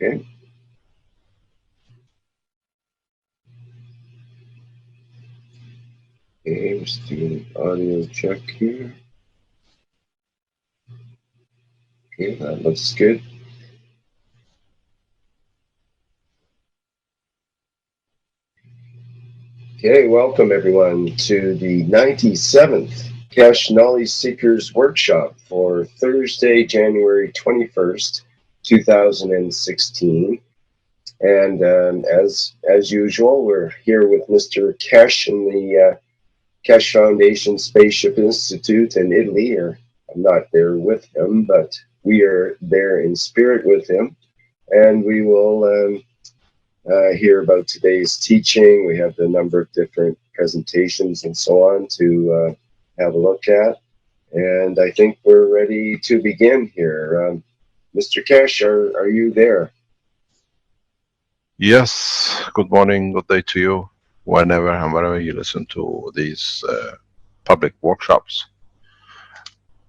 Okay. Okay, we're just doing an audio check here. Okay, that looks good. Okay, welcome everyone to the 97th Cash Knowledge Seekers Workshop for Thursday, January 21st, 2016. And as usual, we're here with Mr. Cash in the Cash Foundation Spaceship Institute in Italy. I'm not there with him, but we are there in spirit with him. And we will hear about today's teaching. We have a number of different presentations and so on to have a look at. And I think we're ready to begin here. Mr. Cash, are you there? Yes, good morning, good day to you, whenever and wherever you listen to these public workshops.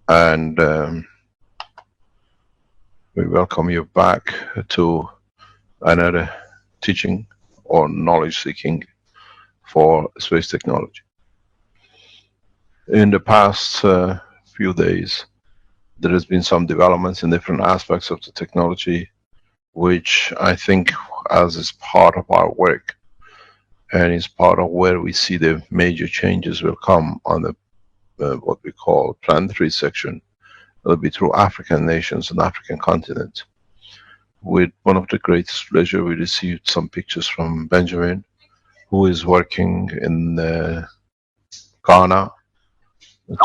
And we welcome you back to another teaching or knowledge seeking for space technology. In the past few days, there has been some developments in different aspects of the technology, which I think, as is part of our work, and is part of where we see the major changes will come on the what we call planetary section. It'll be through African nations and African continent. With one of the greatest pleasure, we received some pictures from Benjamin, who is working in Ghana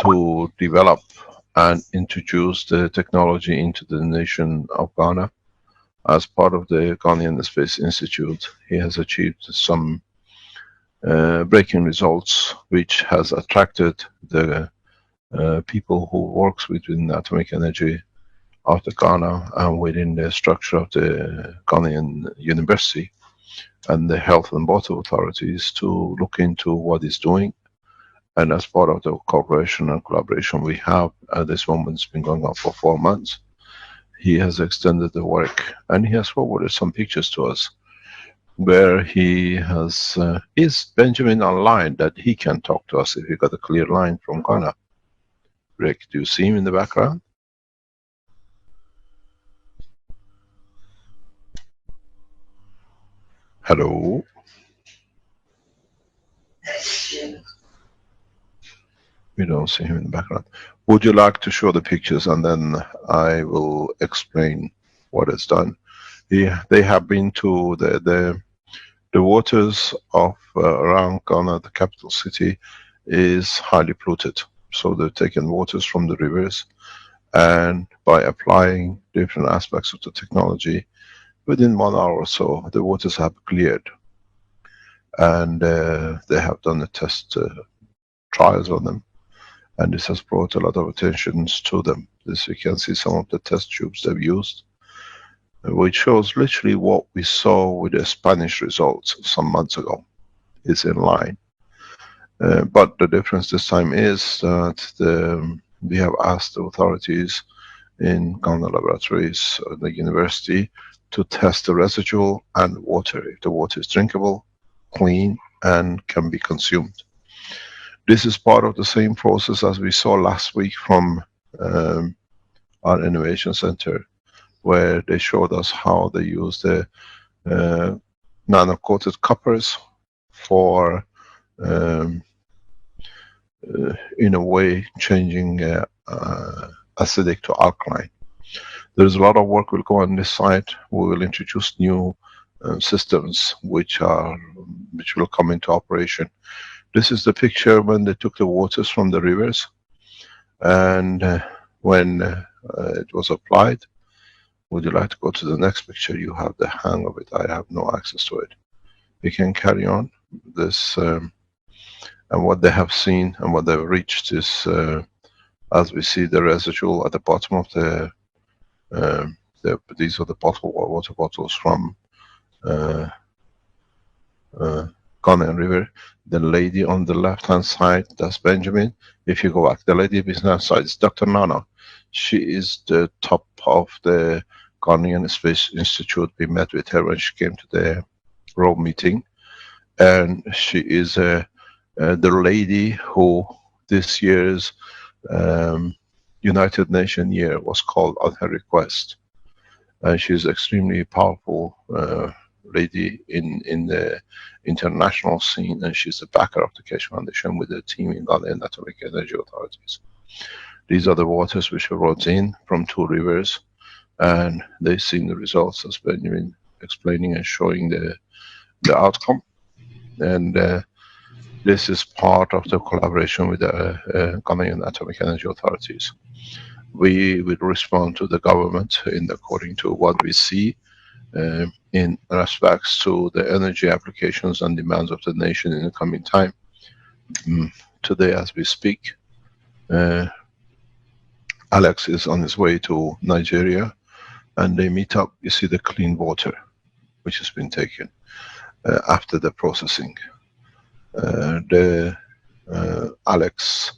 to develop and introduce the technology into the nation of Ghana. As part of the Ghanaian Space Institute, he has achieved some breaking results, which has attracted the people who works within atomic energy of the Ghana and within the structure of the Ghanaian University and the health and water authorities to look into what he's doing. And as part of the cooperation and collaboration we have at this moment, it's been going on for 4 months. He has extended the work and he has forwarded some pictures to us where he has, is Benjamin online that he can talk to us if he got a clear line from Ghana? Rick, do you see him in the background? Hello? We don't see him in the background. Would you like to show the pictures and then I will explain what it's done? They have been to the waters of around Ghana, the capital city, is highly polluted. So they've taken waters from the rivers, and by applying different aspects of the technology, within 1 hour or so, the waters have cleared. And they have done the test trials on them. And this has brought a lot of attention to them. This, you can see some of the test tubes they've used, which shows literally what we saw with the Spanish results some months ago. It's in line. But the difference this time is that we have asked the authorities in Ghana laboratories, the university, to test the residual and water, if the water is drinkable, clean, and can be consumed. This is part of the same process as we saw last week from our innovation center, where they showed us how they use the nano-coated coppers for in a way changing acidic to alkaline. There's a lot of work will go on this side. We will introduce new systems which will come into operation. This is the picture when they took the waters from the rivers, and when it was applied. Would you like to go to the next picture? You have the hang of it. I have no access to it. We can carry on this, and what they have seen and what they've reached is, as we see the residual at the bottom of these are the water bottles from Ghanaian River. The lady on the left hand side, that's Benjamin. If you go back, the lady on the left side is Dr. Nana. She is the top of the Ghanaian Space Institute. We met with her when she came to the Rome meeting, and she is the lady who this year's United Nations year was called on her request. And she's extremely powerful lady in the international scene, and she's the backer of the Keshe Foundation with the team in Ghanaian Atomic Energy Authorities. These are the waters which were brought in from 2 rivers, and they've seen the results as Benjamin explaining and showing the outcome. And this is part of the collaboration with the Ghanaian Atomic Energy Authorities. We will respond to the government according to what we see in respects to the energy applications and demands of the nation in the coming time. Today as we speak, Alex is on his way to Nigeria, and they meet up. You see the clean water which has been taken after the processing. Alex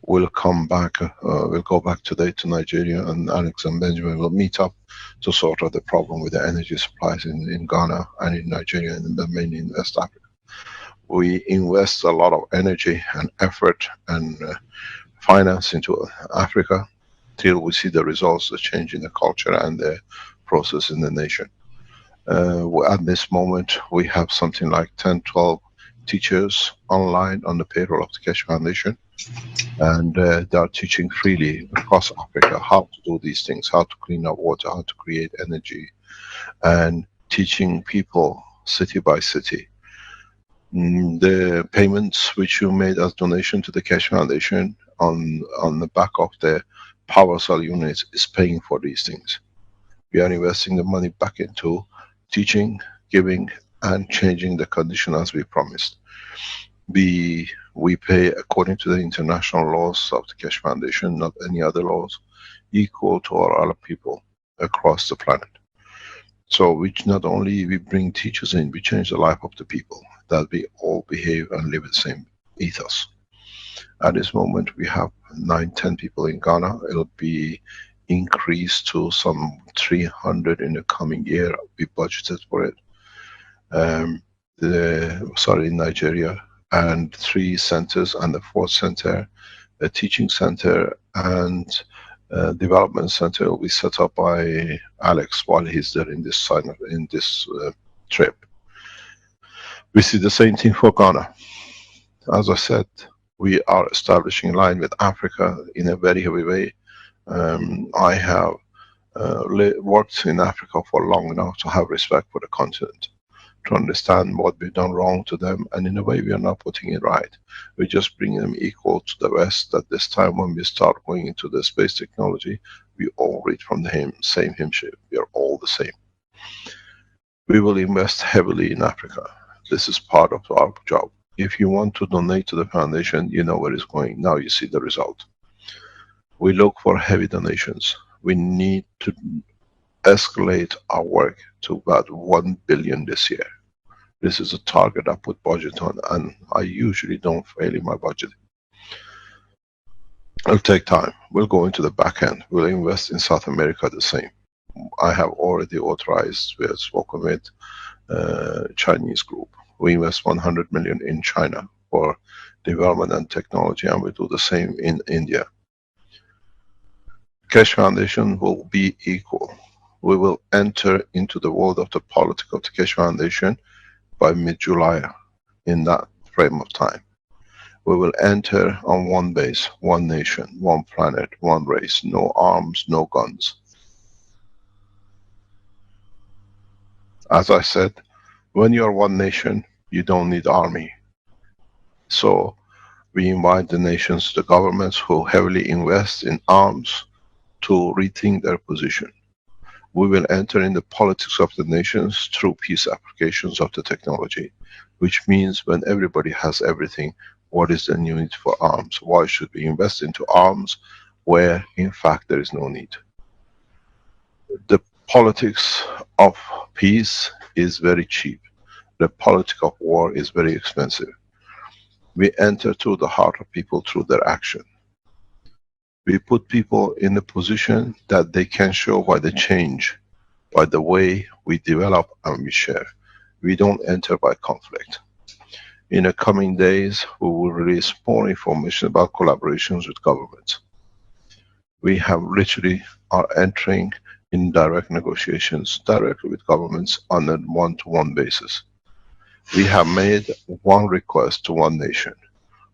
will come back, will go back today to Nigeria, and Alex and Benjamin will meet up to sort out the problem with the energy supplies in Ghana and in Nigeria, and mainly in West Africa. We invest a lot of energy and effort and finance into Africa till we see the results, the change in the culture and the process in the nation. At this moment, we have something like 10, 12 teachers online on the payroll of the Keshe Foundation, and they are teaching freely across Africa how to do these things, how to clean up water, how to create energy, and teaching people city by city. The payments which you made as donation to the Keshe Foundation on the back of the power cell units is paying for these things. We are investing the money back into teaching, giving, and changing the condition as we promised. We pay according to the international laws of the Keshe Foundation, not any other laws, equal to all other people across the planet. So which not only we bring teachers in, we change the life of the people, that we all behave and live the same ethos. At this moment we have 9-10 people in Ghana. It'll be increased to some 300 in the coming year. We budgeted for it. In Nigeria, and 3 centers, and the 4th center, a teaching center and development center will be set up by Alex while he's there in this trip. We see the same thing for Ghana. As I said, we are establishing line with Africa in a very heavy way. I have worked in Africa for long enough to have respect for the continent, to understand what we've done wrong to them, and in a way we are not putting it right. We just bring them equal to the West. At this time when we start going into the space technology, we all read from the same hymn sheet. We are all the same. We will invest heavily in Africa. This is part of our job. If you want to donate to the foundation, you know where it's going. Now you see the result. We look for heavy donations. We need to escalate our work to about 1 billion this year. This is a target I put budget on, and I usually don't fail in my budget. It'll take time. We'll go into the back end. We'll invest in South America the same. I have already authorized, we have spoken with Chinese group. We invest 100 million in China for development and technology, and we do the same in India. Keshe Foundation will be equal. We will enter into the world of the politics of the Keshe Foundation by mid-July, in that frame of time. We will enter on one base, one nation, one planet, one race, no arms, no guns. As I said, when you are one nation, you don't need army. So we invite the nations, the governments who heavily invest in arms, to rethink their position. We will enter in the politics of the nations through peace applications of the technology, which means when everybody has everything, what is the need for arms? Why should we invest into arms where in fact there is no need? The politics of peace is very cheap. The politics of war is very expensive. We enter through the heart of people through their action. We put people in a position that they can show by the change by the way we develop and we share. We don't enter by conflict. In the coming days, we will release more information about collaborations with governments. We have literally are entering in direct negotiations directly with governments on a one-to-one basis. We have made one request to one nation.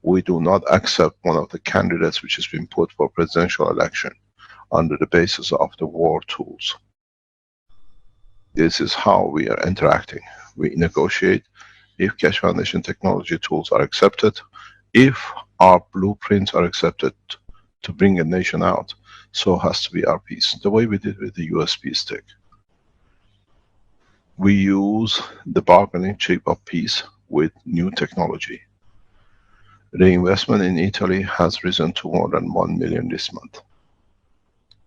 We do not accept one of the candidates which has been put for presidential election under the basis of the war tools. This is how we are interacting. We negotiate if Keshe Foundation technology tools are accepted, if our blueprints are accepted to bring a nation out, so has to be our peace. The way we did with the USB stick. We use the bargaining chip of peace with new technology. The investment in Italy has risen to more than 1 million this month.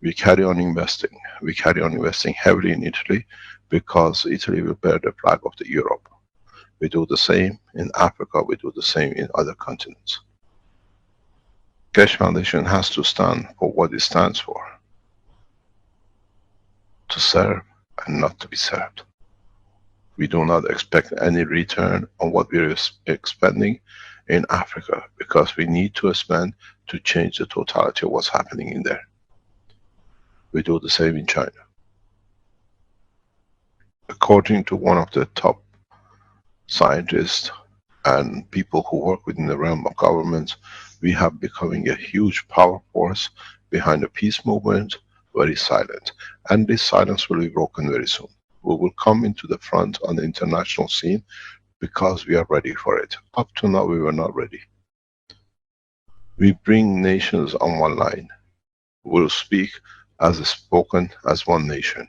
We carry on investing. We carry on investing heavily in Italy because Italy will bear the flag of the Europe. We do the same in Africa, we do the same in other continents. Keshe Foundation has to stand for what it stands for. To serve and not to be served. We do not expect any return on what we are expending in Africa, because we need to spend to change the totality of what's happening in there. We do the same in China. According to one of the top scientists and people who work within the realm of governments, we have becoming a huge power force behind the peace movement, very silent. And this silence will be broken very soon. We will come into the front on the international scene because we are ready for it. Up to now we were not ready. We bring nations on one line. We will speak as spoken as one nation.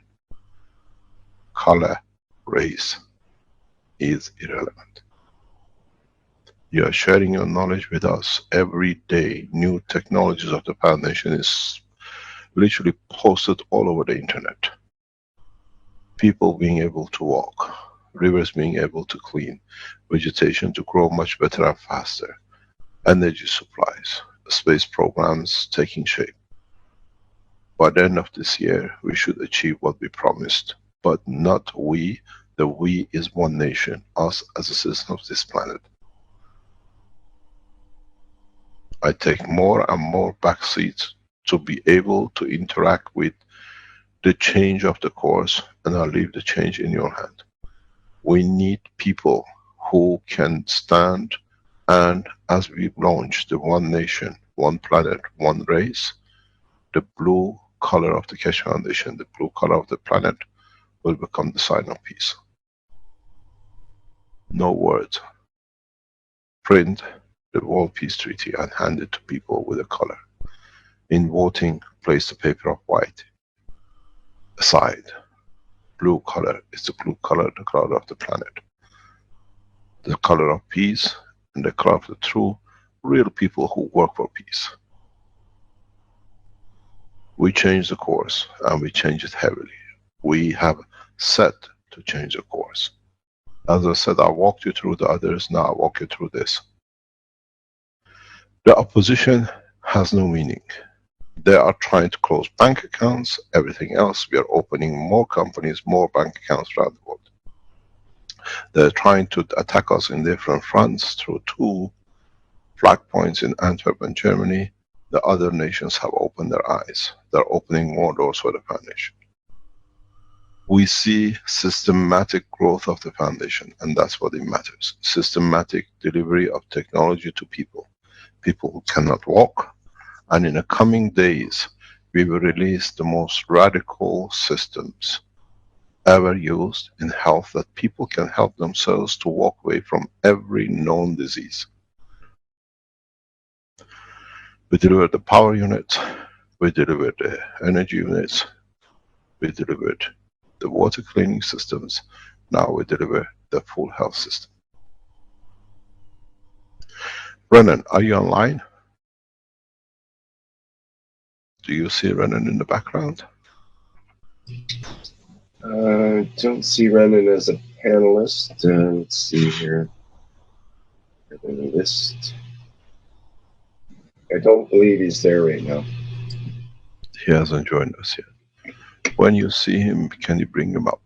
Color, race is irrelevant. You are sharing your knowledge with us every day. New technologies of the Foundation is literally posted all over the internet. People being able to walk, rivers being able to clean, vegetation to grow much better and faster, energy supplies, space programs taking shape. By the end of this year, we should achieve what we promised, but not we. The we is one nation, us as a citizen of this planet. I take more and more back seats to be able to interact with the change of the course, and I'll leave the change in your hand. We need people who can stand, and as we launch the one nation, one planet, one race, the blue color of the Keshe Foundation, the blue color of the planet, will become the sign of peace. No words. Print the World Peace Treaty and hand it to people with a color. In voting, place the paper of white aside. Blue color is the blue color, the color of the planet. The color of peace and the color of the true, real people who work for peace. We change the course, and we change it heavily. We have set to change the course. As I said, I walked you through the others, now I walk you through this. The opposition has no meaning. They are trying to close bank accounts, everything else. We are opening more companies, more bank accounts around the world. They're trying to attack us in different fronts through 2 flag points in Antwerp and Germany. The other nations have opened their eyes. They're opening more doors for the Foundation. We see systematic growth of the Foundation, and that's what it matters. Systematic delivery of technology to people. People who cannot walk. And in the coming days, we will release the most radical systems ever used in health, that people can help themselves to walk away from every known disease. We delivered the power units, we delivered the energy units, we delivered the water cleaning systems, now we deliver the full health system. Renan, are you online? Do you see Renan in the background? Don't see Renan as a panelist. Let's see here. The list. I don't believe he's there right now. He hasn't joined us yet. When you see him, can you bring him up?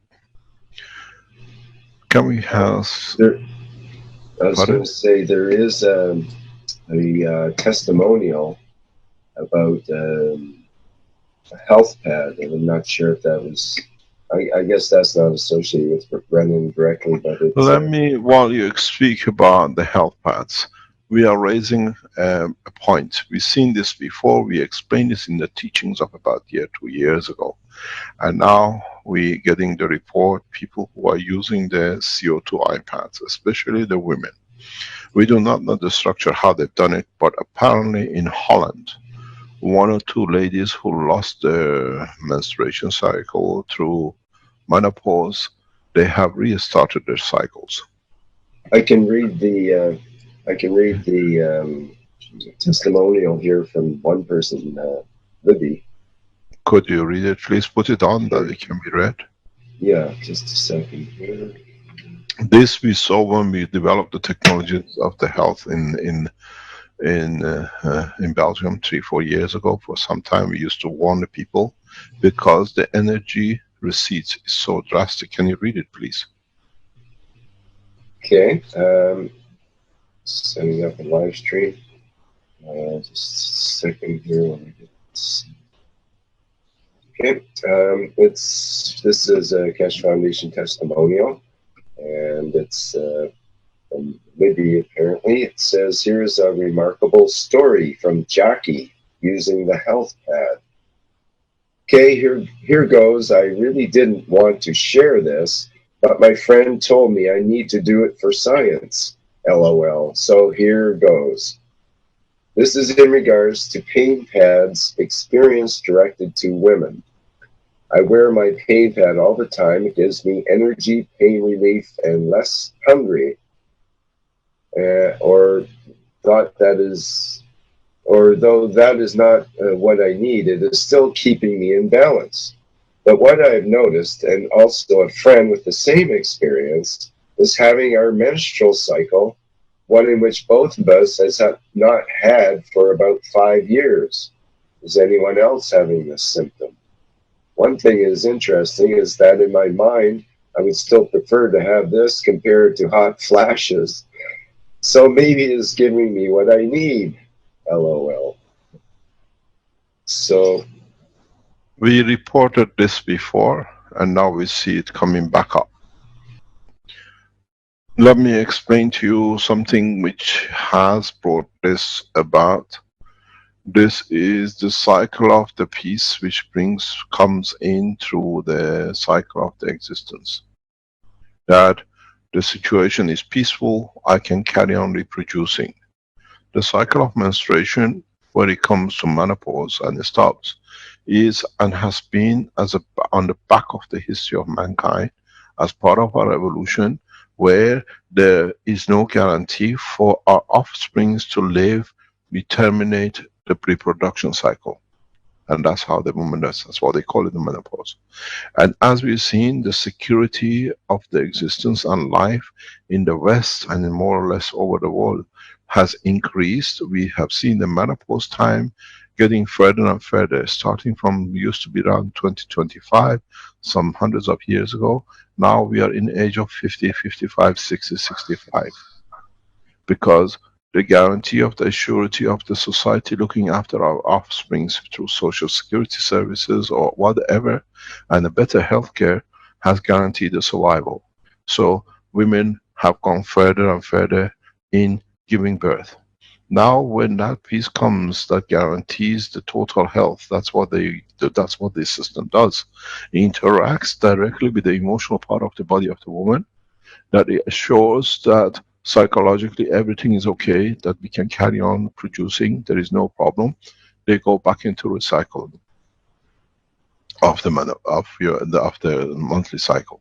Can we have... I was going to say there is a testimonial about a health pad, and I'm not sure if that was. I guess that's not associated with Brennan directly, but it's. Let me, while you speak about the health pads, we are raising a point. We've seen this before. We explained this in the teachings of about 2 years ago, and now we're getting the report. People who are using the CO2 iPads, especially the women. We do not know the structure, how they've done it, but apparently in Holland, 1 or 2 ladies who lost their menstruation cycle through menopause, they have restarted their cycles. I can read the testimonial here from one person, Libby. Could you read it, please? Put it on that it can be read. Yeah, just a second here. This we saw when we developed the technologies of the health in Belgium 3-4 years ago. For some time we used to warn the people because the energy receipts is so drastic. Can you read it, please? Okay. Setting up a live stream. Just a second here. Okay. This is a Keshe Foundation testimonial, and it's from Libby apparently. It says, here is a remarkable story from Jackie using the health pad. Okay, here goes. I really didn't want to share this, but my friend told me I need to do it for science. LOL. So here goes. This is in regards to pain pads experience directed to women. I wear my pain pad all the time. It gives me energy, pain relief, and less hungry. Or though that is not what I need, it is still keeping me in balance. But what I have noticed, and also a friend with the same experience, is having our menstrual cycle, one in which both of us has not had for about 5 years. Is anyone else having this symptom? One thing is interesting is that in my mind, I would still prefer to have this compared to hot flashes. So maybe it's giving me what I need. LOL. So we reported this before, and now we see it coming back up. Let me explain to you something which has brought this about. This is the cycle of the peace which comes in through the cycle of the existence. That the situation is peaceful, I can carry on reproducing. The cycle of menstruation, when it comes to menopause and it stops, is and has been on the back of the history of mankind as part of our evolution, where there is no guarantee for our offsprings to live. We terminate the reproduction cycle, and that's how the woman does. That's why they call it the menopause. And as we've seen, the security of the existence and life in the West and in more or less over the world has increased. We have seen the menopause time getting further and further, starting from used to be around 20-25, some hundreds of years ago. Now we are in the age of 50, 55, 60, 65. Because the guarantee of the surety of the society looking after our offsprings through social security services or whatever, and a better healthcare has guaranteed the survival. So women have gone further and further in giving birth. Now when that piece comes that guarantees the total health, that's what this system does. It interacts directly with the emotional part of the body of the woman, that it assures that psychologically everything is okay, that we can carry on producing, there is no problem. They go back into recycle of the monthly cycle.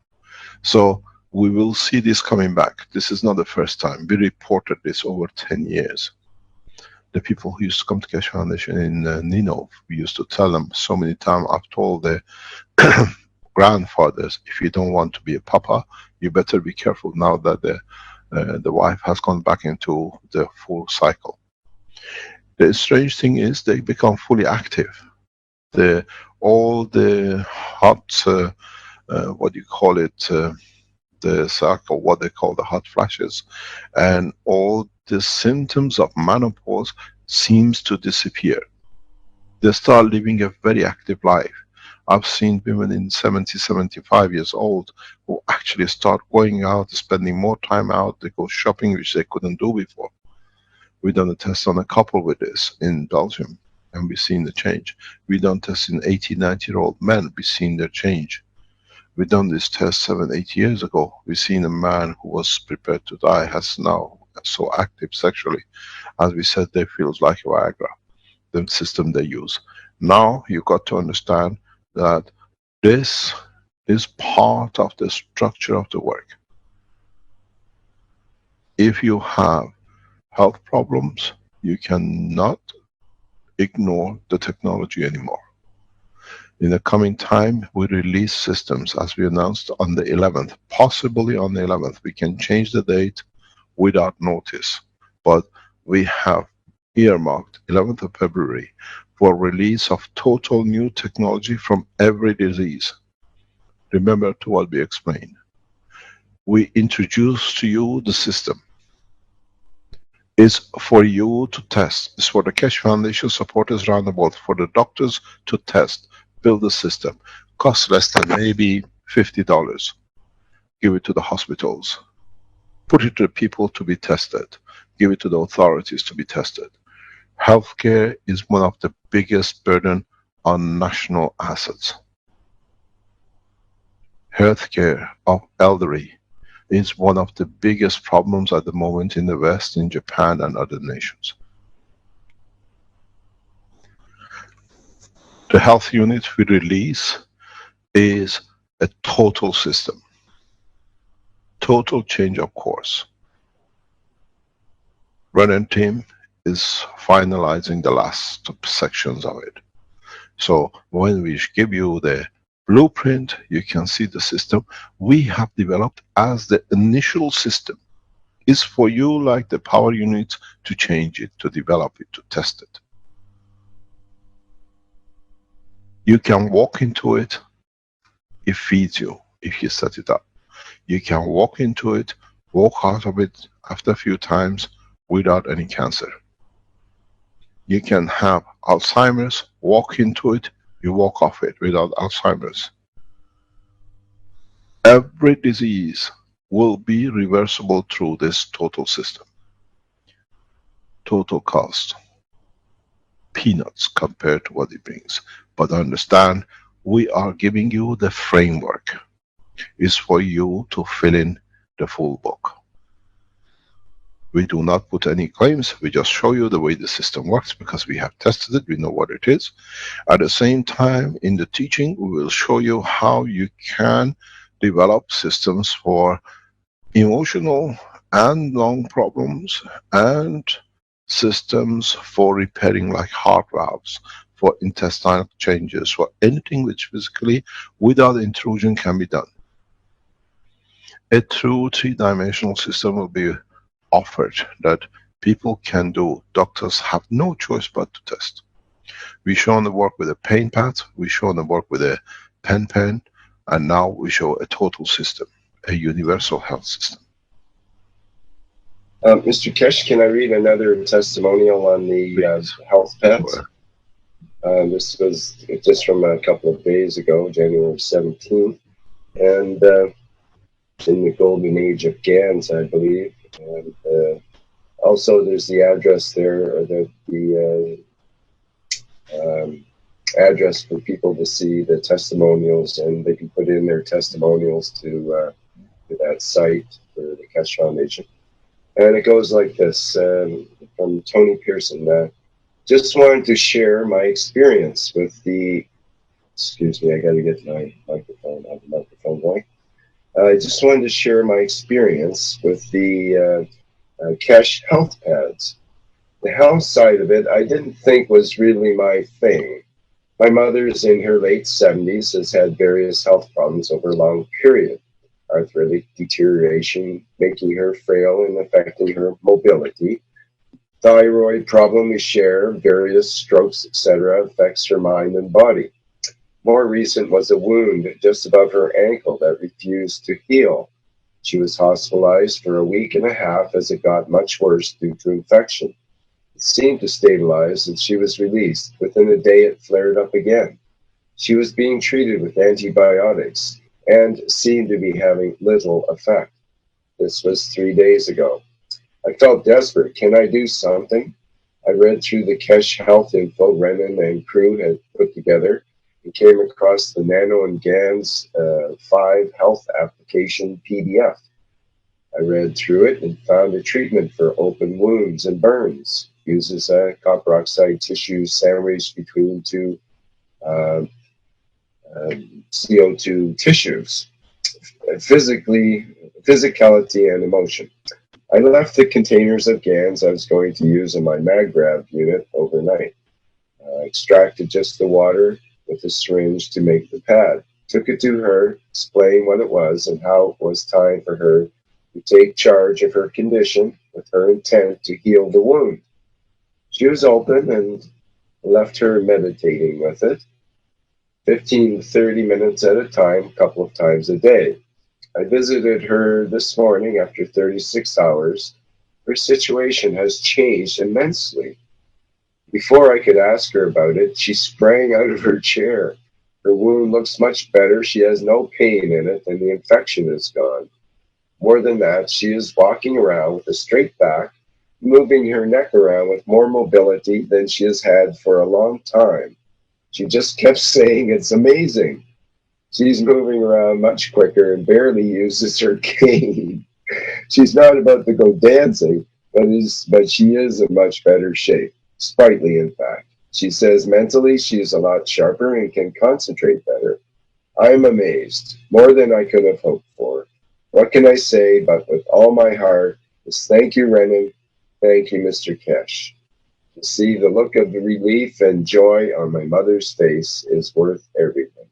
So we will see this coming back. This is not the first time. We reported this over 10 years. The people who used to come to Keshe Foundation in Nino, we used to tell them so many times. I've told the grandfathers, if you don't want to be a papa, you better be careful now that the wife has gone back into the full cycle. The strange thing is they become fully active. all the hot, what do you call it, the cycle, what they call the hot flashes, and all the symptoms of menopause seems to disappear. They start living a very active life. I've seen women in 70, 75 years old who actually start going out, spending more time out. They go shopping, which they couldn't do before. We've done a test on a couple with this in Belgium, and we've seen the change. We've done tests in 80, 90-year-old men. We've seen their change. We've done this test 7, 8 years ago. We've seen a man who was prepared to die has now so active sexually. As we said, they feels like a Viagra, the system they use. Now you got to understand that this is part of the structure of the work. If you have health problems, you cannot ignore the technology anymore. In the coming time, we release systems as we announced on the 11th, possibly on the 11th. We can change the date without notice, but we have earmarked 11th of February for release of total new technology from every disease. Remember to what we explained. We introduce to you the system. It's for you to test. It's for the Keshe Foundation supporters around the world, for the doctors to test, build the system. Costs less than maybe $50. Give it to the hospitals. Put it to the people to be tested. Give it to the authorities to be tested. Healthcare is one of the biggest burden on national assets. Healthcare of elderly is one of the biggest problems at the moment in the West, in Japan and other nations. The health unit we release is a total system. Total change of course. Ren team is finalizing the last sections of it. So when we give you the blueprint, you can see the system we have developed as the initial system. Is for you like the power unit to change it, to develop it, to test it. You can walk into it, it feeds you if you set it up. You can walk into it, walk out of it after a few times without any cancer. You can have Alzheimer's, walk into it, you walk off it without Alzheimer's. Every disease will be reversible through this total system. Total cost. Peanuts compared to what it brings. But understand, we are giving you the framework. It's for you to fill in the full book. We do not put any claims, we just show you the way the system works because we have tested it, we know what it is. At the same time, in the teaching, we will show you how you can develop systems for emotional and lung problems, and systems for repairing like heart valves, for intestinal changes, for anything which physically without intrusion can be done. A true three-dimensional system will be offered that people can do. Doctors have no choice but to test. We show the work with a pain pad, we show the work with a pen, and now we show a total system, a universal health system. Mr. Keshe, can I read another testimonial on the health pads? Sure. This was just from a couple of days ago, January 17th, and in the golden age of GANs, I believe. And also there's the address there, or the address for people to see the testimonials, and they can put in their testimonials to that site for the Keshe Foundation. And it goes like this, from Tony Pearson. Just wanted to share my experience with the, excuse me, I got to get my microphone, I have the microphone going. I just wanted to share my experience with the Keshe health pads. The health side of it, I didn't think was really my thing. My mother's in her late 70s, has had various health problems over a long period. Arthritic deterioration, making her frail and affecting her mobility. Thyroid problem we share, various strokes, etc., affects her mind and body. More recent was a wound just above her ankle that refused to heal. She was hospitalized for a week and a half as it got much worse due to infection. It seemed to stabilize and she was released. Within a day, it flared up again. She was being treated with antibiotics and seemed to be having little effect. This was 3 days ago. I felt desperate. Can I do something? I read through the Kesh health info Renan and crew had put together and came across the Nano and GAN's 5 health application PDF. I read through it and found a treatment for open wounds and burns. Uses a copper oxide tissue sandwiched between two uh, CO2 tissues, physicality and emotion. I left the containers of GANs I was going to use in my MagGrav unit overnight. Extracted just the water with a syringe to make the pad. Took it to her, explained what it was and how it was time for her to take charge of her condition with her intent to heal the wound. She was open and left her meditating with it, 15 to 30 minutes at a time, a couple of times a day. I visited her this morning after 36 hours. Her situation has changed immensely. Before I could ask her about it, she sprang out of her chair. Her wound looks much better. She has no pain in it, and the infection is gone. More than that, she is walking around with a straight back, moving her neck around with more mobility than she has had for a long time. She just kept saying it's amazing. She's moving around much quicker and barely uses her cane. She's not about to go dancing, but she is in much better shape, sprightly in fact. She says mentally she's a lot sharper and can concentrate better. I am amazed, more than I could have hoped for. What can I say but with all my heart is thank you, Renan. Thank you, Mr. Kesh. To see the look of relief and joy on my mother's face is worth everything.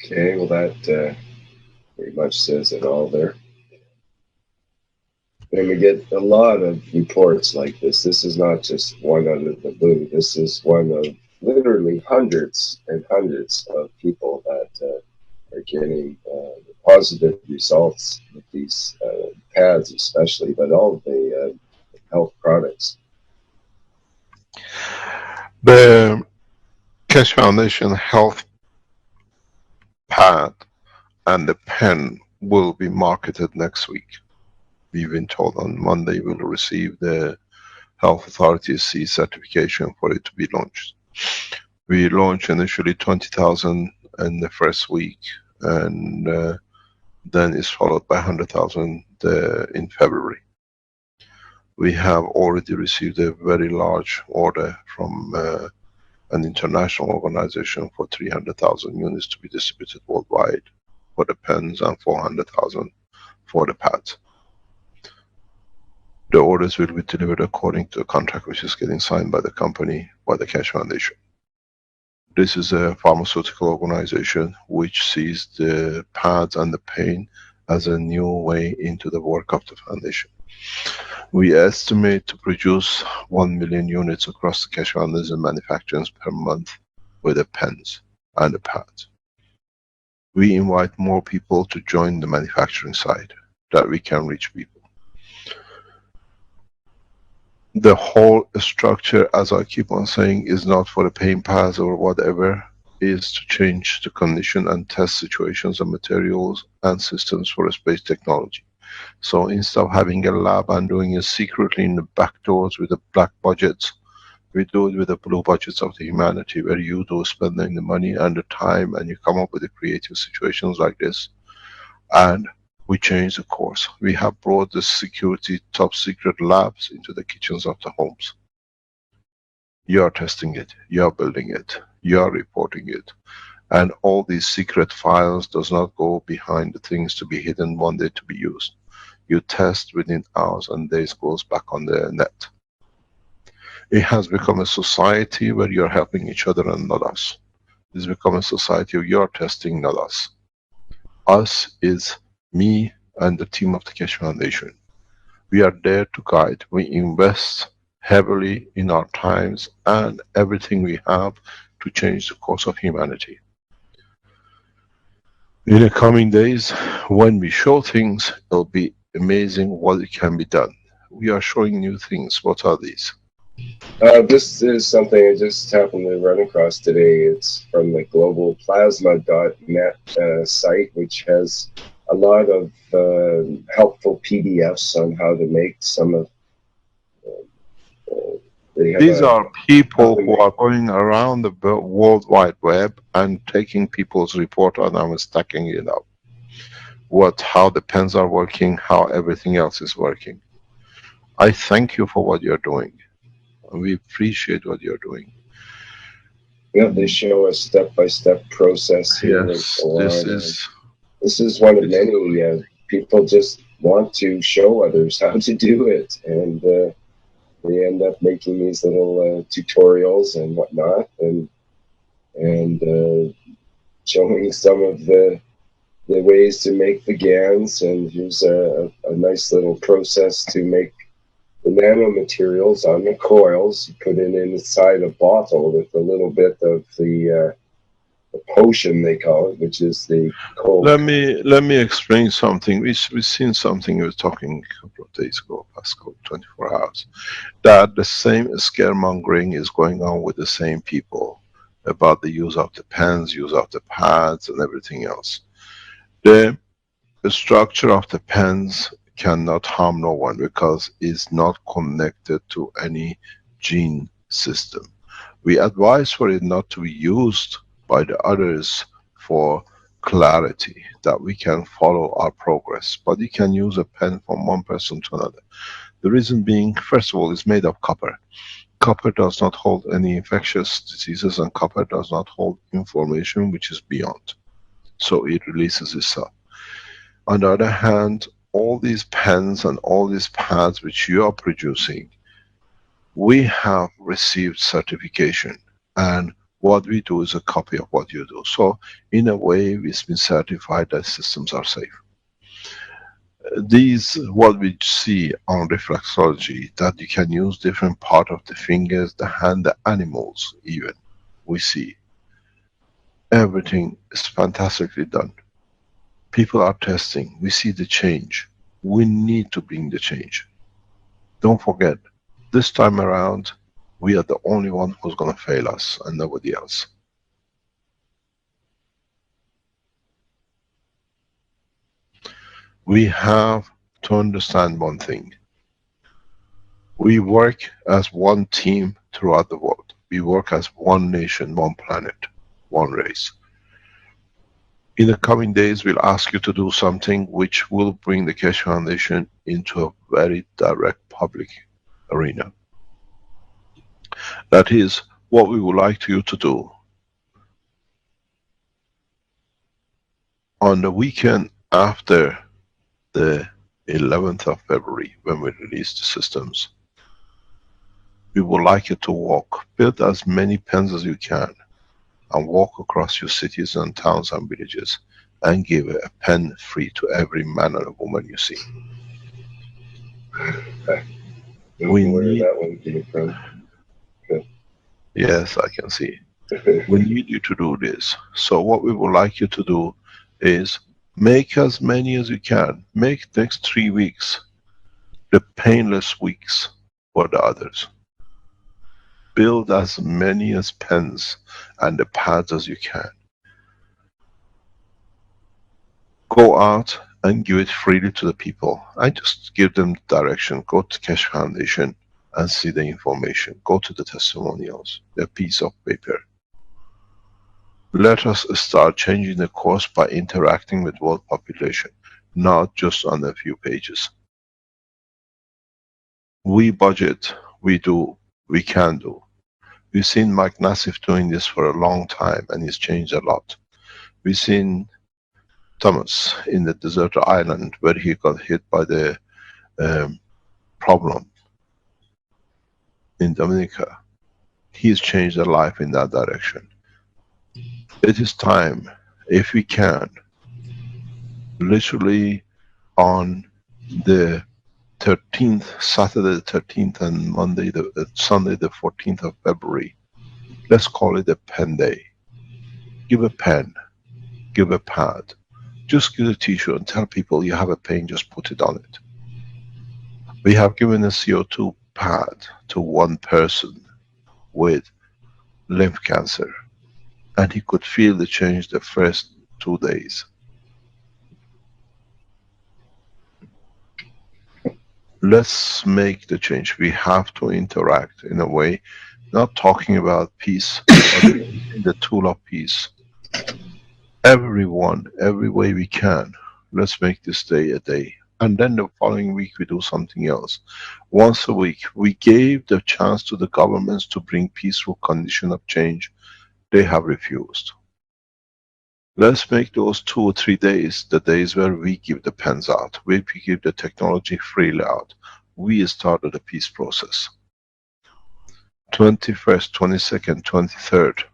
Okay, well that pretty much says it all there. And we get a lot of reports like this. This is not just one out of the blue. This is one of literally hundreds and hundreds of people that are getting positive results with these pads especially, but all of the health products. The Keshe Foundation Health Pad and the pen will be marketed next week. We've been told on Monday we'll receive the Health Authority C certification for it to be launched. We launched initially 20,000 in the first week, and then it's followed by 100,000 in February. We have already received a very large order from an international organization for 300,000 units to be distributed worldwide for the pens and 400,000 for the pads. The orders will be delivered according to a contract which is getting signed by the company, by the Keshe Foundation. This is a pharmaceutical organization which sees the pads and the pen as a new way into the work of the foundation. We estimate to produce 1 million units across the Keshe Foundation manufacturers per month with the pens and the pads. We invite more people to join the manufacturing side, that we can reach people. The whole structure, as I keep on saying, is not for the pain pads or whatever, is to change the condition and test situations and materials and systems for space technology. So instead of having a lab and doing it secretly in the back doors with the black budgets, we do it with the blue budgets of the humanity, where you do spending the money and the time and you come up with the creative situations like this. And we change the course. We have brought the security top secret labs into the kitchens of the homes. You are testing it, you are building it, you are reporting it. And all these secret files does not go behind the things to be hidden one day to be used. You test within hours and days, goes back on the net. It has become a society where you're helping each other and not us. It's become a society of you're testing, not us. Us is me and the team of the Keshe Foundation. We are there to guide. We invest heavily in our times and everything we have to change the course of humanity. In the coming days, when we show things, it'll be amazing what it can be done. We are showing new things. What are these? This is something I just happened to run across today. It's from the globalplasma.net site, which has a lot of helpful PDFs on how to make some of. These are people who are going around the World Wide Web and taking people's report on them and stacking it up. How the pens are working, how everything else is working. I thank you for what you're doing. We appreciate what you're doing. Yeah, they show a step-by-step process here. Yes, this is one of many. People just want to show others how to do it, and they end up making these little tutorials and whatnot, and showing some of the ways to make the GANs. And here's a nice little process to make the nanomaterials on the coils. You put it inside a bottle with a little bit of the potion, they call it, which is the cold. Let me explain something. We've seen something. We were talking a couple of days ago, past 24 hours, that the same scaremongering is going on with the same people about the use of the pens, use of the pads, and everything else. The structure of the pens cannot harm no one because it's not connected to any gene system. We advise for it not to be used by the others for clarity, that we can follow our progress. But you can use a pen from one person to another. The reason being, first of all, it's made of copper. Copper does not hold any infectious diseases, and copper does not hold information which is beyond. So it releases itself. On the other hand, all these pens and all these pads which you are producing, we have received certification, and what we do is a copy of what you do. So in a way, it's been certified that systems are safe. These, what we see on reflexology, that you can use different part of the fingers, the hand, the animals even, we see. Everything is fantastically done. People are testing. We see the change. We need to bring the change. Don't forget, this time around, we are the only one who's going to fail us and nobody else. We have to understand one thing. We work as one team throughout the world. We work as one nation, one planet, one race. In the coming days, we'll ask you to do something which will bring the Keshe Foundation into a very direct public arena. That is what we would like you to do. On the weekend after the 11th of February, when we release the systems, we would like you to walk, build as many pens as you can, and walk across your cities and towns and villages, and give a pen free to every man and woman you see. We need that one came from. Good. Yes, I can see. We need you to do this. So what we would like you to do is make as many as you can. Make next 3 weeks the painless weeks for the others. Build as many as pens and the pads as you can. Go out and give it freely to the people. I just give them direction. Go to Keshe Foundation and see the information. Go to the testimonials, the piece of paper. Let us start changing the course by interacting with world population, not just on a few pages. We budget, we do, we can do. We've seen Mike Nassif doing this for a long time, and he's changed a lot. We've seen Thomas in the desert island where he got hit by the problem in Dominica. He's changed a life in that direction. It is time, if we can, literally on the 13th, Saturday the 13th and Sunday the 14th of February. Let's call it a pen day. Give a pen, give a pad, just give a tissue and tell people you have a pain, just put it on it. We have given a CO2 pad to one person with lymph cancer, and he could feel the change the first 2 days. Let's make the change. We have to interact in a way, not talking about peace, but in the tool of peace. Everyone, every way we can, let's make this day a day. And then the following week we do something else. Once a week, we gave the chance to the governments to bring peaceful condition of change. They have refused. Let's make those 2 or 3 days the days where we give the pens out, where we give the technology freely out. We started a peace process. 21st, 22nd, 23rd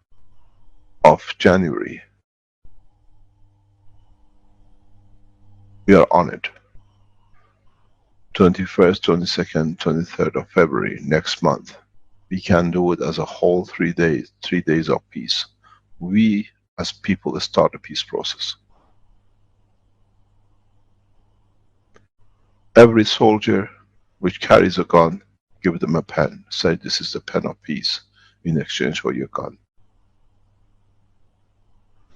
of January. We are on it. 21st, 22nd, 23rd of February, next month. We can do it as a whole 3 days, 3 days of peace. We as people start a peace process. Every soldier which carries a gun, give them a pen. Say this is the pen of peace in exchange for your gun.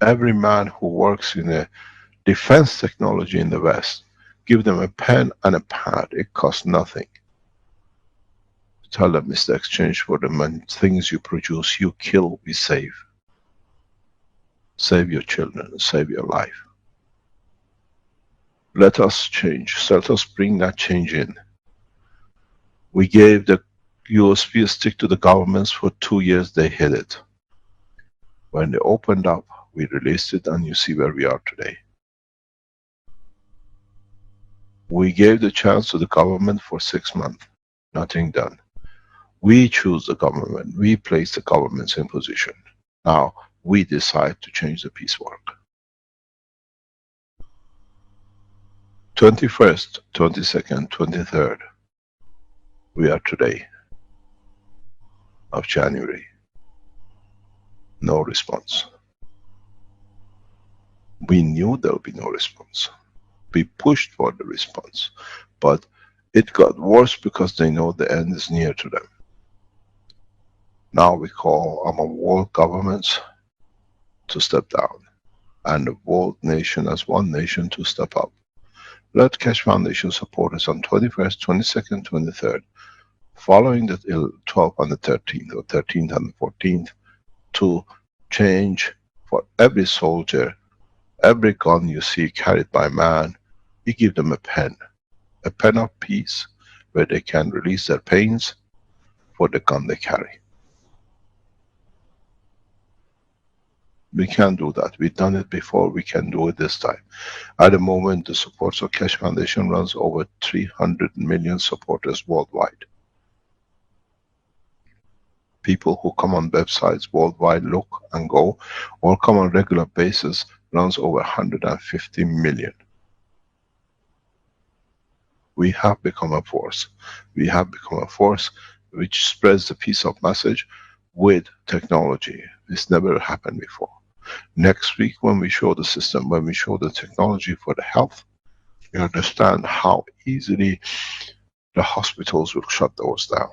Every man who works in a defense technology in the West, give them a pen and a pad. It costs nothing. Tell them it's the exchange for the things you produce, you kill, we save. Save your children, save your life. Let us change, let us bring that change in. We gave the USB stick to the governments for 2 years, they hid it. When they opened up, we released it and you see where we are today. We gave the chance to the government for 6 months, nothing done. We choose the government, we place the governments in position. Now, we decide to change the peace work. 21st, 22nd, 23rd, we are today of January. No response. We knew there would be no response. We pushed for the response, but it got worse because they know the end is near to them. Now we call on world governments to step down, and the world nation as one nation to step up. Let Keshe Foundation support us on 21st, 22nd, 23rd, following the 12th and the 13th, or 13th and the 14th, to change for every soldier, every gun you see carried by man, you give them a pen of peace, where they can release their pains for the gun they carry. We can do that. We've done it before, we can do it this time. At the moment, the supports of Keshe Foundation runs over 300 million supporters worldwide. People who come on websites worldwide, look and go, or come on regular basis, runs over 150 million. We have become a force. We have become a force which spreads the peace of message with technology. This never happened before. Next week when we show the system, when we show the technology for the health, you understand how easily the hospitals will shut those down.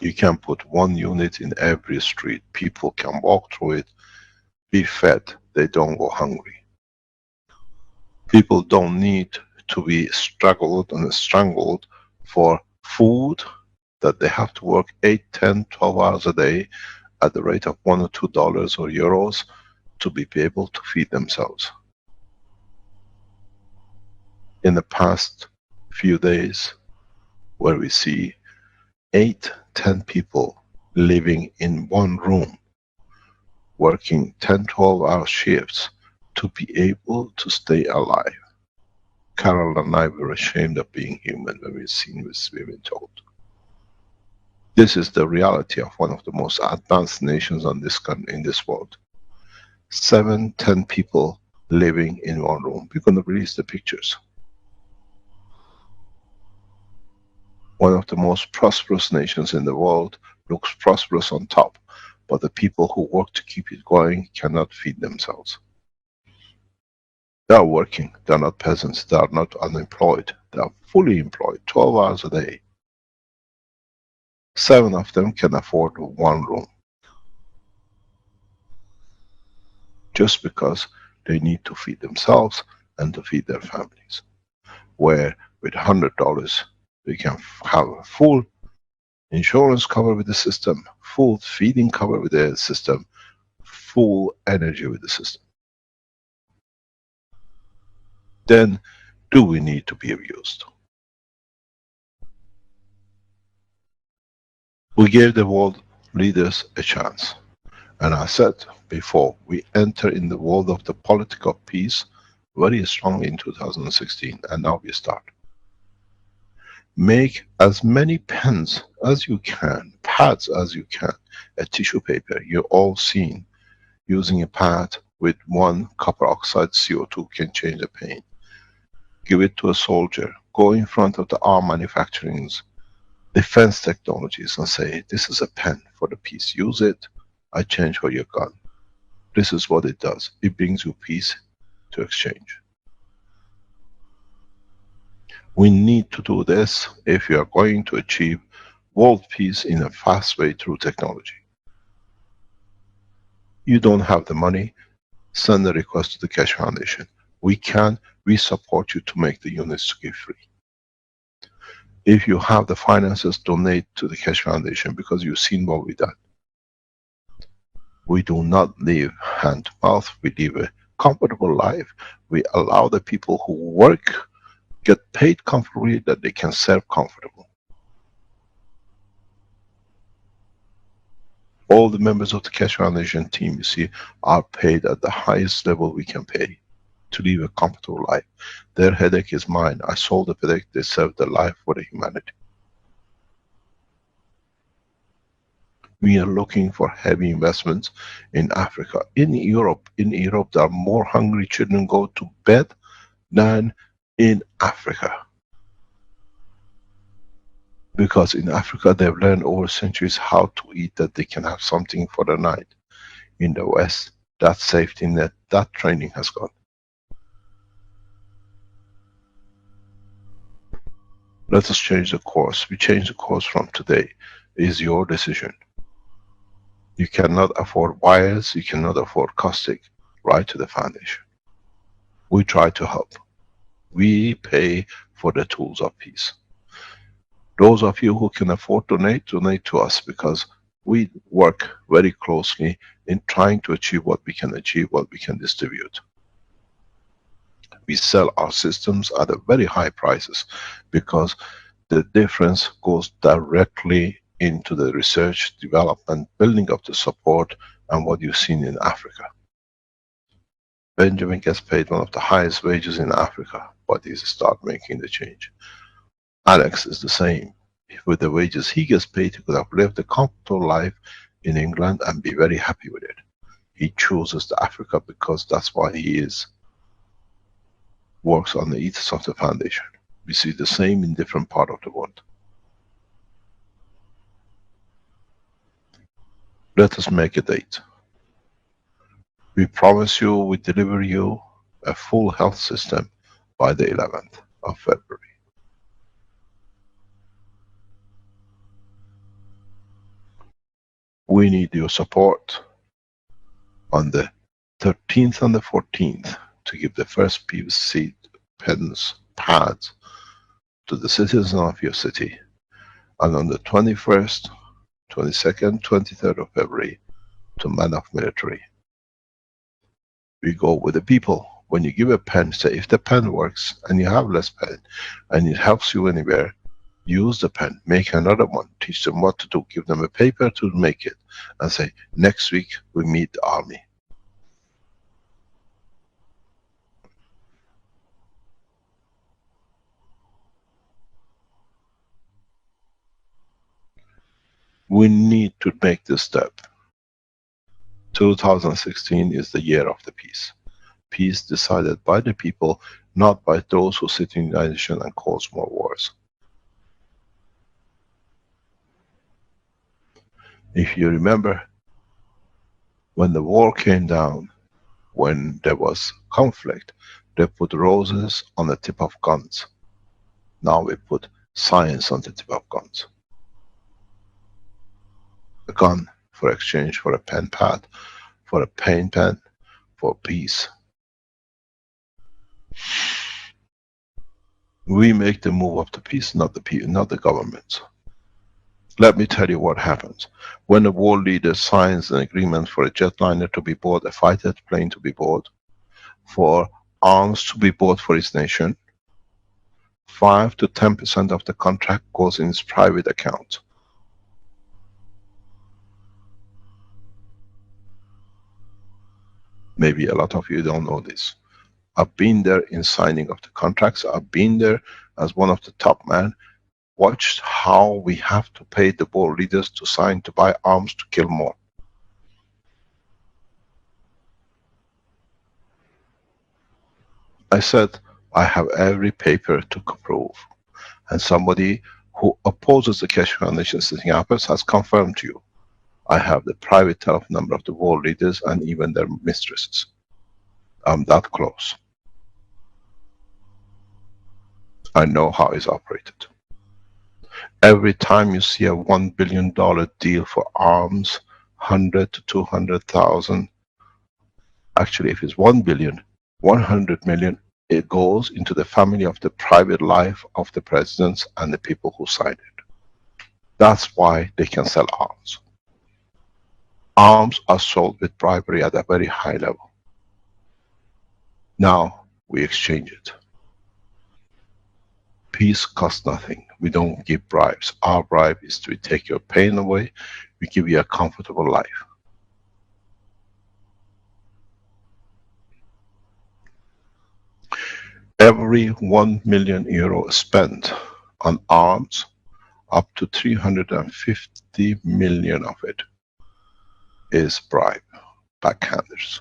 You can put one unit in every street. People can walk through it, be fed, they don't go hungry. People don't need to be struggled and strangled for food that they have to work 8, 10, 12 hours a day at the rate of $1 or $2 or euros to be able to feed themselves. In the past few days, where we see 8, 10 people living in one room, working 10, 12-hour shifts to be able to stay alive. Carol and I were ashamed of being human when we've seen this, we've been told. This is the reality of one of the most advanced nations on this in this world. 7, 10 people living in one room. We're going to release the pictures. One of the most prosperous nations in the world looks prosperous on top, but the people who work to keep it going cannot feed themselves. They are working, they are not peasants, they are not unemployed, they are fully employed, 12 hours a day. 7 of them can afford one room. Just because they need to feed themselves and to feed their families. Where with $100, they can have a full insurance cover with the system, full feeding cover with the system, full energy with the system. Then, do we need to be abused? We gave the world leaders a chance. And I said before, we enter in the world of the politics of peace very strongly in 2016, and now we start. Make as many pens as you can, pads as you can, a tissue paper. You're all seen using a pad with 1 copper oxide CO2 can change the pain. Give it to a soldier. Go in front of the arm manufacturing's defense technologies and say, this is a pen for the peace. Use it. I change for your gun. This is what it does. It brings you peace to exchange. We need to do this if you are going to achieve world peace in a fast way through technology. You don't have the money, send a request to the Keshe Foundation. We support you to make the units to give free. If you have the finances, donate to the Keshe Foundation because you've seen what we've done. We do not live hand to mouth, we live a comfortable life. We allow the people who work, get paid comfortably, that they can serve comfortable. All the members of the Keshe Foundation team, you see, are paid at the highest level we can pay to live a comfortable life. Their headache is mine. I sold the headache, they serve their life for the humanity. We are looking for heavy investments in Africa. In Europe, there are more hungry children go to bed than in Africa. Because in Africa they've learned over centuries how to eat, that they can have something for the night. In the West, that safety net, that training has gone. Let us change the course. We change the course from today. It is your decision. You cannot afford wires, you cannot afford caustic. Write to the foundation. We try to help. We pay for the tools of peace. Those of you who can afford to donate to us, because we work very closely in trying to achieve what we can achieve, what we can distribute. We sell our systems at a very high prices because the difference goes directly into the research, development, building of the support, and what you've seen in Africa. Benjamin gets paid one of the highest wages in Africa, but he's start making the change. Alex is the same. With the wages he gets paid, he could have lived a comfortable life in England and be very happy with it. He chooses the Africa because that's why he is. Works on the ethos of the foundation. We see the same in different part of the world. Let us make a date. We promise you, we deliver you a full health system by the 11th of February. We need your support on the 13th and the 14th to give the first seed, pens, pads to the citizens of your city. And on the 21st, 22nd, 23rd of February to man of military. We go with the people. When you give a pen, say if the pen works and you have less pen and it helps you anywhere, use the pen, make another one, teach them what to do, give them a paper to make it, and say next week we meet the army. We need to make this step. 2016 is the year of the peace. peace decided by the people, not by those who sit in the United Nations and cause more wars. If you remember, when the war came down, when there was conflict, they put roses on the tip of guns. Now we put science on the tip of guns. A gun for exchange for a pen pad, for a paint pen, for peace. We make the move of the peace, not the governments. Let me tell you what happens. When a world leader signs an agreement for a jetliner to be bought, a fighter plane to be bought, for arms to be bought for his nation, 5 to 10% of the contract goes in his private account. Maybe a lot of you don't know this. I've been there in signing of the contracts. I've been there as one of the top men. Watched how we have to pay the world leaders to sign to buy arms to kill more. I said, I have every paper to prove. And somebody who opposes the Keshe Foundation sitting office has confirmed to you. I have the private telephone number of the world leaders and even their mistresses. I'm that close. I know how it's operated. Every time you see a $1 billion deal for arms, 100 to 200,000, actually if it's 1 billion, 100 million, it goes into the family of the private life of the presidents and the people who signed it. That's why they can sell arms. Arms are sold with bribery at a very high level. Now we exchange it. Peace costs nothing. We don't give bribes. Our bribe is to take your pain away. We give you a comfortable life. Every €1 million spent on arms, up to 350 million of it is bribe, backhanders.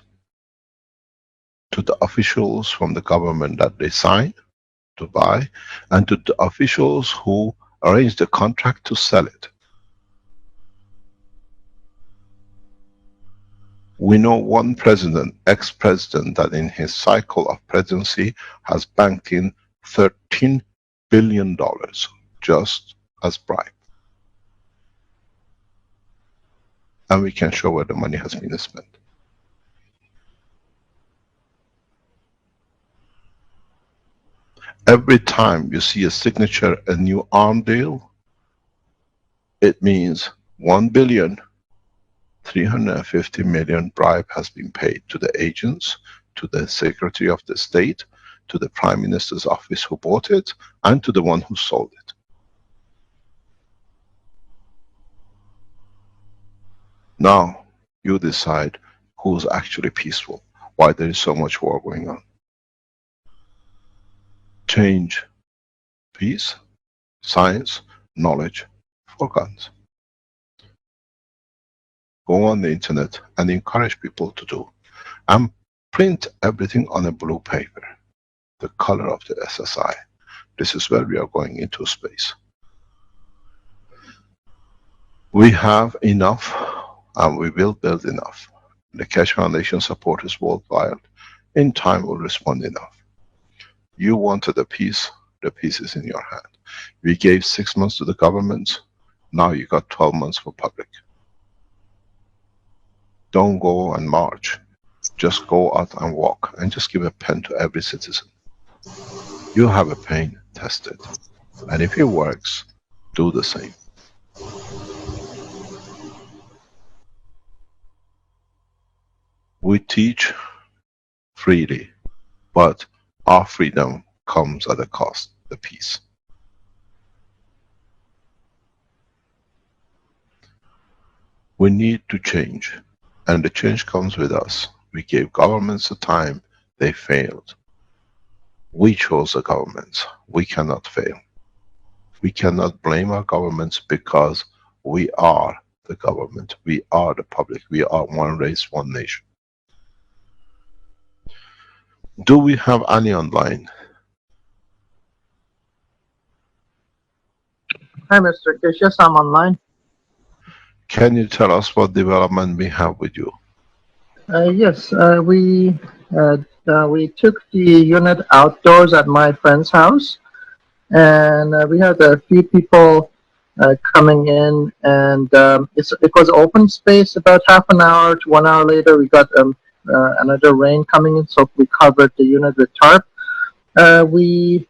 To the officials from the government that they sign to buy, and to the officials who arrange the contract to sell it. We know one president, ex-president, that in his cycle of presidency has banked in $13 billion just as bribe. And we can show where the money has been spent. Every time you see a signature, a new arm deal, it means 1,350 million bribe has been paid to the agents, to the Secretary of the State, to the Prime Minister's office who bought it, and to the one who sold it. Now, you decide who's actually peaceful, why there is so much war going on. Change peace, science, knowledge for guns. Go on the internet and encourage people to do. And print everything on a blue paper, the color of the SSI. This is where we are going into space. We have enough, and we will build enough. The Keshe Foundation support is worldwide. In time we'll respond enough. You wanted a peace, the peace is in your hand. We gave 6 months to the governments, now you got 12 months for public. Don't go and march, just go out and walk, and just give a pen to every citizen. You have a pain, test it. And if it works, do the same. We teach freely, but our freedom comes at a cost, the peace. We need to change, and the change comes with us. We gave governments the time, they failed. We chose the governments, we cannot fail. We cannot blame our governments because we are the government, we are the public, we are one race, one nation. Do we have any online? Hi, Mr. Kish. Yes, I'm online. Can you tell us what development we have with you? Yes, we took the unit outdoors at my friend's house, and we had a few people coming in, and it was open space. About half an hour to 1 hour later, we got another rain coming in, so we covered the unit with tarp. We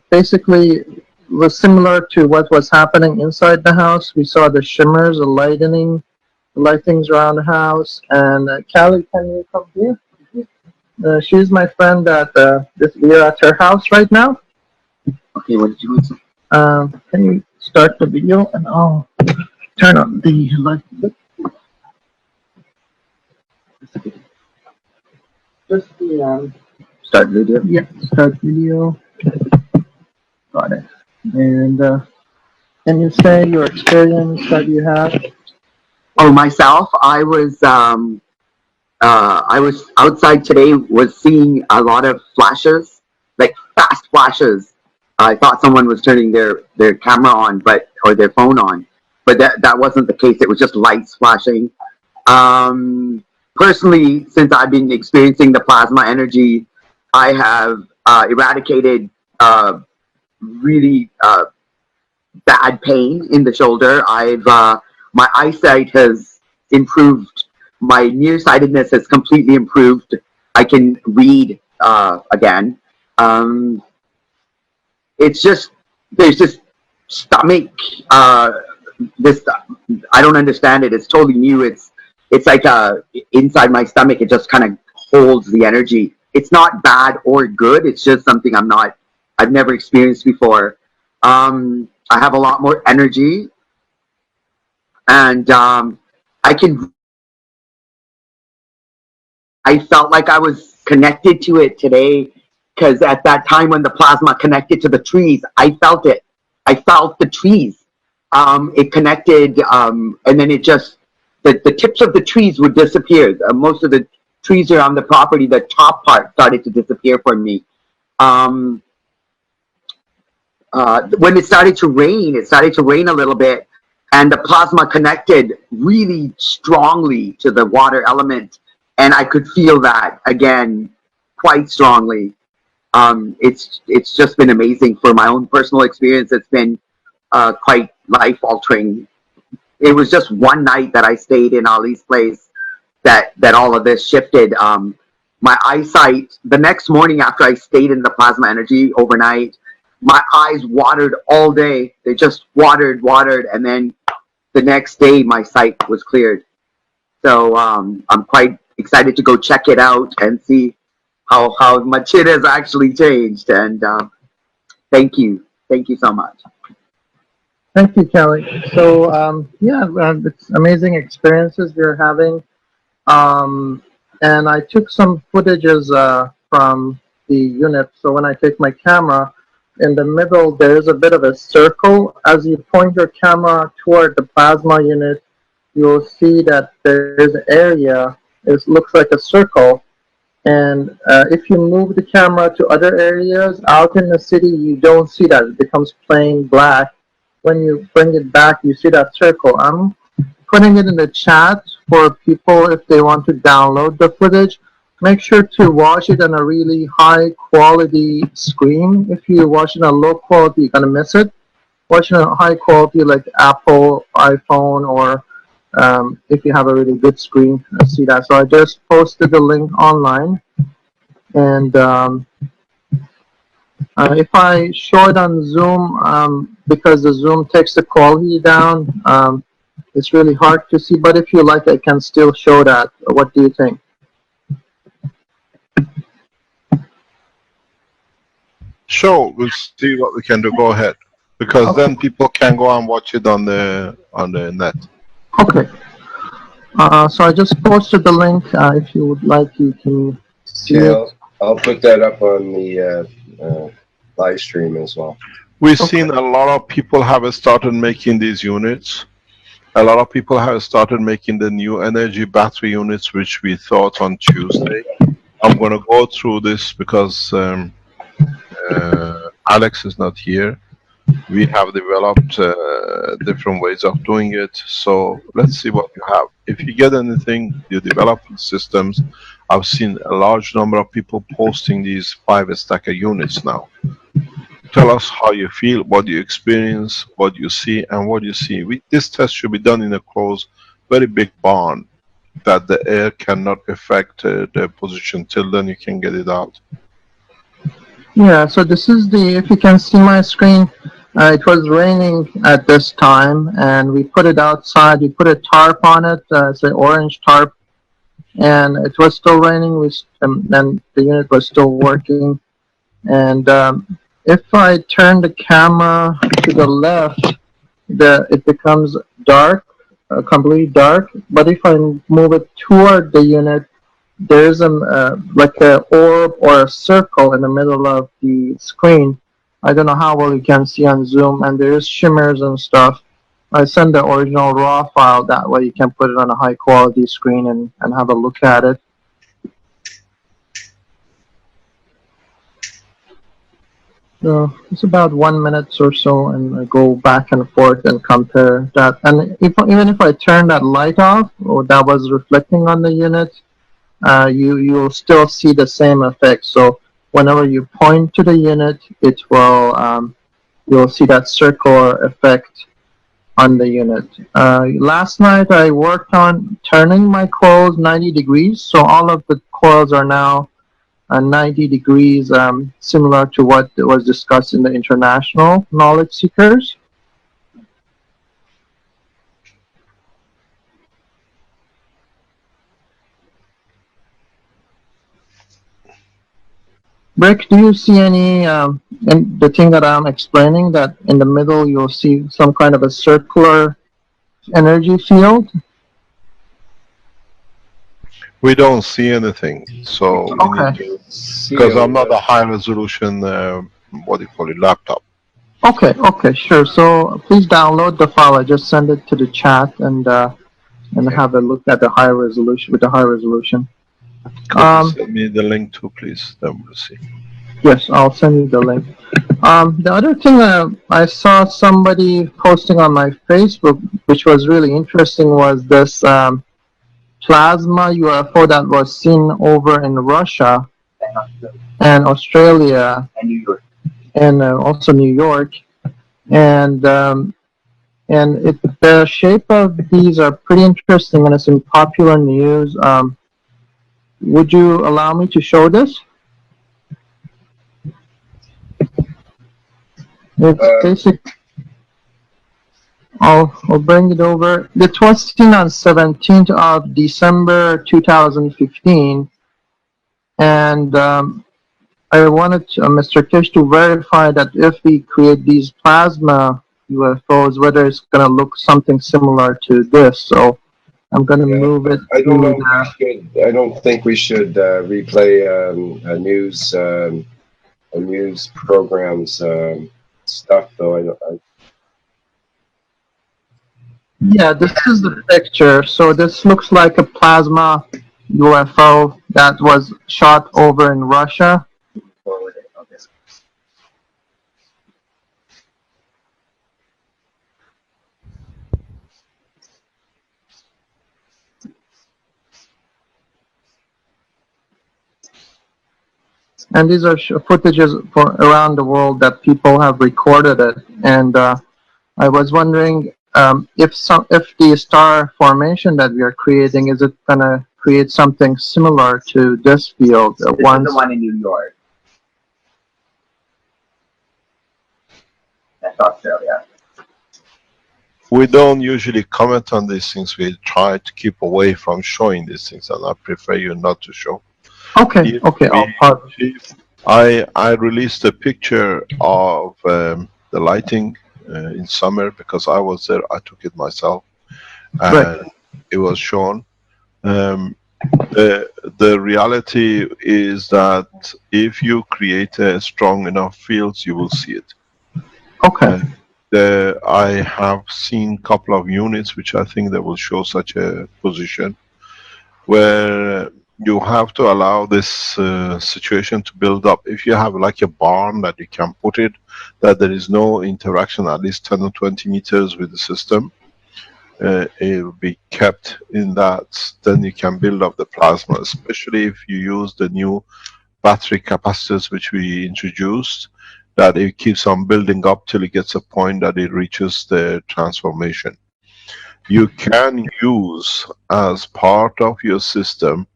basically was similar to what was happening inside the house. We saw the shimmers, the lightings around the house. And Callie, can you come here? She's my friend that we're at her house right now. Okay, what did you want to say? Can you start the video and I'll turn on the light? Just the Start video? yeah, start video. Got it. And can you say your experience that you had? Oh, myself, I was outside today, was seeing a lot of flashes, like fast flashes. I thought someone was turning their camera on, or their phone on, but that wasn't the case. It was just lights flashing. Personally, since I've been experiencing the plasma energy, I have eradicated really bad pain in the shoulder. My eyesight has improved. My nearsightedness has completely improved. I can read again. It's just, there's this stomach, this, I don't understand it. It's totally new. It's like inside my stomach, it just kind of holds the energy. It's not bad or good. It's just something I've never experienced before. I have a lot more energy, and I felt like I was connected to it today, because at that time when the plasma connected to the trees, I felt it. I felt the trees. It connected, and then it just, the tips of the trees would disappear. Most of the trees around the property, the top part started to disappear for me. When it started to rain a little bit, and the plasma connected really strongly to the water element, and I could feel that again quite strongly. It's just been amazing. For my own personal experience, it's been quite life-altering. It was just one night that I stayed in Ali's place that all of this shifted. My eyesight, the next morning after I stayed in the plasma energy overnight, my eyes watered all day. They just watered, and then the next day my sight was cleared. So I'm quite excited to go check it out and see how much it has actually changed. And thank you so much. Thank you, Kelly. So it's amazing experiences you're having. And I took some footages from the unit. So when I take my camera, in the middle there is a bit of a circle. As you point your camera toward the plasma unit, you'll see that there is an area. It looks like a circle. And if you move the camera to other areas out in the city, you don't see that. It becomes plain black. When you bring it back, you see that circle. I'm putting it in the chat for people if they want to download the footage. Make sure to watch it on a really high quality screen. If you watch it on low quality, you're gonna miss it. Watch it on high quality like Apple, iPhone, or if you have a really good screen, see that. So I just posted the link online, and if I show it on Zoom, because the Zoom takes the quality down, it's really hard to see. But if you like, I can still show that. What do you think? Sure, we'll see what we can do. Go ahead, because Okay. then people can go and watch it on the net. Okay. So I just posted the link. If you would like, you can see it. I'll put that up on the live stream as well. We've seen a lot of people have started making these units. A lot of people have started making the new energy battery units, which we thought on Tuesday. I'm going to go through this because Alex is not here. We have developed different ways of doing it. So let's see what you have. If you get anything, you develop systems. I've seen a large number of people posting these 5-stacker units now. Tell us how you feel, what you experience, what you see, and what you see. This test should be done in a closed, very big barn that the air cannot affect the position. Till then you can get it out. Yeah, so this is the, if you can see my screen, it was raining at this time, and we put it outside. We put a tarp on it, it's an orange tarp, and it was still raining, and the unit was still working. And if I turn the camera to the left, it becomes dark, completely dark. But if I move it toward the unit, there's like an orb or a circle in the middle of the screen. I don't know how well you can see on Zoom, and there's shimmers and stuff. I send the original raw file, that way you can put it on a high quality screen and have a look at it. So it's about 1 minute or so, and I go back and forth and compare that. And even if I turn that light off, or that was reflecting on the unit, you'll still see the same effect. So whenever you point to the unit, it will you'll see that circular effect on the unit. Last night I worked on turning my coils 90 degrees, so all of the coils are now 90 degrees, similar to what was discussed in the International Knowledge Seekers. Rick, do you see any, in the thing that I'm explaining, that in the middle you'll see some kind of a circular energy field? We don't see anything, so Okay. because I'm not a high resolution, what do you call it, laptop. Okay, sure. So please download the file. I just send it to the chat and have a look at the high resolution, with the high resolution. Could you send me the link too, please? Then we'll see. Yes, I'll send you the link. The other thing I saw somebody posting on my Facebook, which was really interesting, was this plasma UFO that was seen over in Russia and Australia And New York. and also New York, and the shape of these are pretty interesting, and it's in popular news. Would you allow me to show this? It's basic. I'll bring it over. It was seen on 17th of December 2015, and I wanted Mr. Kish to verify that if we create these plasma UFOs, whether it's going to look something similar to this. So I'm going to move it. I don't know. I don't think we should replay a news program's stuff, though. Yeah, this is the picture. So this looks like a plasma UFO that was shot over in Russia. And these are footages for around the world that people have recorded it. And I was wondering if the star formation that we are creating, is it going to create something similar to this field? This is the one in New York. That's Australia. We don't usually comment on these things. We try to keep away from showing these things, and I prefer you not to show. Okay, I'll pause. I released a picture of the lighting in summer because I was there. I took it myself, and it was shown. The reality is that if you create a strong enough fields, you will see it. Okay. I have seen a couple of units which I think they will show such a position where you have to allow this situation to build up. If you have like a barn that you can put it, that there is no interaction at least 10 or 20 meters with the system, it will be kept in that, then you can build up the plasma, especially if you use the new battery capacitors which we introduced, that it keeps on building up till it gets a point that it reaches the transformation. You can use as part of your system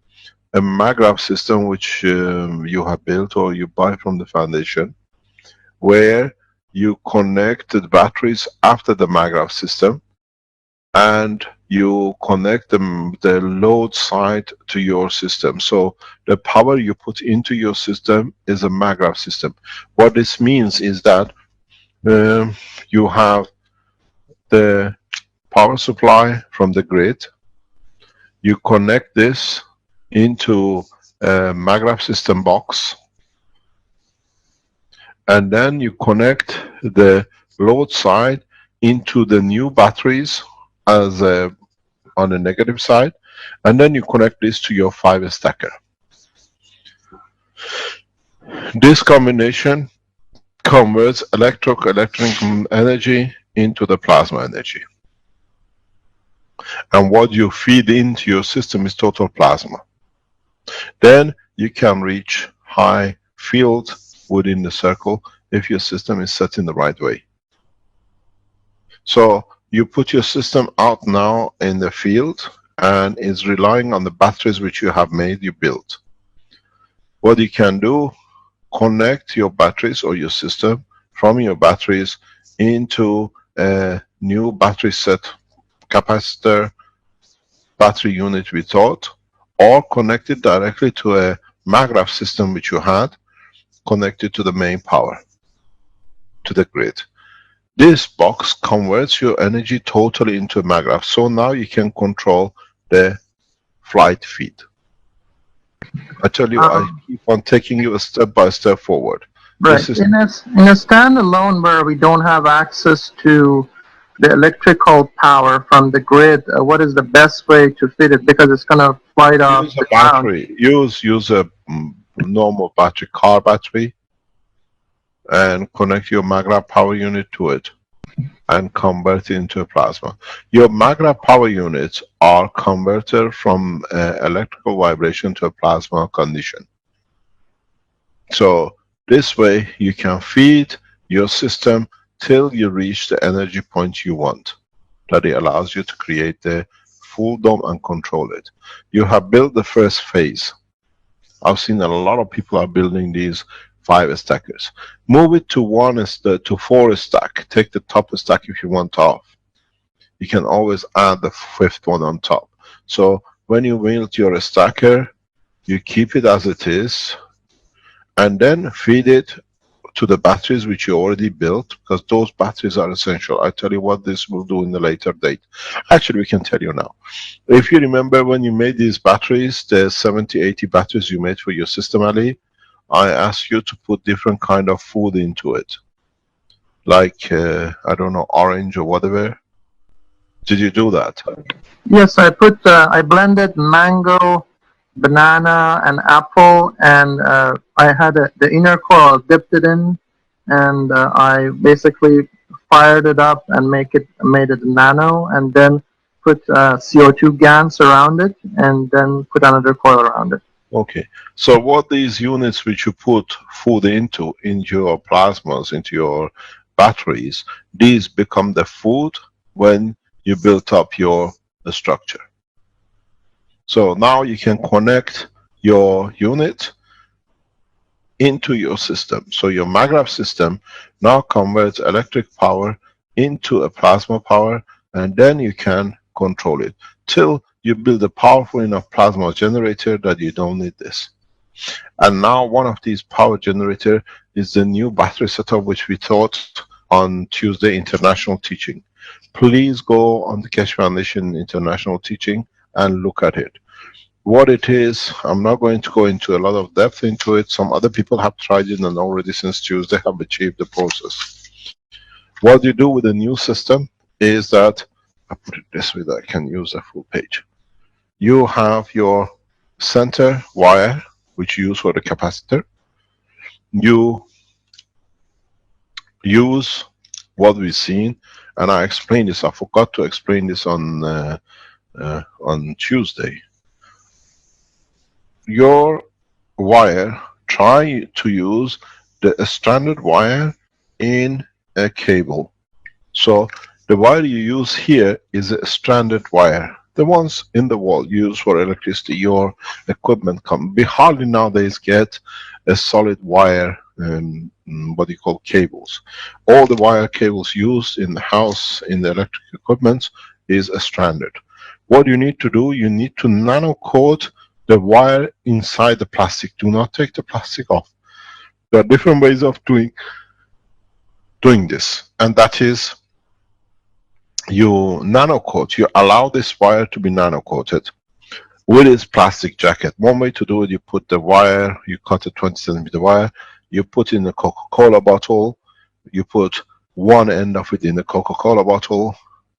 a maggraph system which you have built or you buy from the foundation, where you connect the batteries after the maggraph system and you connect the load side to your system. So the power you put into your system is a maggraph system. What this means is that you have the power supply from the grid, you connect this into a maggraph system box, and then you connect the load side into the new batteries as on the negative side, and then you connect this to your 5 stacker. This combination converts electric energy into the plasma energy, and what you feed into your system is total plasma. Then you can reach high field within the circle if your system is set in the right way. So you put your system out now in the field and is relying on the batteries which you have made, you built. What you can do, connect your batteries or your system from your batteries into a new battery set capacitor battery unit we taught, or connect it directly to a maggraph system which you had, connected to the main power, to the grid. This box converts your energy totally into a maggraph. So now you can control the flight feed. I tell you, I keep on taking you a step by step forward. Right. In a standalone where we don't have access to the electrical power from the grid, what is the best way to feed it? Because it's going to fly off use a battery. Use a normal battery, car battery, and connect your maggraph power unit to it and convert it into a plasma. Your maggraph power units are converted from electrical vibration to a plasma condition. So this way you can feed your system till you reach the energy point you want, that it allows you to create the full dome and control it. You have built the first phase. I've seen a lot of people are building these 5 stackers. Move it to 4 stack. Take the top stack if you want off. You can always add the 5th one on top. So when you build your stacker, you keep it as it is, and then feed it to the batteries which you already built, because those batteries are essential. I tell you what this will do in a later date. Actually, we can tell you now. If you remember when you made these batteries, the 70, 80 batteries you made for your system, Ali, I asked you to put different kind of food into it. Like, I don't know, orange or whatever. Did you do that? Yes, I blended mango, banana, and apple, and I had the inner core, dipped it in, and I basically fired it up and made it nano, and then put CO2 GaNs around it, and then put another coil around it. Okay, so what these units which you put food into your plasmas, into your batteries, these become the food when you built up your structure. So now you can connect your unit into your system. So your maggraph system now converts electric power into a plasma power, and then you can control it till you build a powerful enough plasma generator that you don't need this. And now one of these power generator is the new battery setup which we taught on Tuesday International Teaching. Please go on the Keshe Foundation International Teaching and look at it. What it is, I'm not going to go into a lot of depth into it. Some other people have tried it and already since Tuesday have achieved the process. What you do with the new system is that, I put it this way that I can use a full page. You have your center wire, which you use for the capacitor. You use what we've seen, and I explained this. I forgot to explain this on Tuesday. Your wire, try to use the standard wire in a cable. So the wire you use here is a standard wire. The ones in the wall used for electricity, your equipment we hardly nowadays get a solid wire, what you call cables. All the wire cables used in the house, in the electric equipment, is a standard. What you need to do, you need to nano coat the wire inside the plastic. Do not take the plastic off. There are different ways of doing this, and that is, you nano coat, you allow this wire to be nano coated with its plastic jacket. One way to do it, you put the wire, you cut a 20 centimeter wire, you put in a Coca-Cola bottle, you put one end of it in the Coca-Cola bottle,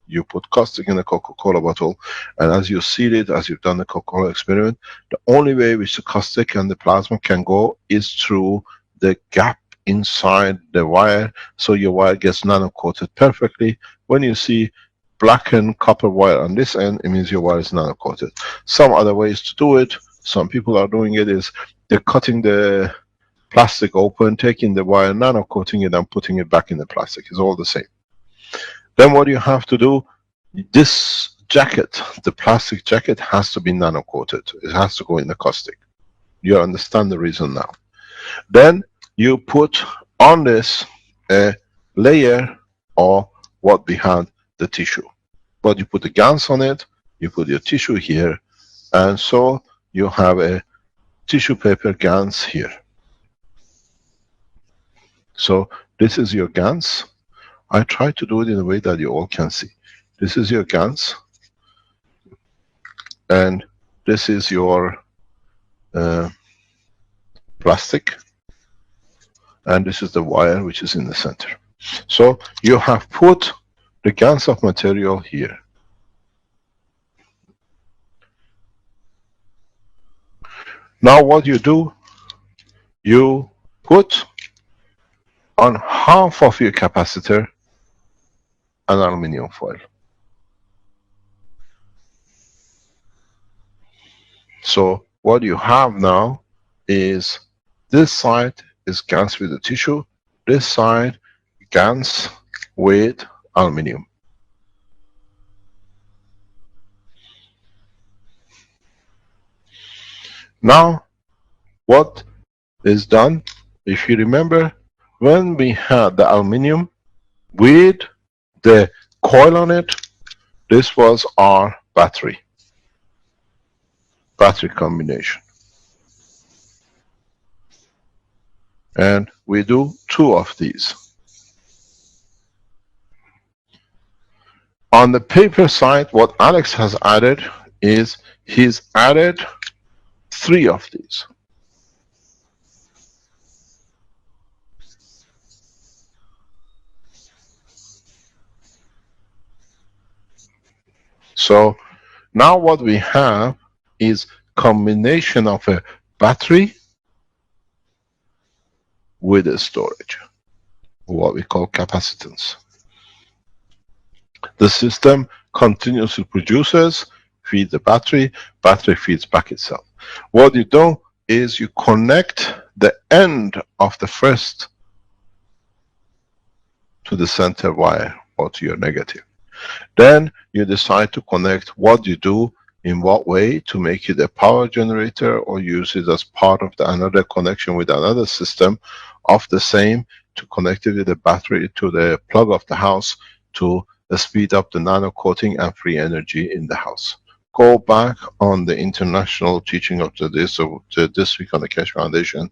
you put caustic in the Coca-Cola bottle, and as you seal it, as you've done the Coca-Cola experiment, the only way which the caustic and the plasma can go is through the gap inside the wire, so your wire gets nano coated perfectly. When you see black and copper wire on this end, it means your wire is nano coated. Some other ways to do it, some people are doing it, is they're cutting the plastic open, taking the wire, nano coating it, and putting it back in the plastic. It's all the same. Then what you have to do, this jacket, the plastic jacket, has to be nano coated. It has to go in the caustic. You understand the reason now. Then you put on this a layer of what we had, the tissue. But you put the GANs on it, you put your tissue here, and so you have a tissue paper GANs here. So this is your GANs. I try to do it in a way that you all can see. This is your GANs, and this is your plastic, and this is the wire which is in the center. So you have put the GANs of material here. Now what you do, you put on half of your capacitor an aluminum foil. So what you have now is, this side is GANs with the tissue, this side GANs with aluminum. Now what is done, if you remember, when we had the aluminum with the coil on it, this was our battery combination. And we do two of these. On the paper side, what Alex has added is, he's added 3 of these. So now what we have is combination of a battery with a storage, what we call capacitance. The system continuously produces, feeds the battery, battery feeds back itself. What you do is you connect the end of the first to the center wire, or to your negative. Then you decide to connect what you do, in what way, to make it a power generator, or use it as part of another connection with another system of the same, to connect it with the battery to the plug of the house, to speed up the nano coating and free energy in the house. Go back on the international teaching of this week on the Keshe Foundation,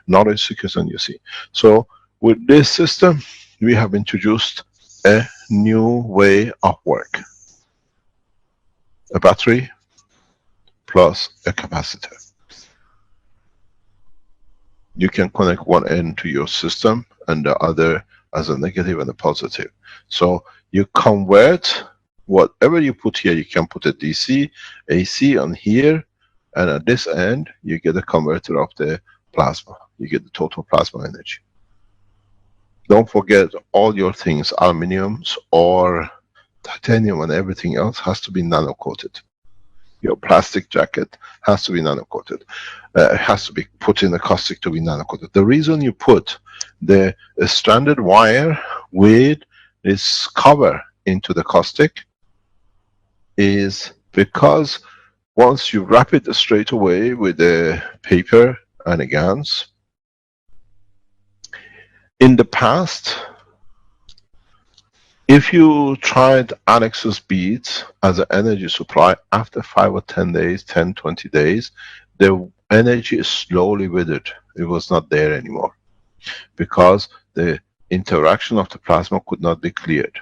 Knowledge Seekers, and you see. So with this system, we have introduced a new way of work. A battery plus a capacitor. You can connect one end to your system and the other as a negative and a positive. So you convert whatever you put here. You can put a DC, AC on here, and at this end, you get a converter of the plasma. You get the total plasma energy. Don't forget, all your things, aluminiums or titanium and everything else, has to be nano-coated. Your plastic jacket has to be nano-coated. It has to be put in a caustic to be nano-coated. The reason you put the stranded wire with this cover into the caustic is because once you wrap it straight away with the paper and a GANs, in the past, if you tried annexus beads as an energy supply, after 5 or 10 days, 10, 20 days, the energy is slowly withered. It was not there anymore because the interaction of the plasma could not be cleared.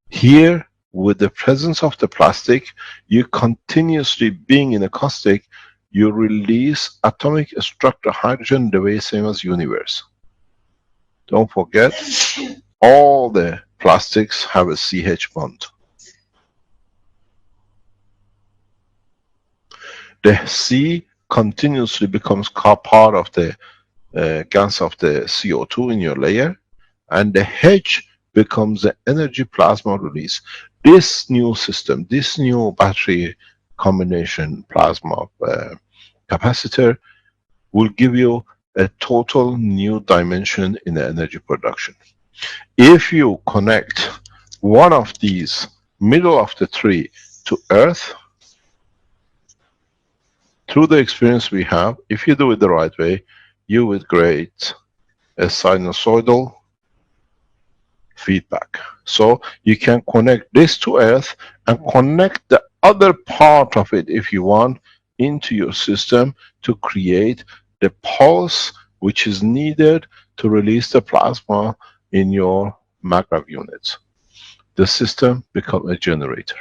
Here, with the presence of the plastic, you continuously being in a caustic, you release atomic structure hydrogen the way same as universe. Don't forget, all the plastics have a CH bond. The C continuously becomes part of the gas of the CO2 in your layer, and the H becomes the energy plasma release. This new system, this new battery combination plasma capacitor will give you a total new dimension in the energy production. If you connect one of these, middle of the tree, to Earth, through the experience we have, if you do it the right way, you will create a sinusoidal feedback. So you can connect this to Earth and connect the other part of it, if you want, into your system to create the pulse which is needed to release the plasma in your maglev units. The system becomes a generator.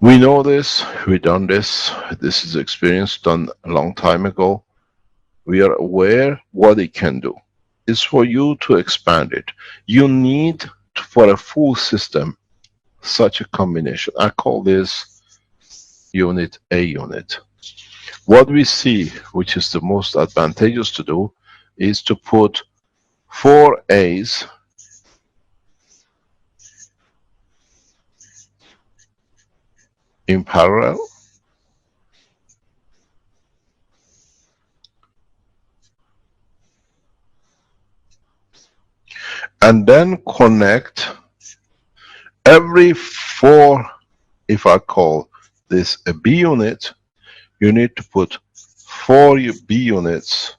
We know this, we've done this. This is experience done a long time ago. We are aware what it can do. It's for you to expand it. You need, for a full system, such a combination. I call this unit A unit. What we see, which is the most advantageous to do, is to put 4 A's in parallel, and then connect every 4, if I call this a B unit, you need to put 4 B units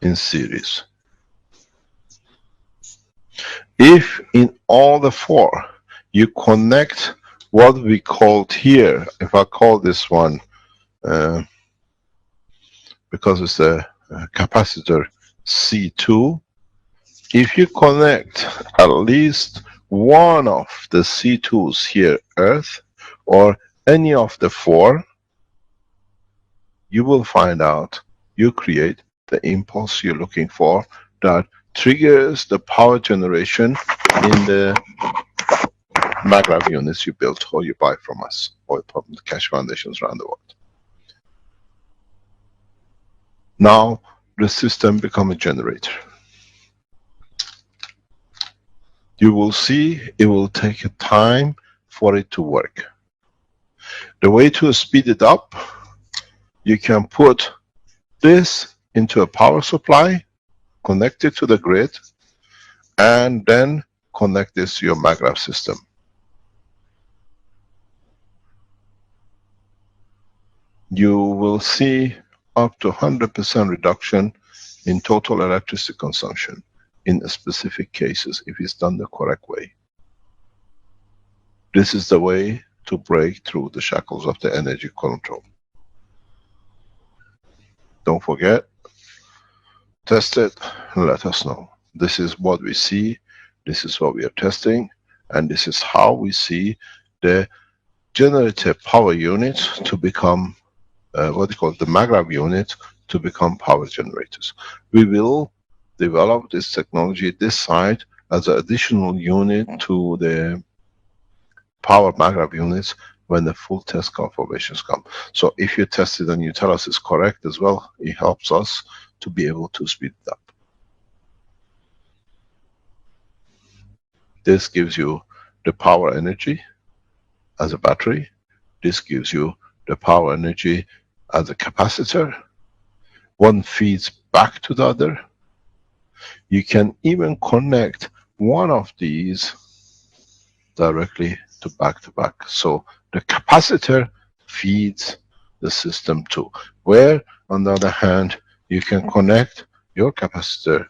in series. If in all the 4 you connect what we called here, if I call this one, because it's a capacitor C2, if you connect at least one of the C2s here, Earth, or any of the 4, you will find out you create the impulse you're looking for that triggers the power generation in the maglev units you built or you buy from us or from the Keshe Foundations around the world. Now the system becomes a generator. You will see it will take a time for it to work. The way to speed it up, you can put this into a power supply, connect it to the grid, and then connect this to your maglev system. You will see up to 100% reduction in total electricity consumption in specific cases if it's done the correct way. This is the way to break through the shackles of the energy control. Don't forget, test it and let us know. This is what we see, this is what we are testing, and this is how we see the generator power unit to become what we call the maglev unit to become power generators. We will develop this technology this side as an additional unit to the power maggrav units when the full test confirmations come. So if you test it and you tell us it's correct as well, it helps us to be able to speed it up. This gives you the power energy as a battery. This gives you the power energy as a capacitor. One feeds back to the other. You can even connect one of these directly to back. So the capacitor feeds the system too. Where, on the other hand, you can connect your capacitor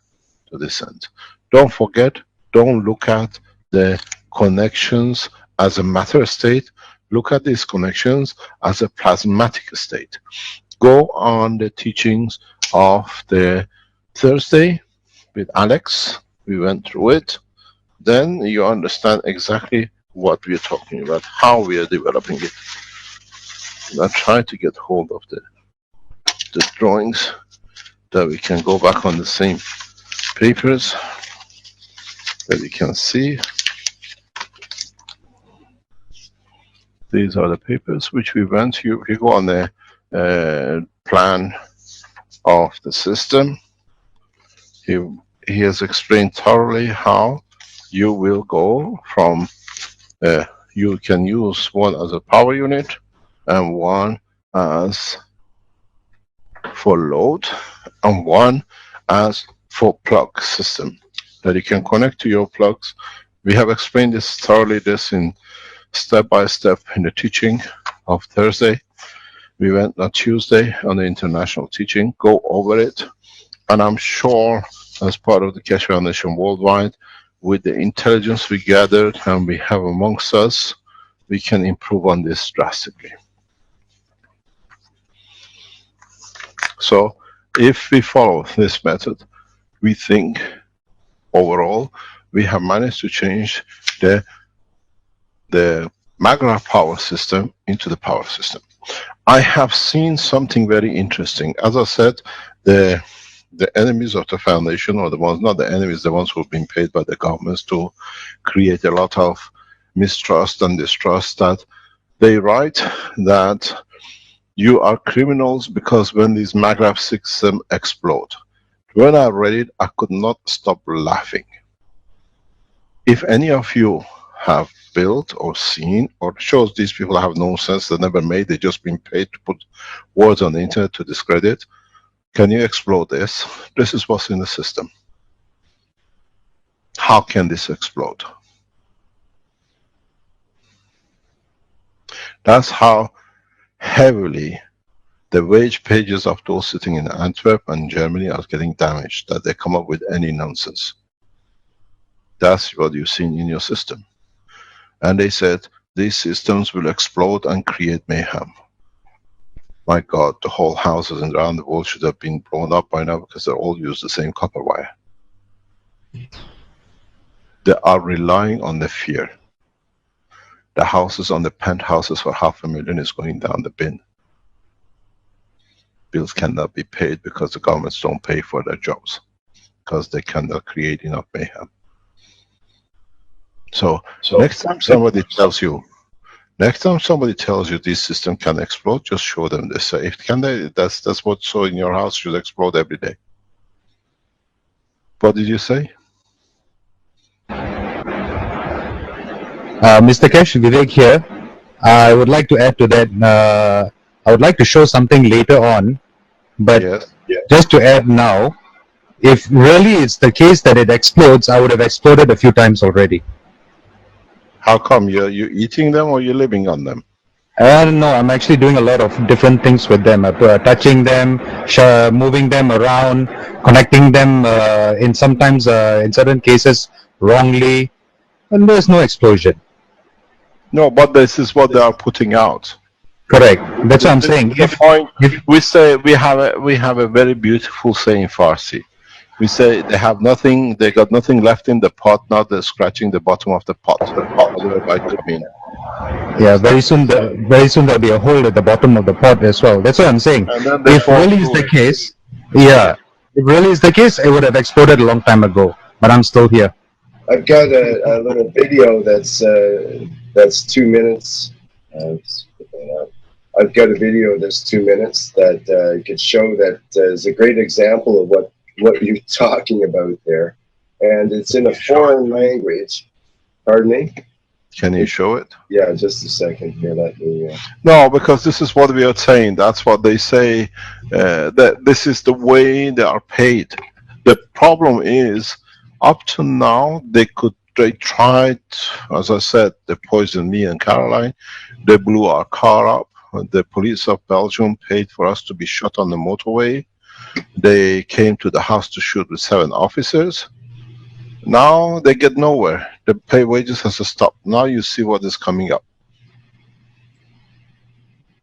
to this end. Don't forget, don't look at the connections as a matter state. Look at these connections as a plasmatic state. Go on the teachings of the Thursday with Alex. We went through it. Then you understand exactly what we are talking about, how we are developing it. I try to get hold of the drawings that we can go back on the same papers that you can see. These are the papers which we went through. If you go on the plan of the system, he has explained thoroughly how you will go from, you can use one as a power unit and one as for load and one as for plug system that you can connect to your plugs. We have explained this thoroughly, this in step by step in the teaching of Thursday. We went on Tuesday on the international teaching, go over it, and I'm sure as part of the Keshe Foundation worldwide, with the intelligence we gathered and we have amongst us, we can improve on this drastically. So if we follow this method, we think overall we have managed to change the maggrav power system into the power system. I have seen something very interesting. As I said, the enemies of the foundation, or the ones, not the enemies, the ones who have been paid by the governments to create a lot of mistrust and distrust, that they write that you are criminals because when these maggrav systems explode. When I read it, I could not stop laughing. If any of you have built or seen, or shows these people have no sense, they never made, they just been paid to put words on the internet to discredit, can you explode this? This is what's in the system. How can this explode? That's how heavily the wage pages of those sitting in Antwerp and Germany are getting damaged, that they come up with any nonsense. That's what you've seen in your system. And they said, these systems will explode and create mayhem. My God, the whole houses around the world should have been blown up by now because they all use the same copper wire. They are relying on the fear. The houses on the penthouses for $500,000 is going down the bin. Bills cannot be paid because the governments don't pay for their jobs, because they cannot create enough mayhem. So next time somebody tells you this system can explode, just show them this. If can they, that's what, so in your house should explode every day. What did you say? Mr. Keshe, Vivek here. I would like to add to that. I would like to show something later on, but yes. Just to add now, if really it's the case that it explodes, I would have exploded a few times already. How come? You eating them or you living on them? No, I'm actually doing a lot of different things with them. Touching them, moving them around, connecting them in sometimes, in certain cases, wrongly, and there's no explosion. No, but this is what they are putting out. Correct. That's what I'm saying. If we say, we have a very beautiful saying in Farsi. We say they have nothing, they got nothing left in the pot, now they're scratching the bottom of the pot. Yeah, very soon there'll be a hole at the bottom of the pot as well. That's what I'm saying. If really is the case, if really is the case, it would have exploded a long time ago. But I'm still here. I've got a little video that's 2 minutes. Let's put that up. I've got a video that's 2 minutes that could show that is a great example of what you're talking about there, and it's in a foreign language. Pardon me? Can you show it? Yeah, just a second here. Let me. No, because this is what we are saying. That's what they say. That this is the way they are paid. The problem is, up to now, they tried, as I said, they poisoned me and Caroline. They blew our car up. The police of Belgium paid for us to be shot on the motorway. They came to the house to shoot with 7 officers. Now they get nowhere. The pay wages has to stop. Now you see what is coming up.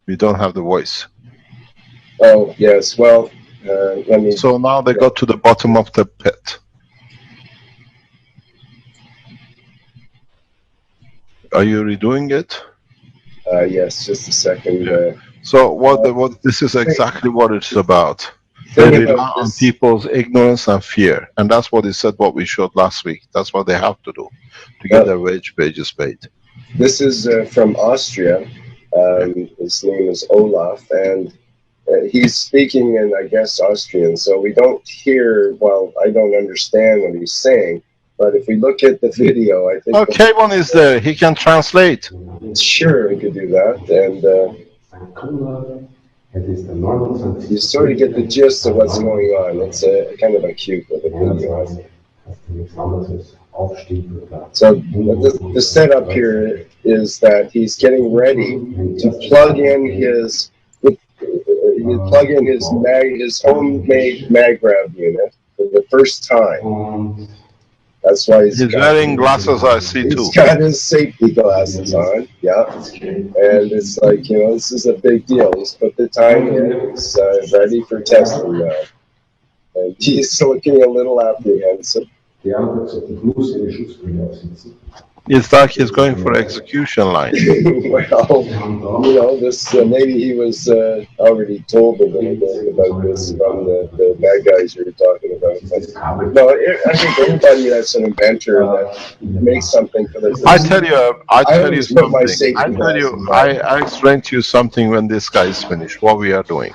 We don't have the voice. Oh yes, well, let me. So now they got to the bottom of the pit. Are you redoing it? Yes, just a second. So what this is exactly what it's about. They rely on people's ignorance and fear, and that's what he said. What we showed last week. That's what they have to do to get their wages paid. This is from Austria. His name is Olaf, and he's speaking in, I guess, Austrian. So we don't hear. Well, I don't understand what he's saying. But if we look at the video, I think. Oh, Kevin is there. He can translate. Sure, we could do that, and. You sort of get the gist of what's going on. It's a kind of a cute little video. So the setup here is that he's getting ready to plug in his homemade MagGrav unit for the first time. That's why he's wearing glasses. I see too. He's got his safety glasses on, yeah. And it's like, this is a big deal. He's put the time in. He's ready for testing now. And he's looking a little apprehensive. It's like he's going for execution line. Well, this maybe he was already told a little bit about this from the bad guys you were talking about. But, no, I think anybody that's an inventor that makes something for their business. I tell you something. I explain to you something when this guy is finished. What we are doing.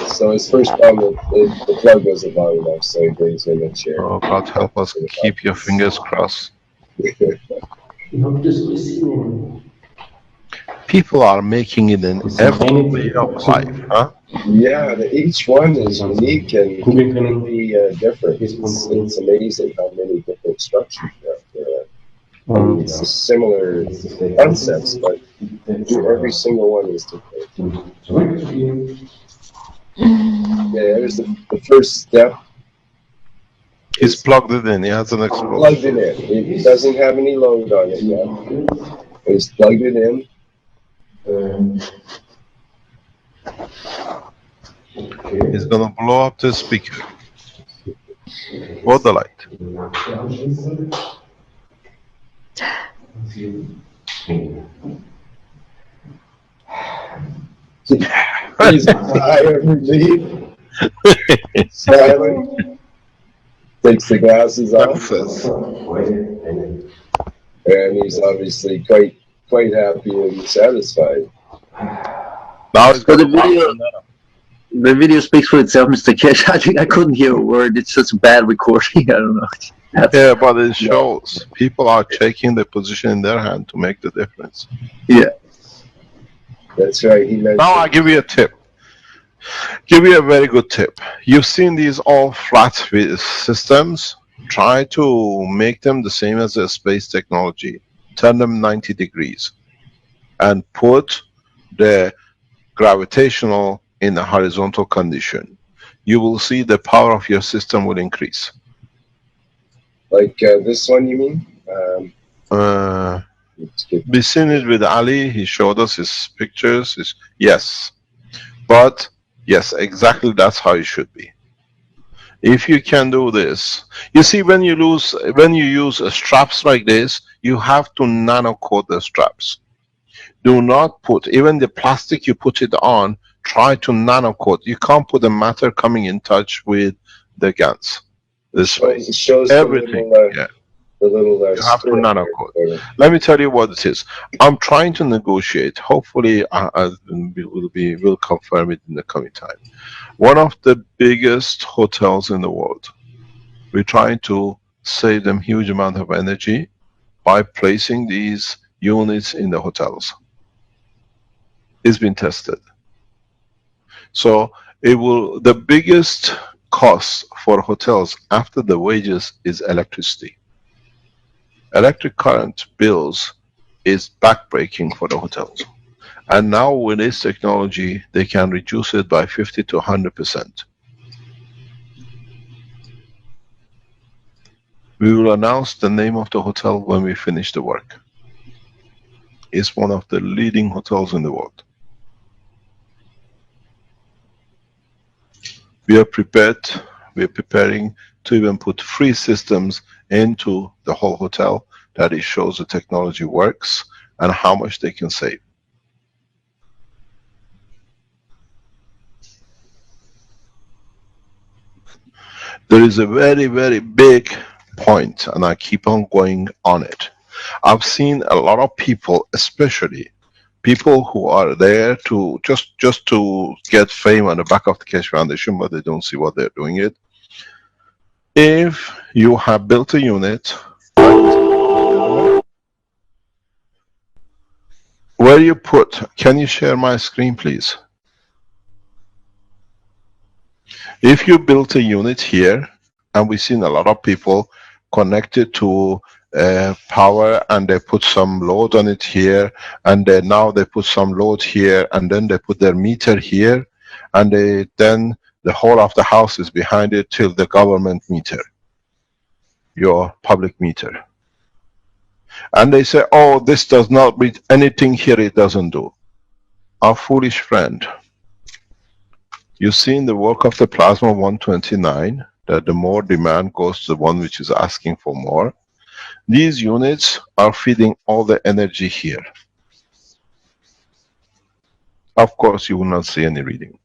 So his first problem, the plug wasn't long enough, so he brings in a chair. Oh, God help us. Keep your fingers crossed. People are making it in every way of life, huh? Yeah, each one is unique and completely different. It's amazing how many different structures there are. It's similar concepts, but every single one is different. Yeah, there's the first step. He's plugged it in. He hasn't exploded. Plugged it in. He doesn't have any load on it yet. He's plugged it in. He's gonna blow up the speaker. Or the light. He's high relief. Smiling. Takes the glasses off. And he's obviously quite happy and satisfied. Now it's got the video speaks for itself, Mr. Kesh. I think I couldn't hear a word. It's just a bad recording. I don't know. Yeah, but it shows people are taking the position in their hand to make the difference. Yeah. That's right. Now I give you a tip. Give you a very good tip. You've seen these all flat systems. Try to make them the same as the space technology. Turn them 90 degrees. And put the gravitational in a horizontal condition. You will see the power of your system will increase. Like this one, you mean? We seen it with Ali. He showed us his pictures. Yes, but yes, exactly. That's how it should be. If you can do this, you see, when you use straps like this, you have to nano coat the straps. Do not put even the plastic you put it on. Try to nano coat. You can't put the matter coming in touch with the guns. this way. It shows Everything, the little you have to square nano there. code. Let me tell you what it is. I'm trying to negotiate. Hopefully, we'll confirm it in the coming time. One of the biggest hotels in the world. We're trying to save them huge amount of energy by placing these units in the hotels. It's been tested. So the biggest cost for hotels after the wages is electricity. Electric current bills is backbreaking for the hotels. And now with this technology, they can reduce it by 50 to 100%. We will announce the name of the hotel when we finish the work. It's one of the leading hotels in the world. We are preparing to even put free systems into the whole hotel that it shows the technology works and how much they can save. There is a very, very big point, and I keep on going on it. I've seen a lot of people, especially people who are there to just to get fame on the back of the Keshe Foundation, but they don't see what they're doing it. If you have built a unit, where you put, can you share my screen please? If you built a unit here, and we've seen a lot of people connected to power, and they put some load on it here, and now they put some load here, and then they put their meter here, and then the whole of the house is behind it till the government meter, your public meter. And they say, oh, this does not read anything here, it doesn't do. Our foolish friend, you've seen the work of the plasma 129, that the more demand goes to the one which is asking for more. These units are feeding all the energy here. Of course, you will not see any reading.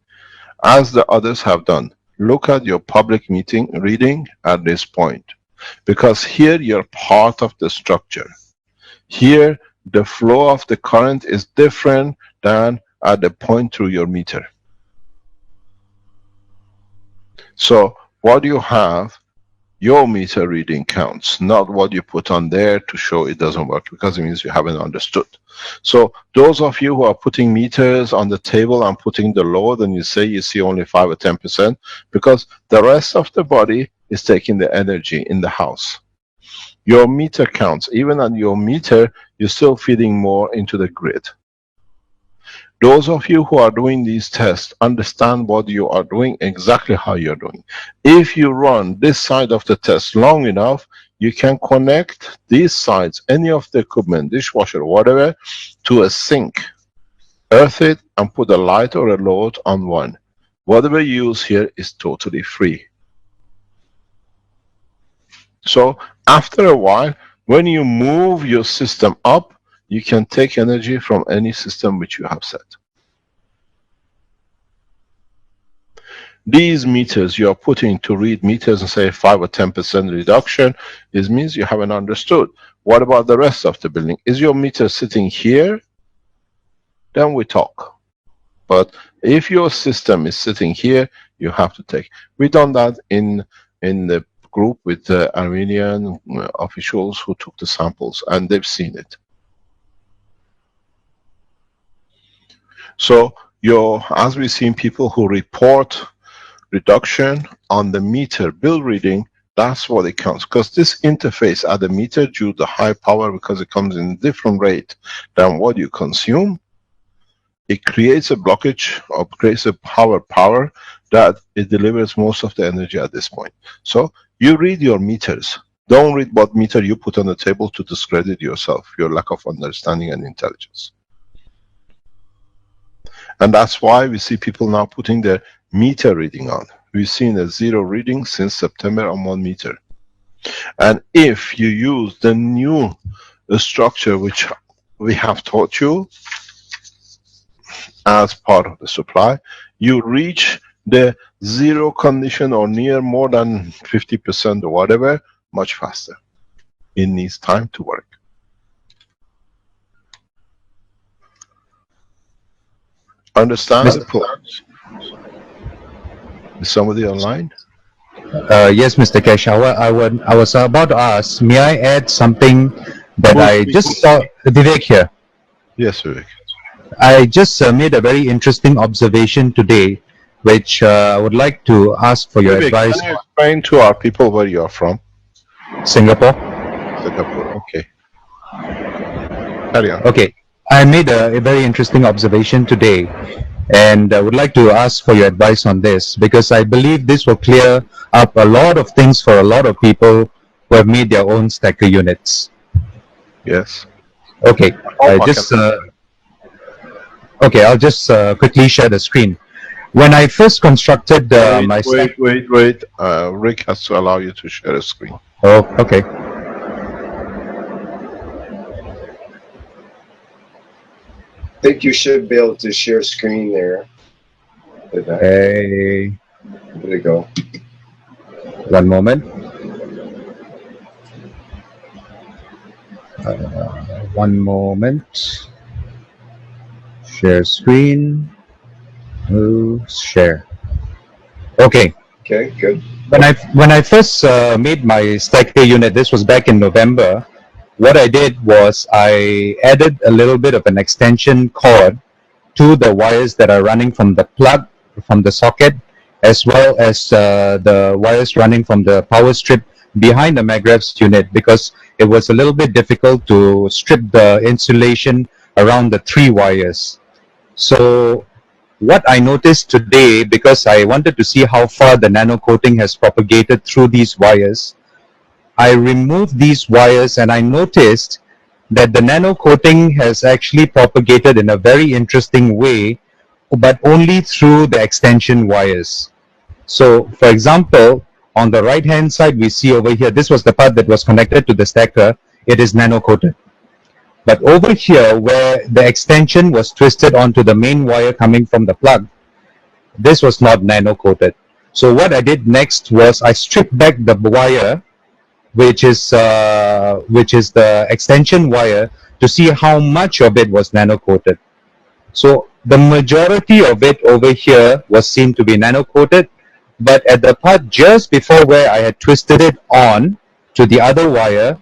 As the others have done, look at your public meeting reading at this point. Because here you're part of the structure. Here, the flow of the current is different than at the point through your meter. So, what you have, your meter reading counts, not what you put on there to show it doesn't work, because it means you haven't understood. So, those of you who are putting meters on the table and putting the load, and you say you see only 5 or 10%, because the rest of the body is taking the energy in the house. Your meter counts. Even on your meter, you're still feeding more into the grid. Those of you who are doing these tests understand what you are doing, exactly how you're doing. If you run this side of the test long enough, you can connect these sides, any of the equipment, dishwasher, whatever, to a sink. Earth it and put a light or a load on one. Whatever you use here is totally free. So after a while, when you move your system up, you can take energy from any system which you have set. These meters you are putting to read meters and say 5 or 10% reduction, this means you haven't understood. What about the rest of the building? Is your meter sitting here? Then we talk. But if your system is sitting here, you have to take. We've done that in the group with the Armenian officials who took the samples, and they've seen it. So as we've seen people who report reduction on the meter bill reading, that's what it counts. Because this interface at the meter, due to the high power, because it comes in a different rate than what you consume, it creates a blockage or creates a power that it delivers most of the energy at this point. So you read your meters. Don't read what meter you put on the table to discredit yourself, your lack of understanding and intelligence. And that's why we see people now putting their meter reading on. We've seen a 0 reading since September on 1 meter. And if you use the new structure which we have taught you as part of the supply, you reach The zero condition or near more than 50% or whatever, much faster. It needs time to work. Understand the process? Is somebody online? Yes, Mr. Kesh. I was about to ask, may I add something that I just saw? Vivek here. Yes, Vivek. I just made a very interesting observation today, which I would like to ask for your Vivek, advice. can you explain to our people where you are from? Singapore. Singapore, okay. Carry on. Okay. I made a very interesting observation today, and I would like to ask for your advice on this, because I believe this will clear up a lot of things for a lot of people who have made their own stacker units. Yes. Okay. Okay, I'll just quickly share the screen. When I first constructed my stack... Wait. Rick has to allow you to share a screen. Oh, okay. I think you should be able to share screen there. Hey. There you go. One moment. One moment. Share screen. Share. Okay. Okay, good. When I first made my stacker unit, this was back in November. What I did was I added a little bit of an extension cord to the wires that are running from the plug, from the socket, as well as the wires running from the power strip behind the MagRev's unit, because it was a little bit difficult to strip the insulation around the 3 wires. So what I noticed today, because I wanted to see how far the nano coating has propagated through these wires, I removed these wires and I noticed that the nano coating has actually propagated in a very interesting way, but only through the extension wires. So, for example, on the right hand side, we see over here, this was the part that was connected to the stacker, it is nano coated. But over here, where the extension was twisted onto the main wire coming from the plug, this was not nano coated. So what I did next was I stripped back the wire, which is the extension wire, to see how much of it was nano coated. So the majority of it over here was seen to be nano coated, but at the part just before where I had twisted it on to the other wire,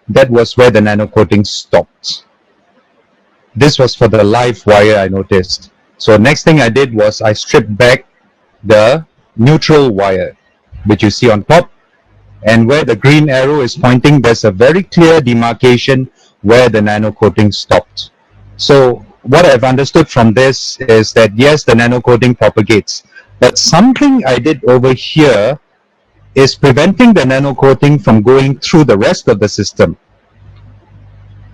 that was where the nano coating stopped. This was for the live wire, I noticed. So next thing I did was I stripped back the neutral wire, which you see on top, and where the green arrow is pointing, there's a very clear demarcation where the nano coating stopped. So what I've understood from this is that yes, the nano coating propagates, but something I did over here is preventing the nano coating from going through the rest of the system.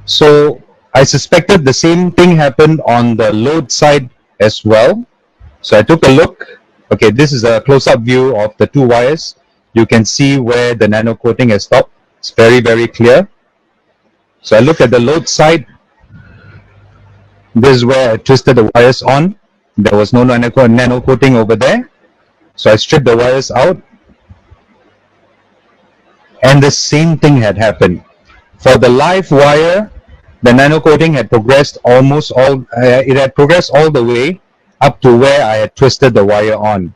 So I suspected the same thing happened on the load side as well. So I took a look. Okay, this is a close-up view of the 2 wires. You can see where the nano coating has stopped. It's very, very clear. So I look at the load side. This is where I twisted the wires on. There was no nano coating over there. So I stripped the wires out. And the same thing had happened. For the live wire, the nano coating had progressed almost all, it had progressed all the way up to where I had twisted the wire on.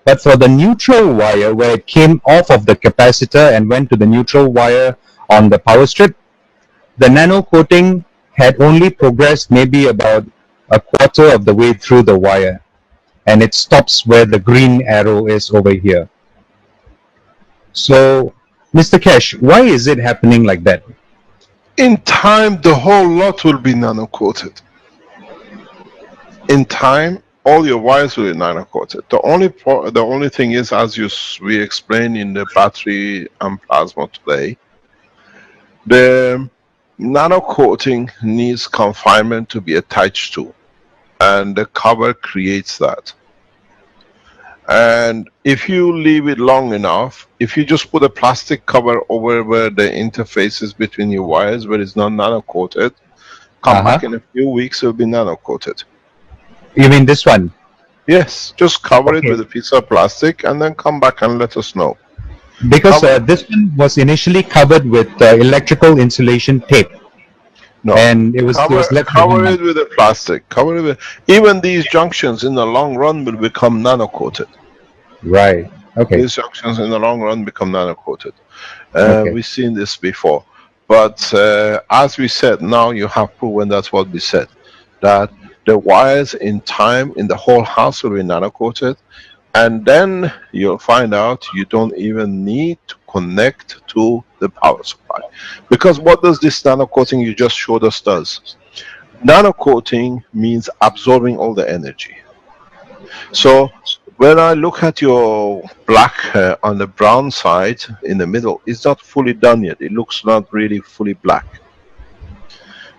But for the neutral wire, where it came off of the capacitor and went to the neutral wire on the power strip, the nano coating had only progressed maybe about a quarter of the way through the wire, and it stops where the green arrow is over here. So, Mr. Kesh, why is it happening like that? In time, the whole lot will be nano coated. In time, all your wires will be nano coated. The only thing is, as we explained in the battery and plasma today, the nano coating needs confinement to be attached to, and the cover creates that. And if you leave it long enough, if you just put a plastic cover over where the interfaces between your wires, where it's not nano coated, come back in a few weeks, it'll be nano coated. You mean this one? Yes, just cover it Okay. with a piece of plastic and then come back and let us know. Because Cover, this one was initially covered with electrical insulation tape, no, and it was left for 1 cover month. it with a plastic. Cover it with, even these junctions in the long run will become nano-coated. Right. Okay. These junctions in the long run become nano-coated. Okay. We've seen this before. But as we said, now you have proven that's what we said, that the wires in time in the whole house will be nano-coated, and then you'll find out you don't even need to connect to the power supply. Because what does this nano-coating you just showed us does? Nano-coating means absorbing all the energy. So when I look at your black on the brown side in the middle, it's not fully done yet. It looks not really fully black.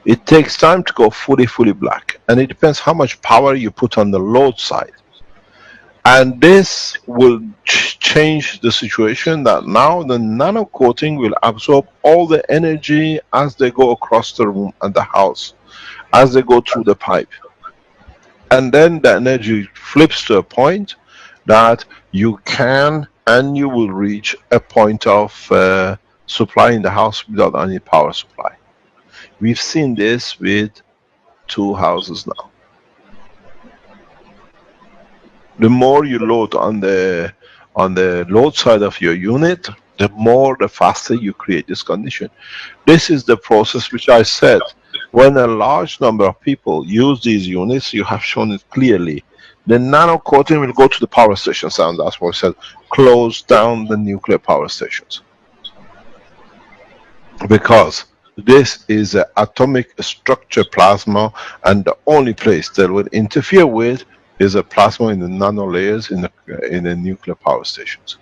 It takes time to go fully black, and it depends how much power you put on the load side. And this will change the situation, that now the nano coating will absorb all the energy as they go across the room and the house, as they go through the pipe. And then the energy flips to a point that you can and you will reach a point of supply in the house without any power supply. We've seen this with 2 houses now. The more you load on the load side of your unit, the faster you create this condition. This is the process which I said. When a large number of people use these units, you have shown it clearly. The nano coating will go to the power stations, and that's what I said. Close down the nuclear power stations. Because this is an atomic structure plasma, and the only place that will interfere with is a plasma in the nano layers in the nuclear power stations.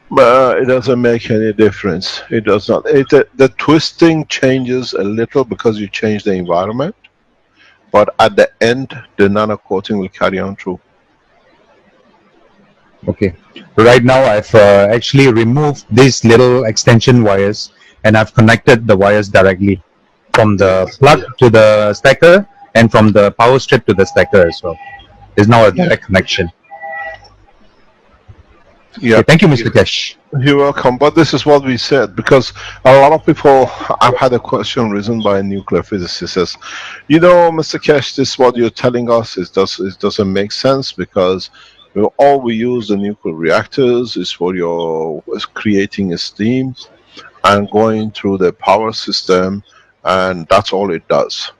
But it doesn't make any difference. It does not. The twisting changes a little because you change the environment, but at the end, the nano coating will carry on through. Okay. Right now, I've actually removed these little extension wires, and I've connected the wires directly from the plug to the stacker, and from the power strip to the stacker as well. There's now a direct connection. Yeah. Okay, thank you, Mr. Kesh. You're welcome. But this is what we said, because a lot of people, I've had a question risen by a nuclear physicist, says, you know, Mr. Kesh, this what you're telling us it doesn't make sense, because all we use the nuclear reactors is for your creating a steam and going through the power system, and that's all it does.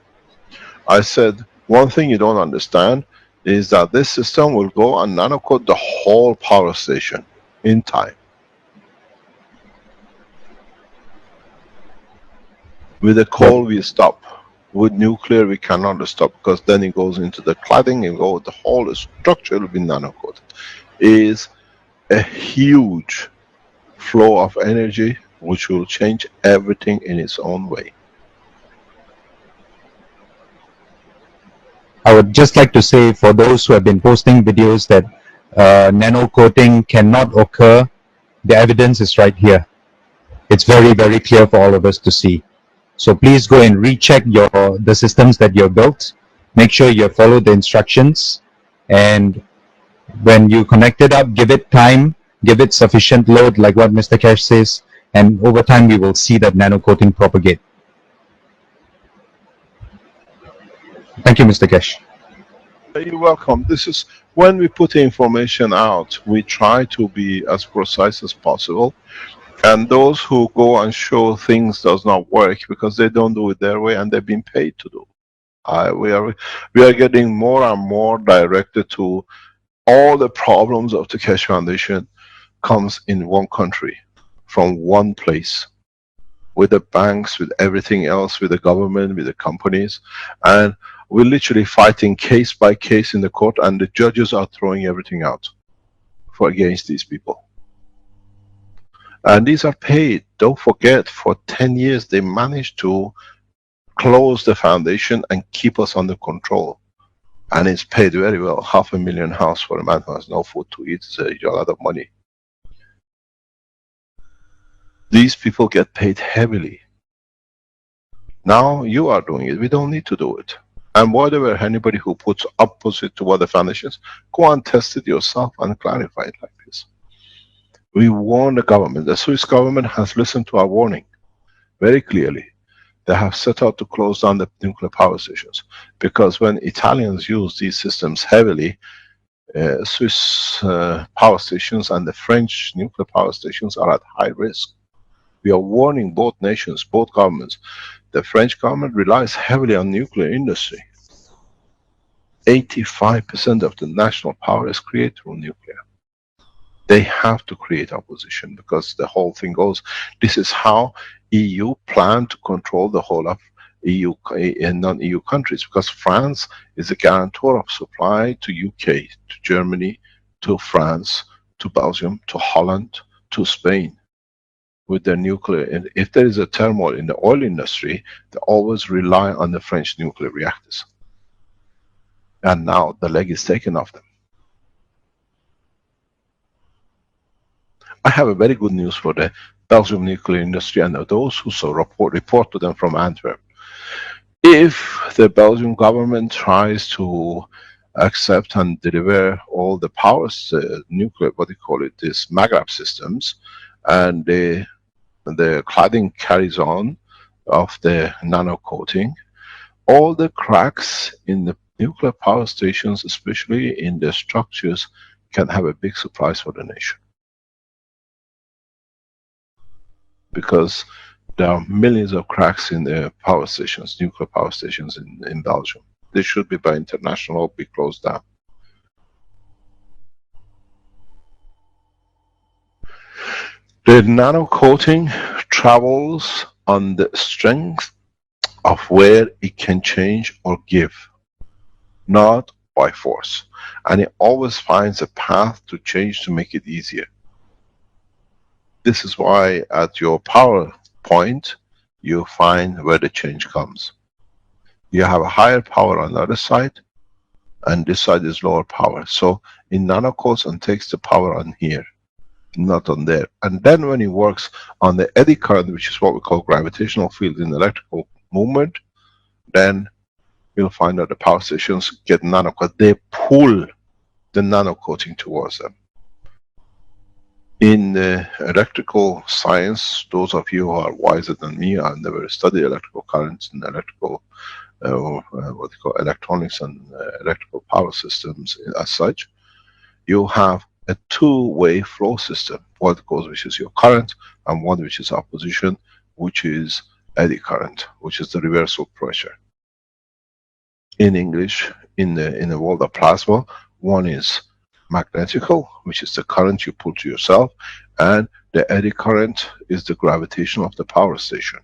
I said, one thing you don't understand is that this system will go and nanocoat the whole power station in time. With the coal we stop. With nuclear we cannot stop, because then it goes into the cladding and the whole structure will be nanocoated. It is a huge flow of energy which will change everything in its own way. I would just like to say, for those who have been posting videos that nano coating cannot occur, the evidence is right here. It's very, very clear for all of us to see. So please go and recheck the systems that you've built. Make sure you follow the instructions, and when you connect it up, give it time, give it sufficient load, like what Mr. Kesh says, and over time we will see that nano coating propagate. Thank you, Mr. Kesh. You're welcome. This is when we put the information out, we try to be as precise as possible. And those who go and show things does not work because they don't do it their way, and they've been paid to do. We are getting more and more directed to all the problems of the Keshe Foundation comes in one country, from one place, with the banks, with everything else, with the government, with the companies, and we're literally fighting case by case in the court, and the judges are throwing everything out against these people. And these are paid. Don't forget, for 10 years they managed to close the foundation and keep us under control. And it's paid very well. $500,000 house for a man who has no food to eat is a lot of money. These people get paid heavily. Now you are doing it. We don't need to do it. And whatever, anybody who puts opposite to what the foundations, go and test it yourself and clarify it like this. We warn the government. The Swiss government has listened to our warning very clearly. They have set out to close down the nuclear power stations, because when Italians use these systems heavily, Swiss power stations and the French nuclear power stations are at high risk. We are warning both nations, both governments. The French government relies heavily on nuclear industry. 85% of the national power is created through nuclear. They have to create opposition, because the whole thing goes, this is how EU plan to control the whole of EU and non-EU countries, because France is a guarantor of supply to UK, to Germany, to France, to Belgium, to Holland, to Spain with their nuclear. And if there is a turmoil in the oil industry, they always rely on the French nuclear reactors. And now the leg is taken off them. I have a very good news for the Belgium nuclear industry and those who so report to them from Antwerp. If the Belgian government tries to accept and deliver all the powers, nuclear, what do you call it, these Maghreb systems, and the cladding carries on of the nano coating, all the cracks in the nuclear power stations, especially in the structures, can have a big surprise for the nation. Because there are millions of cracks in the power stations, nuclear power stations in Belgium. They should be by international, be closed down. The nano coating travels on the strength of where it can change or give, not by force. And it always finds a path to change to make it easier. This is why at your power point, you find where the change comes. You have a higher power on the other side, and this side is lower power. So it nano coats and takes the power on here, not on there. And then when it works on the eddy current, which is what we call gravitational field in electrical movement, then you'll find that the power stations get nano coat. They pull the nano coating towards them. In electrical science, those of you who are wiser than me, I've never studied electrical currents and electrical, what they call electronics and electrical power systems as such. You have a two-way flow system. One goes, which is your current, and one which is opposition, which is eddy current, which is the reversal pressure. In English, in the world of plasma, one is magnetical, which is the current you pull to yourself, and the eddy current is the gravitation of the power station.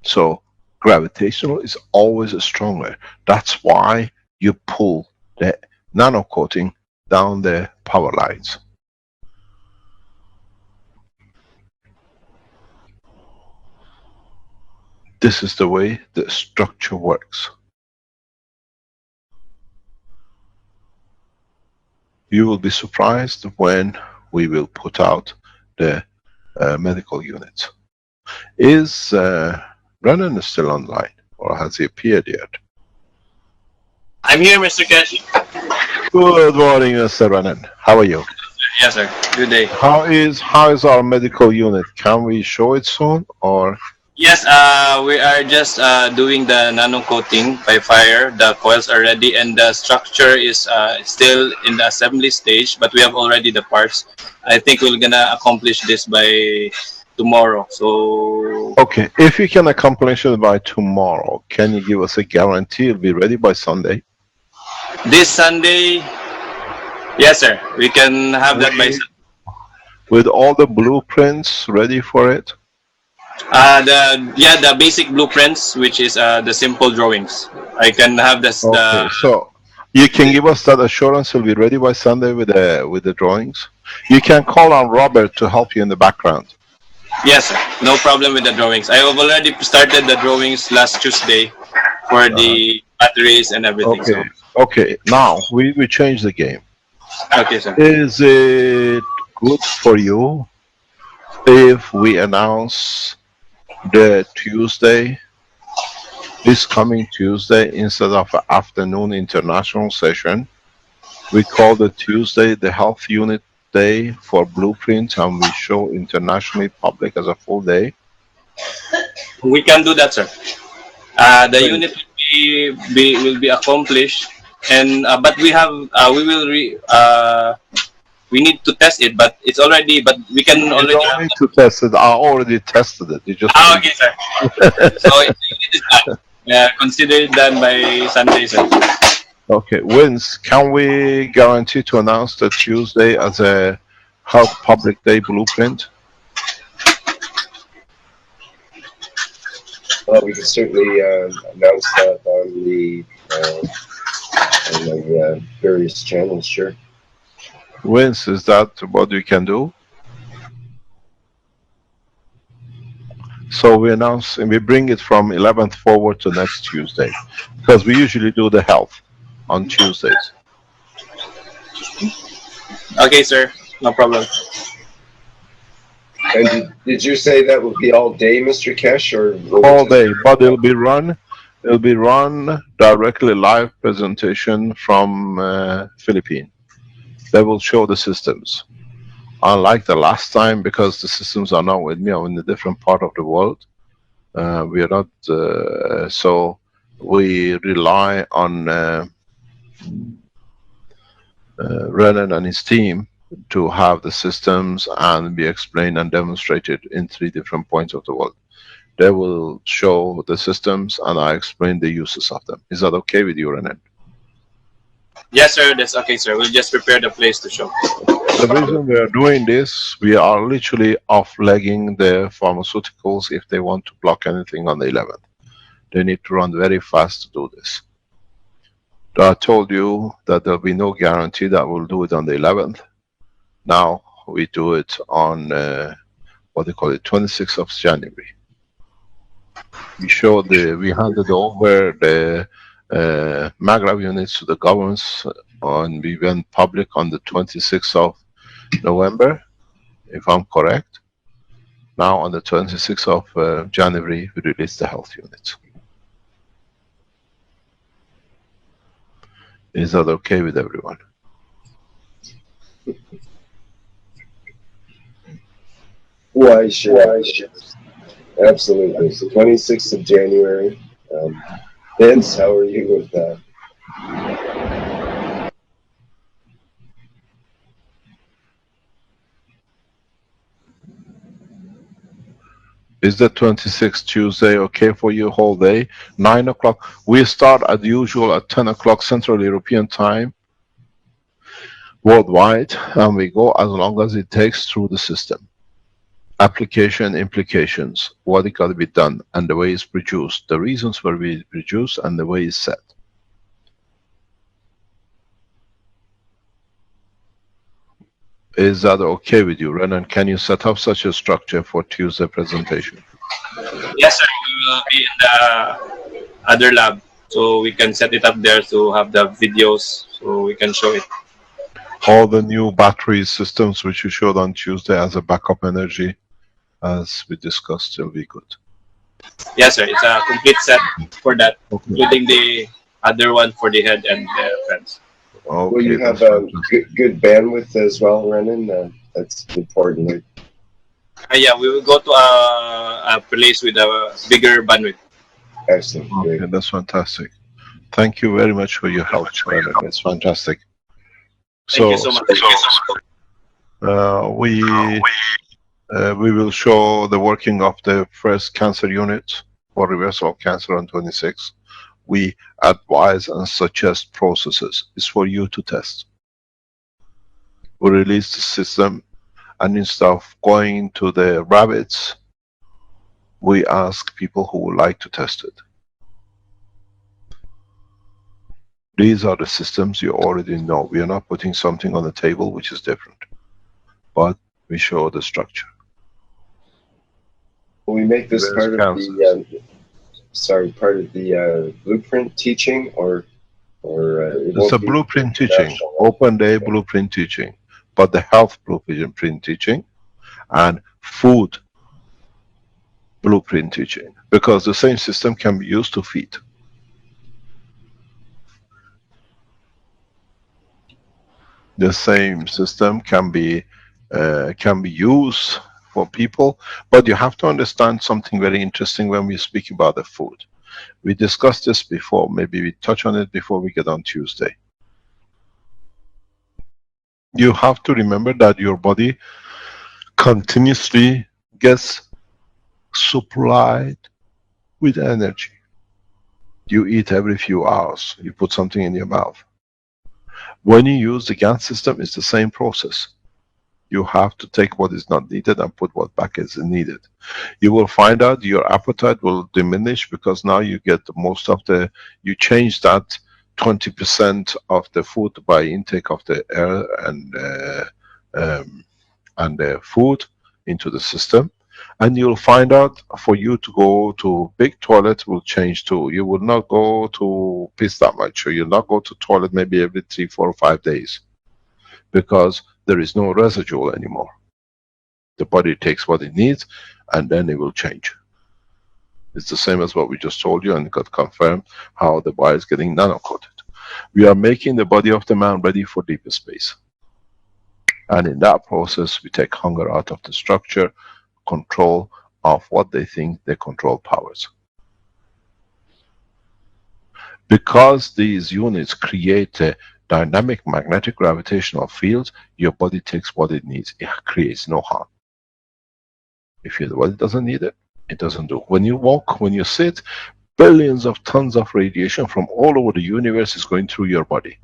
So gravitational is always stronger. That's why you pull the nano coating down the power lines. This is the way the structure works. You will be surprised when we will put out the medical units. Is Brennan still online, or has he appeared yet? I'm here, Mr. Kesh. Good morning, Mr. Brennan. How are you? Yes, sir. Good day. How is our medical unit? Can we show it soon, or? Yes, we are just doing the nano coating by fire. The coils are ready, and the structure is still in the assembly stage, but we have already the parts. I think we're gonna accomplish this by tomorrow. So okay, if you can accomplish it by tomorrow, can you give us a guarantee it'll be ready by Sunday? This Sunday, yes, sir. We can have that by Sunday. With all the blueprints ready for it? The basic blueprints, which is the simple drawings. I can have this. Okay, so you can give us that assurance it'll be ready by Sunday with the drawings. You can call on Robert to help you in the background. Yes, sir. No problem with the drawings. I have already started the drawings last Tuesday for the batteries and everything. Okay. So. Okay. Now we change the game. Okay, sir. Is it good for you if we announce the Tuesday, this coming Tuesday, instead of an afternoon international session, we call the Tuesday the Health Unit Day for Blueprint, and we show internationally public as a full day. We can do that, sir. The unit will be accomplished, and but we have we need to test it, but it's already. But we can You already. don't need to test it. I already tested it. You just Okay, sir. So it is done. Consider it done by Sunday, sir. Okay, Vince, can we guarantee to announce the Tuesday as a Health Public Day Blueprint? Well, we can certainly announce that on the various channels, sure. Vince, is that what you can do? So we announce and we bring it from 11th forward to next Tuesday, because we usually do the health on Tuesdays. Okay, sir. No problem. And did you say that will be all day, Mr. Kesh, or All day, but it'll be run directly live presentation from Philippines. They will show the systems. Unlike the last time, because the systems are not with me, I'm in a different part of the world. We are not, so we rely on Renan and his team to have the systems and be explained and demonstrated in 3 different points of the world. They will show the systems and I explain the uses of them. Is that okay with you, Renan? Yes, sir. That's okay, sir. We'll just prepare the place to show. The reason we are doing this, we are literally off-legging the pharmaceuticals if they want to block anything on the 11th. They need to run very fast to do this. I told you that there'll be no guarantee that we'll do it on the 11th. Now we do it on what they call it, 26th of January. We handed over the Maghreb units to the governments, and we went public on the 26th of November, if I'm correct. Now on the 26th of January, we released the health units. Is that okay with everyone? Why, sure. Absolutely. 26th of January. Vince, how are you with that? Is the 26th Tuesday okay for you whole day? 9 o'clock. We start as usual at 10 o'clock Central European time worldwide, and we go as long as it takes through the system. Application, implications, what it got to be done, and the way it's produced, the reasons where we produce, and the way it's set. Is that okay with you, Renan? Can you set up such a structure for Tuesday presentation? Yes, sir. We will be in the other lab, so we can set it up there to have the videos, so we can show it. All the new battery systems which you showed on Tuesday as a backup energy, as we discussed, will be good. Yes, sir. It's a complete set for that, Okay. including the other one for the head and the fence. Okay, Will you have that's a fantastic. good bandwidth as well, Renan? That's important. Yeah, we will go to a place with a bigger bandwidth. Excellent. Great. Okay, that's fantastic. Thank you very much for your help, Renan. It's fantastic. Thank you so much. We will show the working of the first cancer unit for reversal of cancer on 26. We advise and suggest processes. It's for you to test. We release the system, and instead of going to the rabbits, we ask people who would like to test it. These are the systems you already know. We are not putting something on the table which is different, but we show the structure. Will we make this There's part of the part of the blueprint teaching, or it It's won't a be blueprint teaching, international? open day blueprint teaching, but the health blueprint teaching and food blueprint teaching, because the same system can be used to feed. The same system can be used for people, but you have to understand something very interesting when we speak about the food. We discussed this before, maybe we touch on it before we get on Tuesday. You have to remember that your body continuously gets supplied with energy. You eat every few hours, you put something in your mouth. When you use the GAN system, it's the same process. You have to take what is not needed and put what back is needed. You will find out your appetite will diminish, because now you get most of the, you change that 20% of the food by intake of the air and the food into the system. And you'll find out for you to go to big toilet will change too. You will not go to piss that much, or you'll not go to toilet maybe every 3, 4 or 5 days, because there is no residual anymore. The body takes what it needs and then it will change. It's the same as what we just told you, and it got confirmed how the body is getting nano-coated. We are making the body of the man ready for deeper space. And in that process, we take hunger out of the structure, control of what they think they control powers. Because these units create a dynamic magnetic gravitational fields, your body takes what it needs. It creates no harm. If your body doesn't need it, it doesn't do. When you walk, when you sit, billions of tons of radiation from all over the universe is going through your body.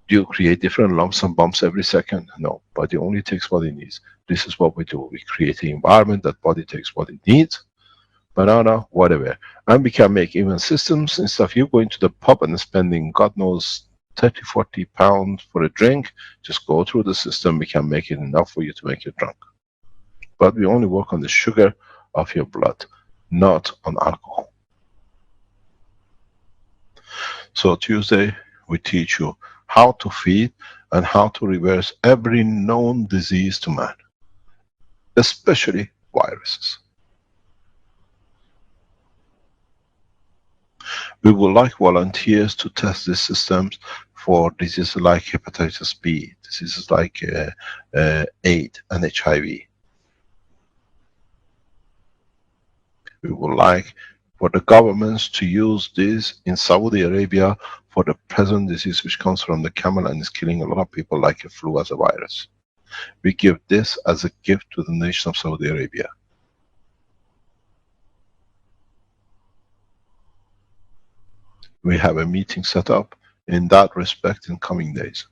Do you create different lumps and bumps every second? No, body only takes what it needs. This is what we do. We create an environment that body takes what it needs, banana, whatever. And we can make even systems, instead of you going to the pub and spending God knows 30, 40 pounds for a drink, just go through the system, we can make it enough for you to make you drunk. But we only work on the sugar of your blood, not on alcohol. So Tuesday, we teach you how to feed and how to reverse every known disease to man, especially viruses. We would like volunteers to test these systems for diseases like hepatitis B, diseases like AIDS and HIV. We would like for the governments to use this in Saudi Arabia for the present disease which comes from the camel and is killing a lot of people like a flu as a virus. We give this as a gift to the nation of Saudi Arabia. We have a meeting set up in that respect in coming days.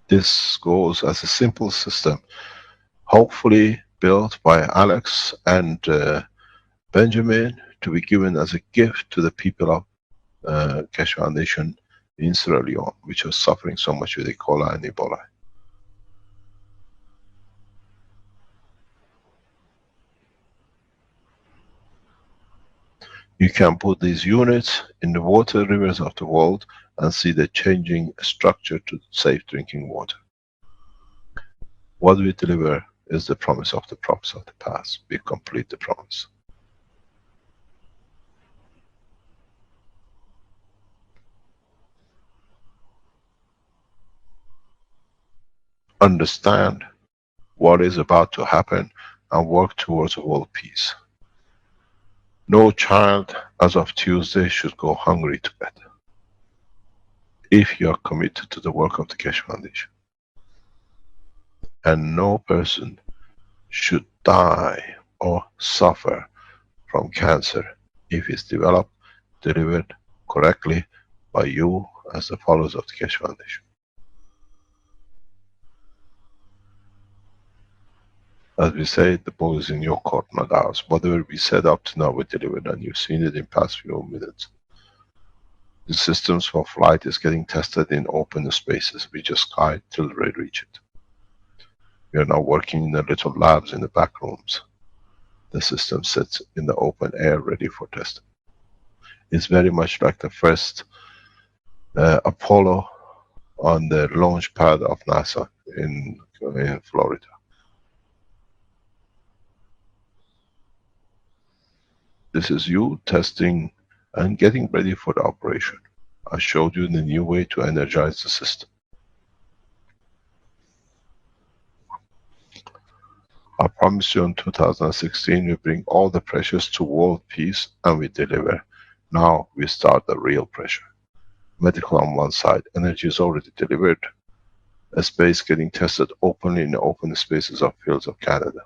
This goes as a simple system, hopefully built by Alex and Benjamin, to be given as a gift to the people of Keshe Foundation in Sierra Leone, which are suffering so much with E. coli and Ebola. You can put these units in the water rivers of the world and see the changing structure to safe drinking water. What we deliver is the promise of the prophets of the past. We complete the promise. Understand what is about to happen and work towards world peace. No child as of Tuesday should go hungry to bed, if you are committed to the work of the Keshe Foundation. And no person should die or suffer from cancer if it's developed, delivered correctly by you as the followers of the Keshe Foundation. As we say, the ball is in your court, not ours. Whatever we set up to now, we delivered, and you've seen it in past few minutes. The systems for flight is getting tested in open spaces. We just guide till we reach it. We are now working in the little labs in the back rooms. The system sits in the open air ready for testing. It's very much like the first Apollo on the launch pad of NASA in Florida. This is you testing and getting ready for the operation. I showed you the new way to energize the system. I promise you in 2016 we bring all the pressures to world peace and we deliver. Now we start the real pressure. Medical on one side, energy is already delivered. A space getting tested openly in the open spaces of fields of Canada.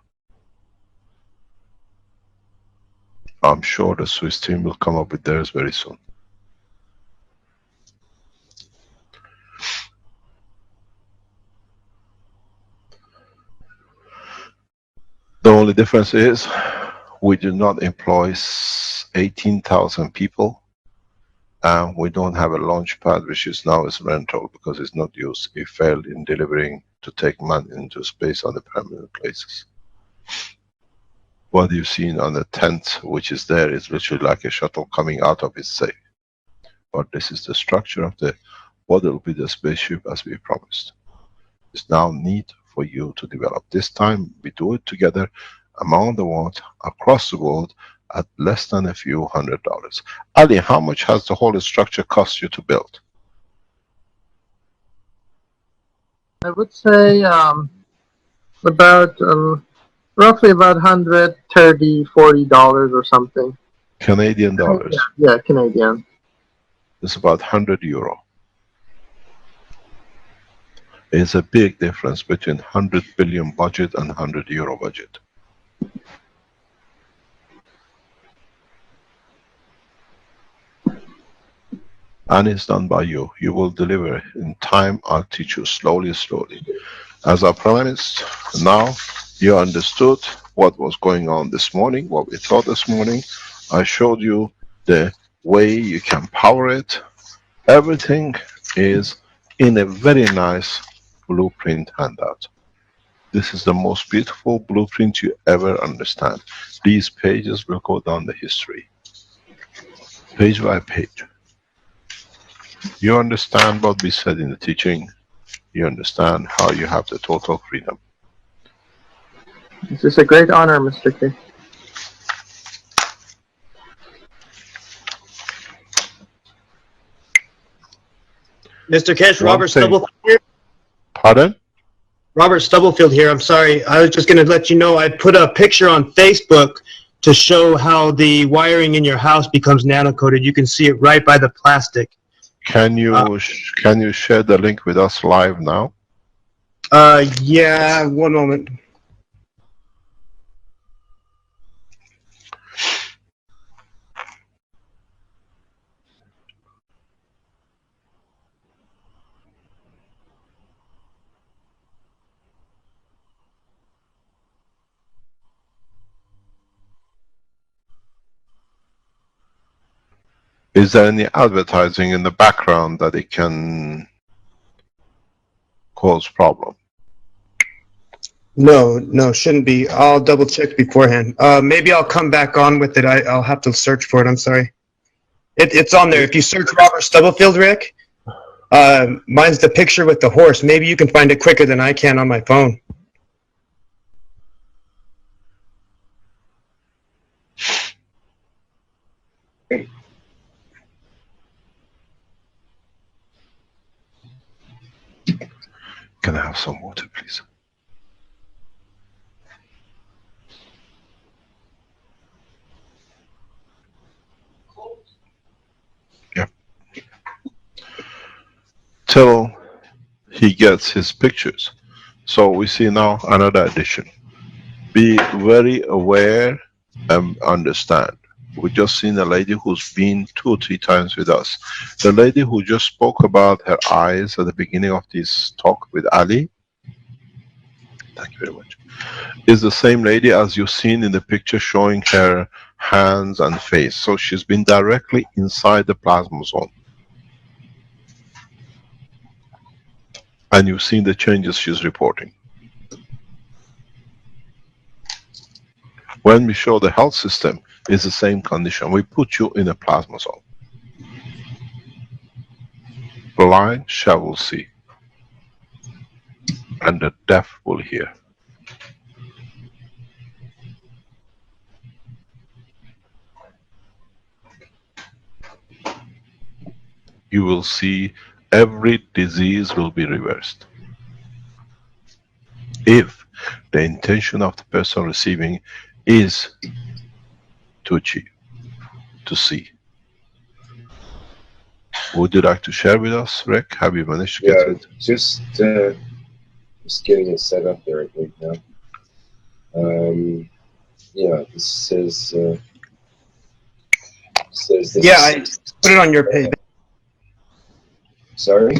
I'm sure the Swiss team will come up with theirs very soon. The only difference is we do not employ 18,000 people, and we don't have a launch pad which is now is rental because it's not used. It failed in delivering to take man into space on the permanent places. What you've seen on the tent which is there is literally like a shuttle coming out of its safe. But this is the structure of the what will be the spaceship as we promised. It's now need for you to develop. This time we do it together among the world, across the world, at less than a few $100s. Ali, how much has the whole structure cost you to build? I would say about roughly about $130, $40 or something. Canadian dollars. Yeah, Canadian. It's about €100. It's a big difference between 100 billion budget and €100 budget. And it's done by you. You will deliver in time. I'll teach you slowly, slowly. As I promised, now you understood what was going on this morning, what we thought this morning. I showed you the way you can power it. Everything is in a very nice blueprint handout. This is the most beautiful blueprint you ever understand. These pages will go down the history. Page by page. You understand what we said in the teaching. You understand how you have the total freedom. This is a great honor, Mr. K. Mr. Kesh, Robert Stubblefield here. Pardon? Robert Stubblefield here. I'm sorry. I was just going to let you know I put a picture on Facebook to show how the wiring in your house becomes nano-coated. You can see it right by the plastic. Can you share the link with us live now? Yeah, one moment. Is there any advertising in the background that it can cause problem? No, shouldn't be. I'll double check beforehand. Maybe I'll come back on with it. I'll have to search for it. I'm sorry. It's on there. If you search Robert Stubblefield, Rick, mine's the picture with the horse. Maybe you can find it quicker than I can on my phone. Can I have some water, please? Yeah. Till he gets his pictures. So we see now another addition. Be very aware and understand. We just seen a lady who's been 2 or 3 times with us. The lady who just spoke about her eyes at the beginning of this talk with Ali, thank you very much, is the same lady as you've seen in the picture showing her hands and face. So she's been directly inside the plasma zone. And you've seen the changes she's reporting. When we show the health system, it's the same condition. We put you in a plasma zone. Blind shall see, and the deaf will hear. you will see every disease will be reversed. If the intention of the person receiving is to achieve, to see. Would you like to share with us, Rick? Have you managed to get it? Just getting it set up there, I think now. Yeah, this says that. Yeah, I put it on your page. Sorry?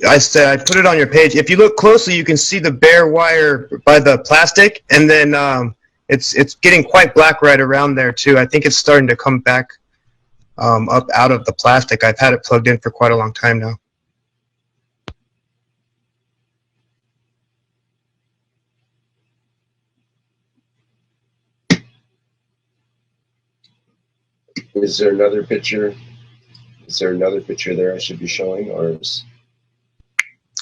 I said I put it on your page. If you look closely, you can see the bare wire by the plastic, and then it's getting quite black right around there too. I think it's starting to come back up out of the plastic. I've had it plugged in for quite a long time now. Is there another picture? Is there another picture there I should be showing, or is...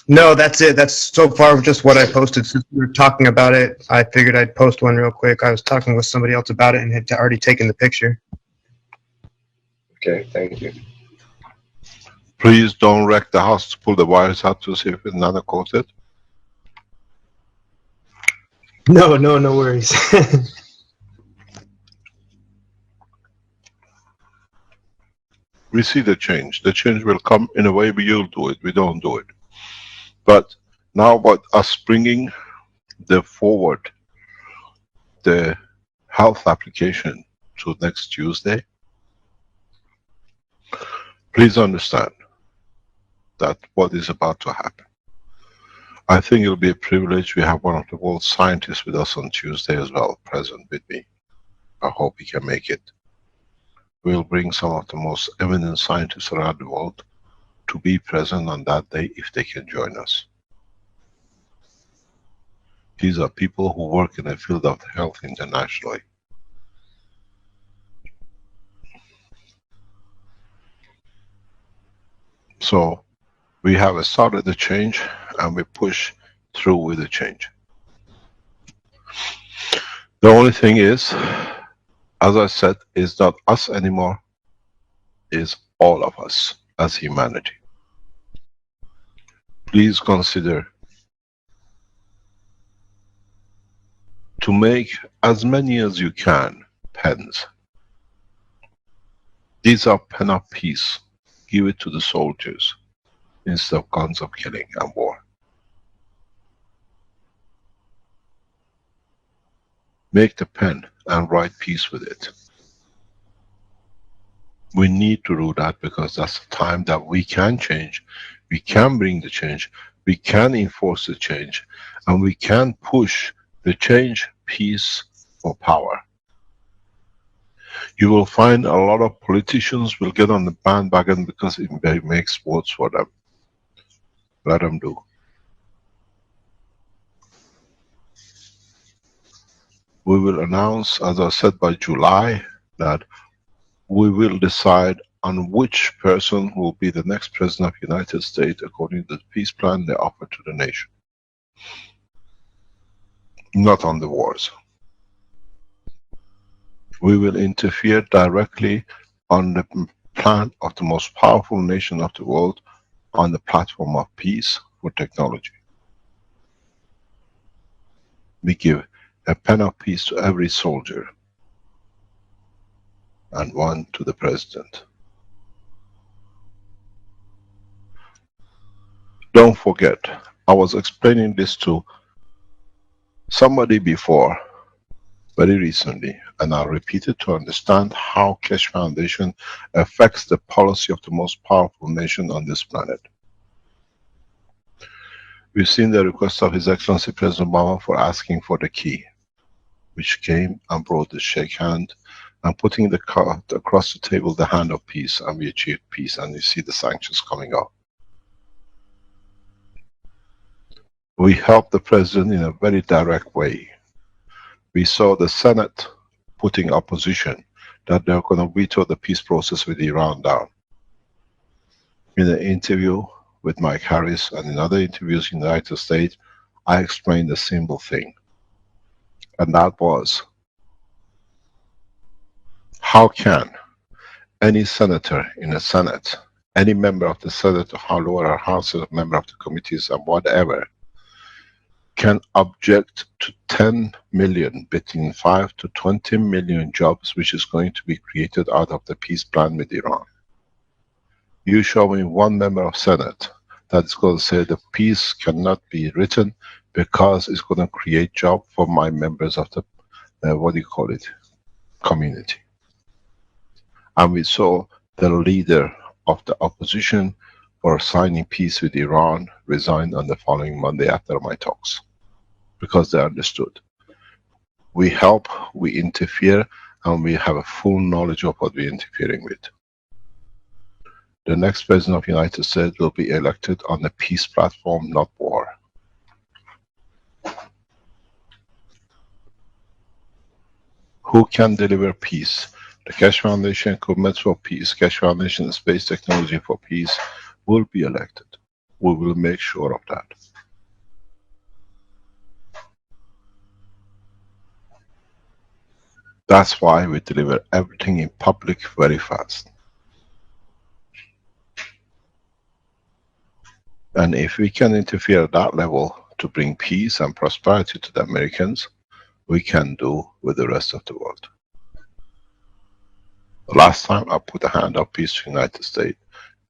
No, that's it. That's so far just what I posted. Since we were talking about it, I figured I'd post one real quick. I was talking with somebody else about it and had already taken the picture. Okay, thank you. Please don't wreck the house to pull the wires out to see if it's nano coated. No worries. We see the change. The change will come in a way you'll do it. We don't do it. But now about us bringing forward the health application to next Tuesday, please understand that what is about to happen. I think it'll be a privilege. We have one of the world's scientists with us on Tuesday as well, present with me. I hope he can make it. We'll bring some of the most eminent scientists around the world to be present on that day if they can join us. These are people who work in the field of health internationally. So we have started the change and we push through with the change. The only thing is, as I said, it's not us anymore, it's all of us as humanity. Please consider to make as many as you can pens. These are pen of peace. Give it to the soldiers instead of guns of killing and war. Make the pen and write peace with it. We need to do that because that's the time that we can change, we can bring the change, we can enforce the change, and we can push the change, peace, or power. You will find a lot of politicians will get on the bandwagon because it makes votes for them. Let them do. We will announce, as I said, by July, that we will decide on which person will be the next President of the United States according to the peace plan they offer to the nation. Not on the wars. We will interfere directly on the plan of the most powerful nation of the world on the platform of peace for technology. We give a pen of peace to every soldier and one to the president. Don't forget, I was explaining this to somebody before, very recently, and I'll repeat it to understand how Keshe Foundation affects the policy of the most powerful nation on this planet. We've seen the request of His Excellency President Obama for asking for the key, which came and brought the shake hand and putting the card across the table, the hand of peace, and we achieved peace, and you see the sanctions coming up. We helped the President in a very direct way. We saw the Senate putting opposition that they're going to veto the peace process with Iran down. In an interview with Mike Harris and in other interviews in the United States, I explained a simple thing. And that was, how can any senator in the Senate any member of the Senate or lower house, a member of the committees and whatever, can object to 10 million, between 5 to 20 million jobs which is going to be created out of the peace plan with Iran. You show me one member of Senate that is going to say the peace cannot be written because it's going to create job for my members of the, what do you call it, community. And we saw the leader of the opposition for signing peace with Iran resigned on the following Monday after my talks. Because they understood. We help, we interfere, and we have a full knowledge of what we're interfering with. The next President of the United States will be elected on a peace platform, not war. Who can deliver peace? The Keshe Foundation Commitments for Peace, Keshe Foundation Space Technology for Peace will be elected. We will make sure of that. That's why we deliver everything in public very fast. And if we can interfere at that level to bring peace and prosperity to the Americans, we can do with the rest of the world. The last time I put a hand of peace to the United States,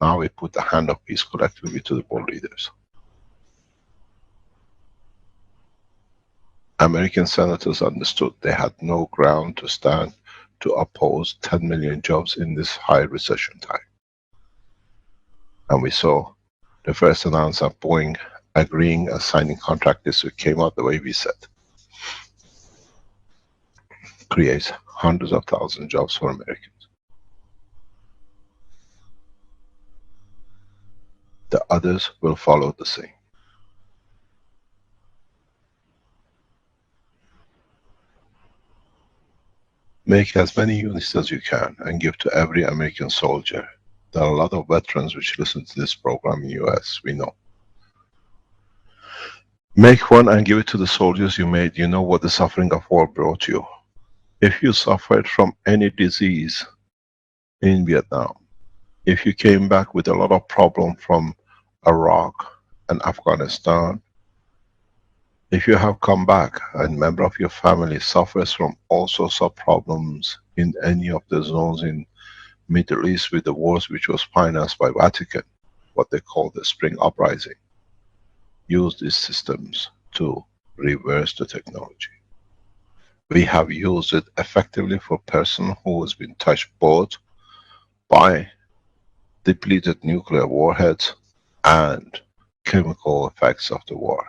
now we put the hand of peace collectively to the world leaders. American senators understood they had no ground to stand to oppose 10 million jobs in this high recession time. And we saw the first announcement of Boeing agreeing and signing contract this week came out the way we said. Creates hundreds of thousands of jobs for Americans. The others will follow the same. Make as many units as you can and give to every American soldier. There are a lot of veterans which listen to this program in the US, we know. Make one and give it to the soldiers you made. You know what the suffering of war brought you. If you suffered from any disease in Vietnam, if you came back with a lot of problem from Iraq and Afghanistan, if you have come back and a member of your family suffers from all sorts of problems in any of the zones in Middle East with the wars which was financed by Vatican, what they call the Spring Uprising, use these systems to reverse the technology. We have used it effectively for a person who has been touched both by depleted nuclear warheads and chemical effects of the war.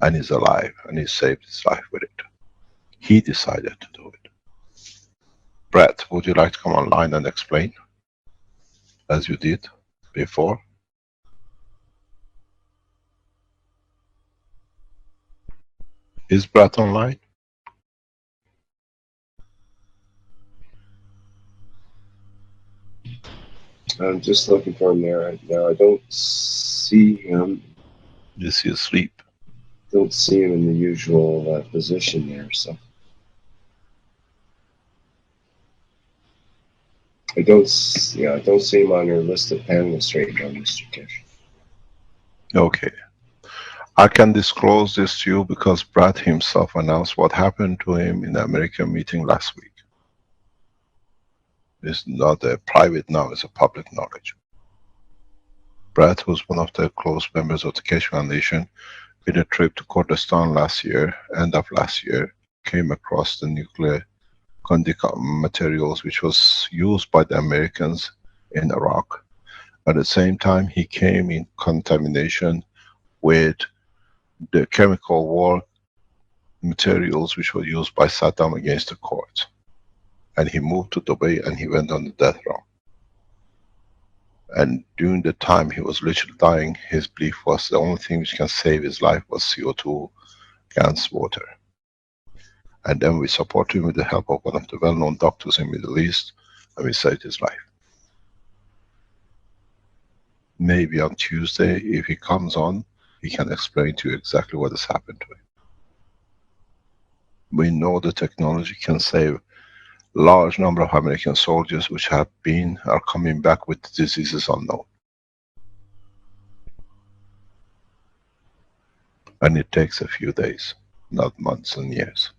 And he's alive, and he saved his life with it. He decided to do it. Brett, would you like to come online and explain, as you did before? Is Brett online? I'm just looking for him there right now. I don't see him. Is he asleep? Don't see him in the usual position there, so. I don't see him on your list of panelists right now, Mr. Keshe. Okay. I can disclose this to you because Brad himself announced what happened to him in the American meeting last week. It's not a private now, it's a public knowledge. Brad was one of the close members of the Keshe Foundation. In a trip to Kurdistan last year, end of last year, came across the nuclear materials which was used by the Americans in Iraq. At the same time, he came in contamination with the chemical war materials which were used by Saddam against the Kurds. And he moved to Dubai and he went on the death row. And during the time he was literally dying, his belief was the only thing which can save his life was CO2 gas water. And then we supported him with the help of one of the well-known doctors in the Middle East, and we saved his life. Maybe on Tuesday, if he comes on, he can explain to you exactly what has happened to him. We know the technology can save large number of American soldiers which are coming back with diseases unknown. And it takes a few days, not months and years.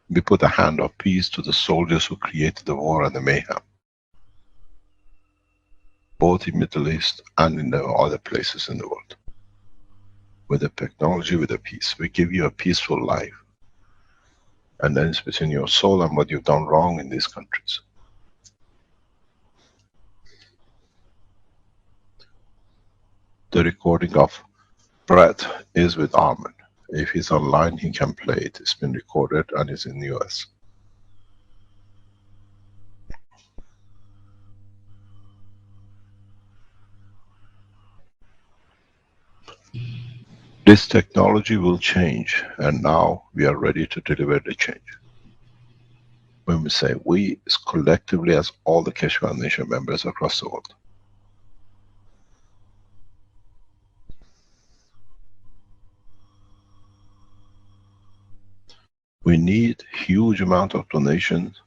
We put a hand of peace to the soldiers who created the war and the mayhem, both in Middle East and in the other places in the world. With the technology, with the peace. We give you a peaceful life. And then it's between your soul and what you've done wrong in these countries. The recording of Brett is with Armin. If he's online, he can play it. It's been recorded and it's in the US. This technology will change, and now we are ready to deliver the change. When we say we, it's collectively as all the Keshe Foundation members across the world. We need huge amount of donations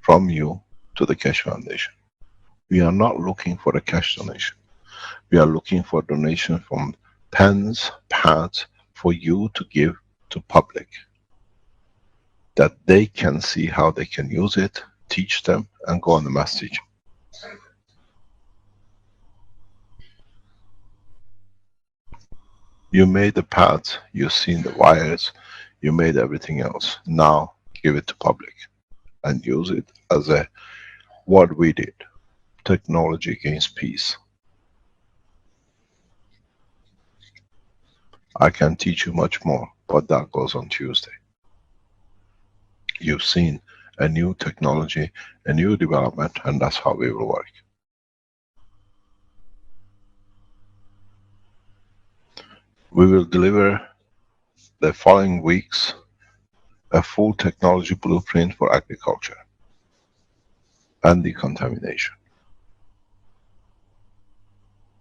from you to the Keshe Foundation. We are not looking for a cash donation. We are looking for donation from pens, pads, for you to give to public. That they can see how they can use it, teach them, and go on the mass teaching. You made the pads, you've seen the wires, you made everything else. Now give it to public and use it as a, what we did, technology against peace. I can teach you much more, but that goes on Tuesday. You've seen a new technology, a new development, and that's how we will work. We will deliver the following weeks a full technology blueprint for agriculture and decontamination.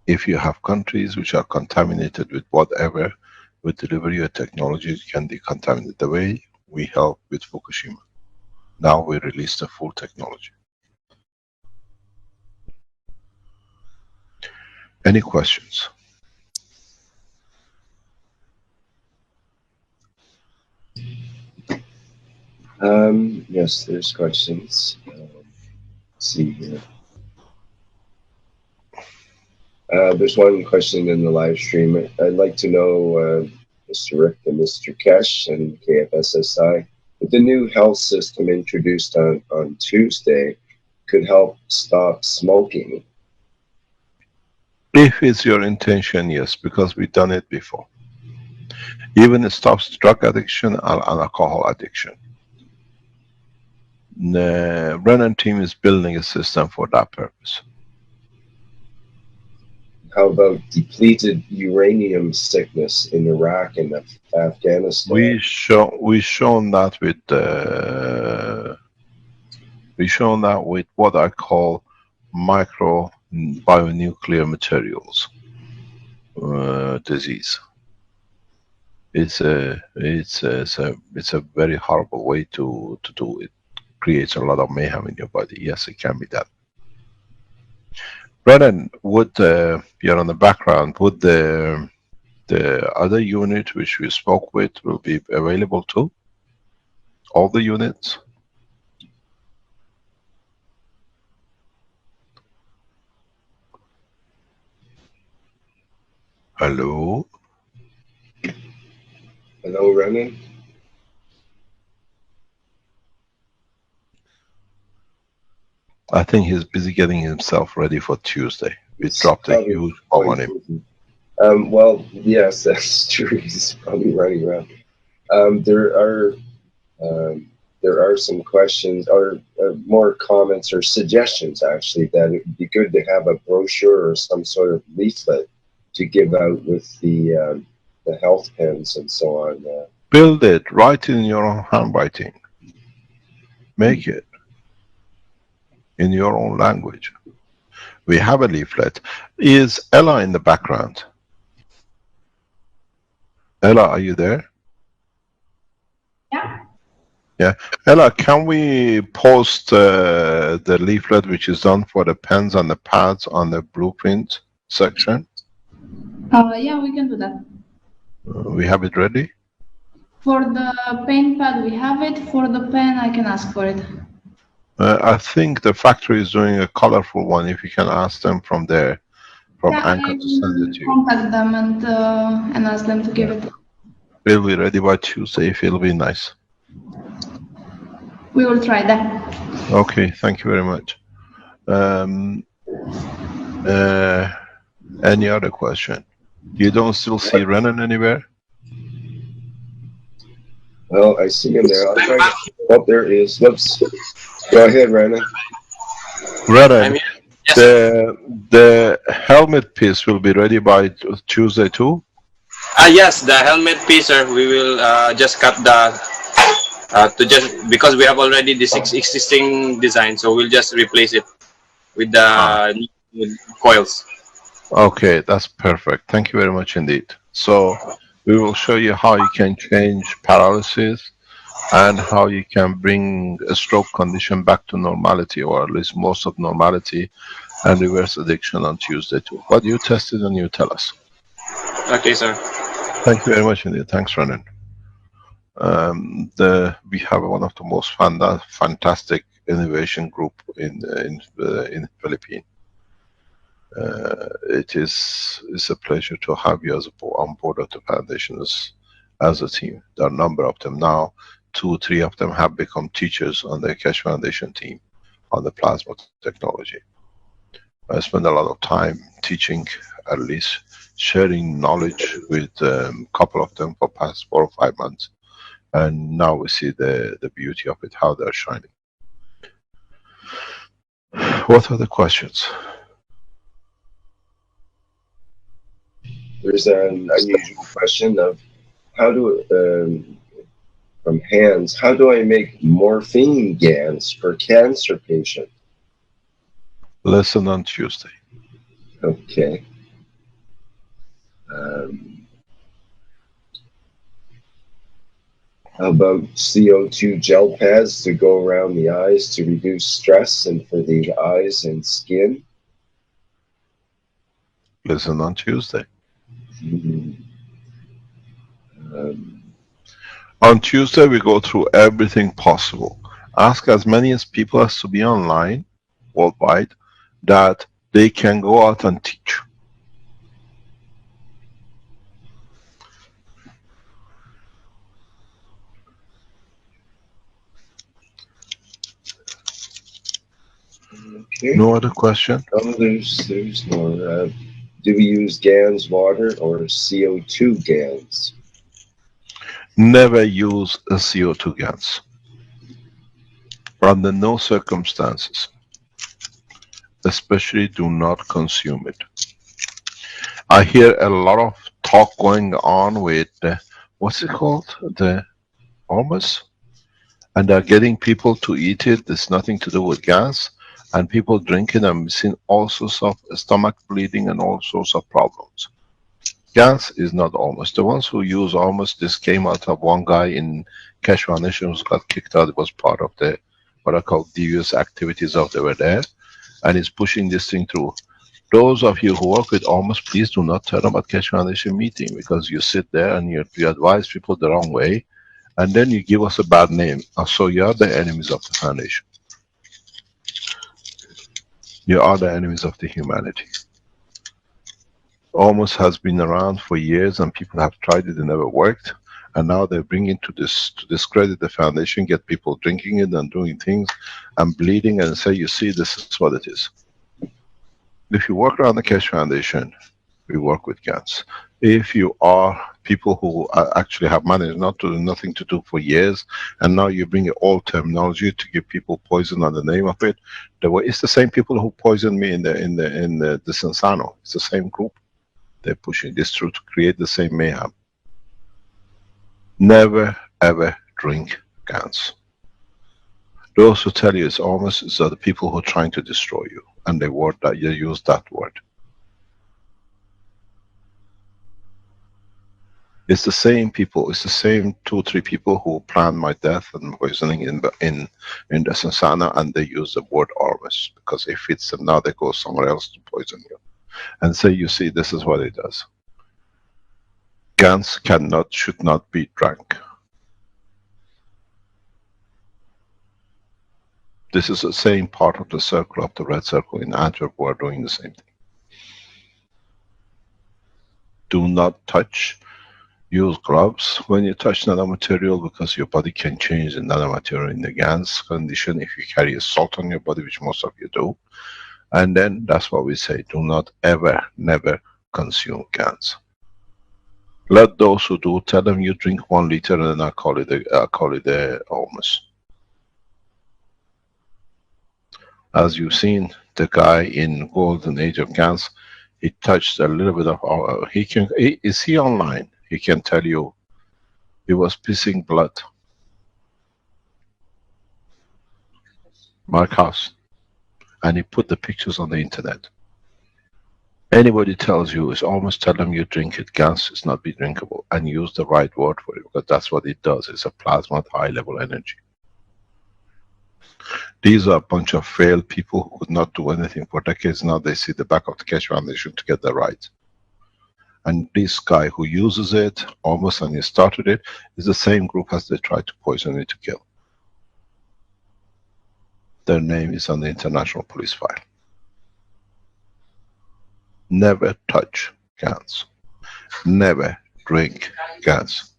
If you have countries which are contaminated with whatever, we deliver you a technology that can decontaminate, the way we help with Fukushima. Now we release the full technology. Any questions? Yes, there's questions. Let's see here. There's one question in the live stream. I'd like to know, Mr. Rick and Mr. Keshe and KFSSI, if the new health system introduced on Tuesday could help stop smoking. If it's your intention, yes, because we've done it before. Even it stops drug addiction and alcohol addiction. The Brennan team is building a system for that purpose. How about depleted uranium sickness in Iraq and Afghanistan? We've shown that with what I call micro bionuclear materials disease. It's a very horrible way to do it. Creates a lot of mayhem in your body. Yes, it can be done. Brennan, would you're on the background, would the other unit which we spoke with will be available too? All the units? Hello? Hello, Brennan? I think he's busy getting himself ready for Tuesday. We dropped a huge bomb on him. Well, yes, that's true. He's probably running around. There are some questions or more comments or suggestions actually that it would be good to have a brochure or some sort of leaflet to give out with the health pens and so on. Build it, write it in your own handwriting. Make it in your own language. We have a leaflet. Is Ella in the background? Ella, are you there? Yeah. Yeah. Ella, can we post the leaflet which is done for the pens and the pads on the blueprint section? Yeah, we can do that. We have it ready? For the paint pad, we have it. For the pen, I can ask for it. I think the factory is doing a colorful one. If you can ask them from there, from Yeah, Anchor, to send it to you. contact them and ask them to give it. It'll be ready by Tuesday if it'll be nice. We will try that. Okay, thank you very much. Any other question? You don't still see Renan anywhere? Well, I see him there. I'll try to... Oh, there he is. Whoops. Go ahead, Renan. Renan, Yes. the helmet piece will be ready by Tuesday too? Yes, the helmet piece, sir. We will just cut the because we have already this existing design, so we'll just replace it with the new coils. Okay, that's perfect. Thank you very much indeed. So we will show you how you can change paralysis and how you can bring a stroke condition back to normality, or at least most of normality, and reverse addiction on Tuesday too. But you test it and you tell us. Okay, sir. Thank you very much indeed. Thanks, Renan. We have one of the most fantastic innovation group in Philippines. It's a pleasure to have you on board of the foundation as a team. There are a number of them now. 2, 3 of them have become teachers on the Keshe Foundation team on the plasma technology. I spend a lot of time teaching, at least sharing knowledge with a couple of them for past 4 or 5 months. And now we see the beauty of it, how they're shining. What are the questions? There's an unusual question of how do, from Hans, how do I make morphine gans for cancer patient? Lesson on Tuesday. Okay. How about CO2 gel pads to go around the eyes to reduce stress and for the eyes and skin? Lesson on Tuesday. On Tuesday, we go through everything possible. Ask as many as people as to be online, worldwide, that they can go out and teach. Okay. No other question? Oh, there's more. Do we use GANs water or CO2 GANs? Never use a CO2 gas. Under no circumstances. Especially do not consume it. I hear a lot of talk going on with, what's it called? The almost? And they're getting people to eat it. There's nothing to do with gas. And people drink it and missing all sorts of stomach bleeding and all sorts of problems. Gas is not almost. The ones who use almost, this came out of one guy in Keshe Foundation who got kicked out. It was part of the, what I call devious activities of they were there. And he's pushing this thing through. Those of you who work with almost, please do not turn up at Keshe Foundation meeting, because you sit there and you advise people the wrong way, and then you give us a bad name. So you are the enemies of the foundation. You are the enemies of the humanity. Almost has been around for years and people have tried it, it never worked. And now they're bringing to discredit the foundation, get people drinking it and doing things and bleeding, and say, you see, this is what it is. If you work around the Keshe Foundation, we work with GANs. If you are people who actually have managed not to do nothing to do for years, and now you bring old terminology to give people poison on the name of it, it's the same people who poisoned me in the Sensano. It's the same group. They're pushing this through to create the same mayhem. Never ever drink GANs. Those who tell you it's almost are the people who are trying to destroy you, and they use that word. It's the same people, it's the same 2 or 3 people who planned my death and poisoning in the Sansana, and they use the word Ormus because it fits them. Now they go somewhere else to poison you. And say, you see, this is what it does. Gans should not be drank. This is the same part of the circle of the red circle in Antwerp who are doing the same thing. Do not touch. Use gloves when you touch nanomaterial, because your body can change the nanomaterial in the Gans condition if you carry a salt on your body, which most of you do. And then that's what we say, do not ever, never consume Gans. Let those who do, tell them you drink 1 liter and then I call it the Ormus. As you've seen, the guy in Golden Age of Gans, he touched a little bit of, is he online? He can tell you he was pissing blood. Mark House. And he put the pictures on the internet. Anybody tells you, it's almost tell them you drink it, Gans is not be drinkable, and use the right word for it, because that's what it does. It's a plasma at high level energy. These are a bunch of failed people who could not do anything for decades. Now they see the back of the Keshe Foundation to get the right. And this guy who uses it, almost, and he started it, is the same group as they tried to poison it to kill. Their name is on the international police file. Never touch Gans. Never drink Gans.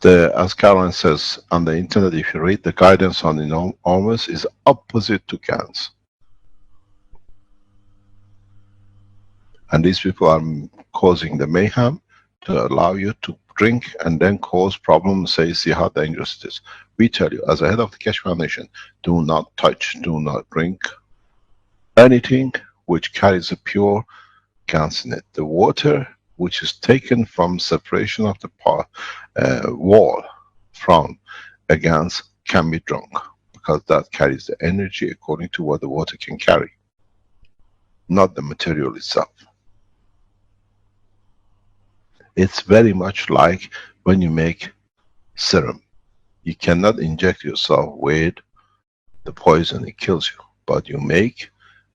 As Caroline says, on the internet, if you read the guidance on the Ormus, is opposite to Gans. And these people are causing the mayhem to allow you to drink and then cause problems, say, see how dangerous it is. We tell you, as a head of the Keshe Foundation, do not touch, do not drink anything which carries a pure Gans in it. The water which is taken from separation of the wall from a Gans can be drunk, because that carries the energy according to what the water can carry, not the material itself. It's very much like when you make serum. You cannot inject yourself with the poison, it kills you. But you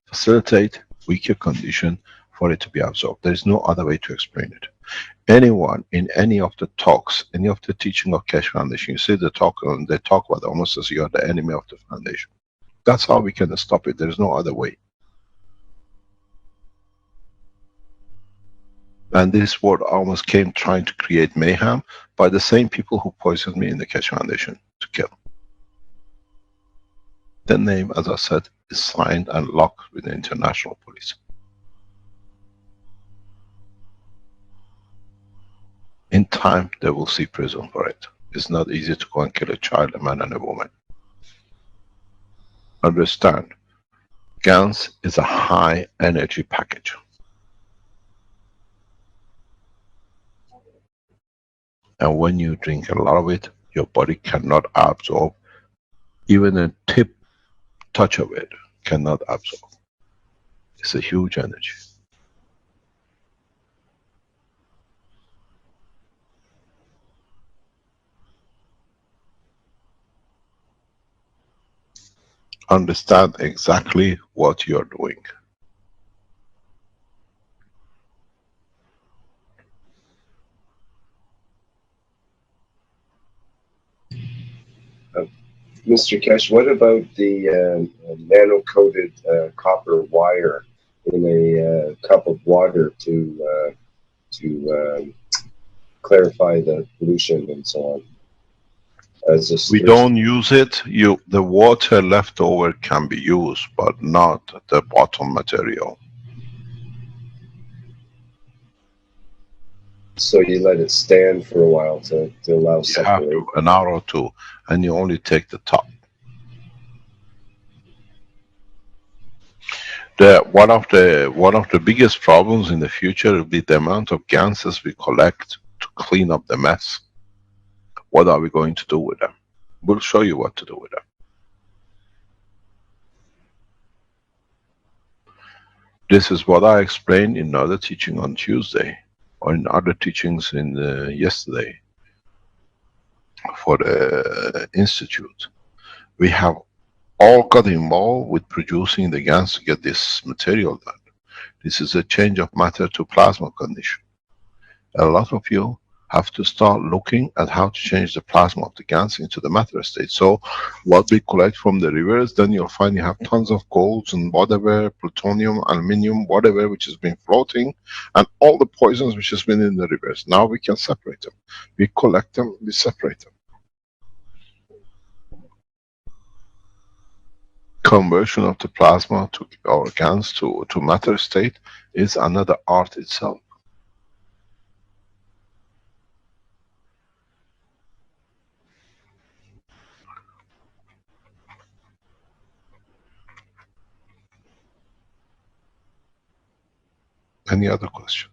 facilitate weaker condition for it to be absorbed. There is no other way to explain it. Anyone in any of the talks, any of the teaching of Keshe Foundation, you see the talk, and they talk about it almost as you are the enemy of the foundation. That's how we can stop it. There is no other way. And this word almost came trying to create mayhem by the same people who poisoned me in the Keshe Foundation to kill. The name, as I said, is signed and locked with the international police. In time, they will see prison for it. It's not easy to go and kill a child, a man and a woman. Understand, Gans is a high energy package. And when you drink a lot of it, your body cannot absorb. Even a touch of it cannot absorb. It's a huge energy. Understand exactly what you're doing. Mr. Keshe, what about the nano-coated copper wire in a cup of water to clarify the pollution and so on? We don't use it. The water left over can be used, but not the bottom material. So you let it stand for a while to allow separation. You have to, an hour or two, and you only take the top. One of the biggest problems in the future will be the amount of ganses we collect to clean up the mess. What are we going to do with them? We'll show you what to do with them. This is what I explained in other teaching on Tuesday, or in other teachings in yesterday for the Institute. We have all got involved with producing the GANs to get this material done. This is a change of matter to plasma condition. A lot of you have to start looking at how to change the plasma of the GANs into the matter state. So what we collect from the rivers, then you'll find you have tons of golds and whatever, plutonium, aluminium, whatever, which has been floating, and all the poisons which has been in the rivers. Now we can separate them. We collect them, we separate them. Conversion of the plasma to or GANs to matter state is another art itself. Any other question?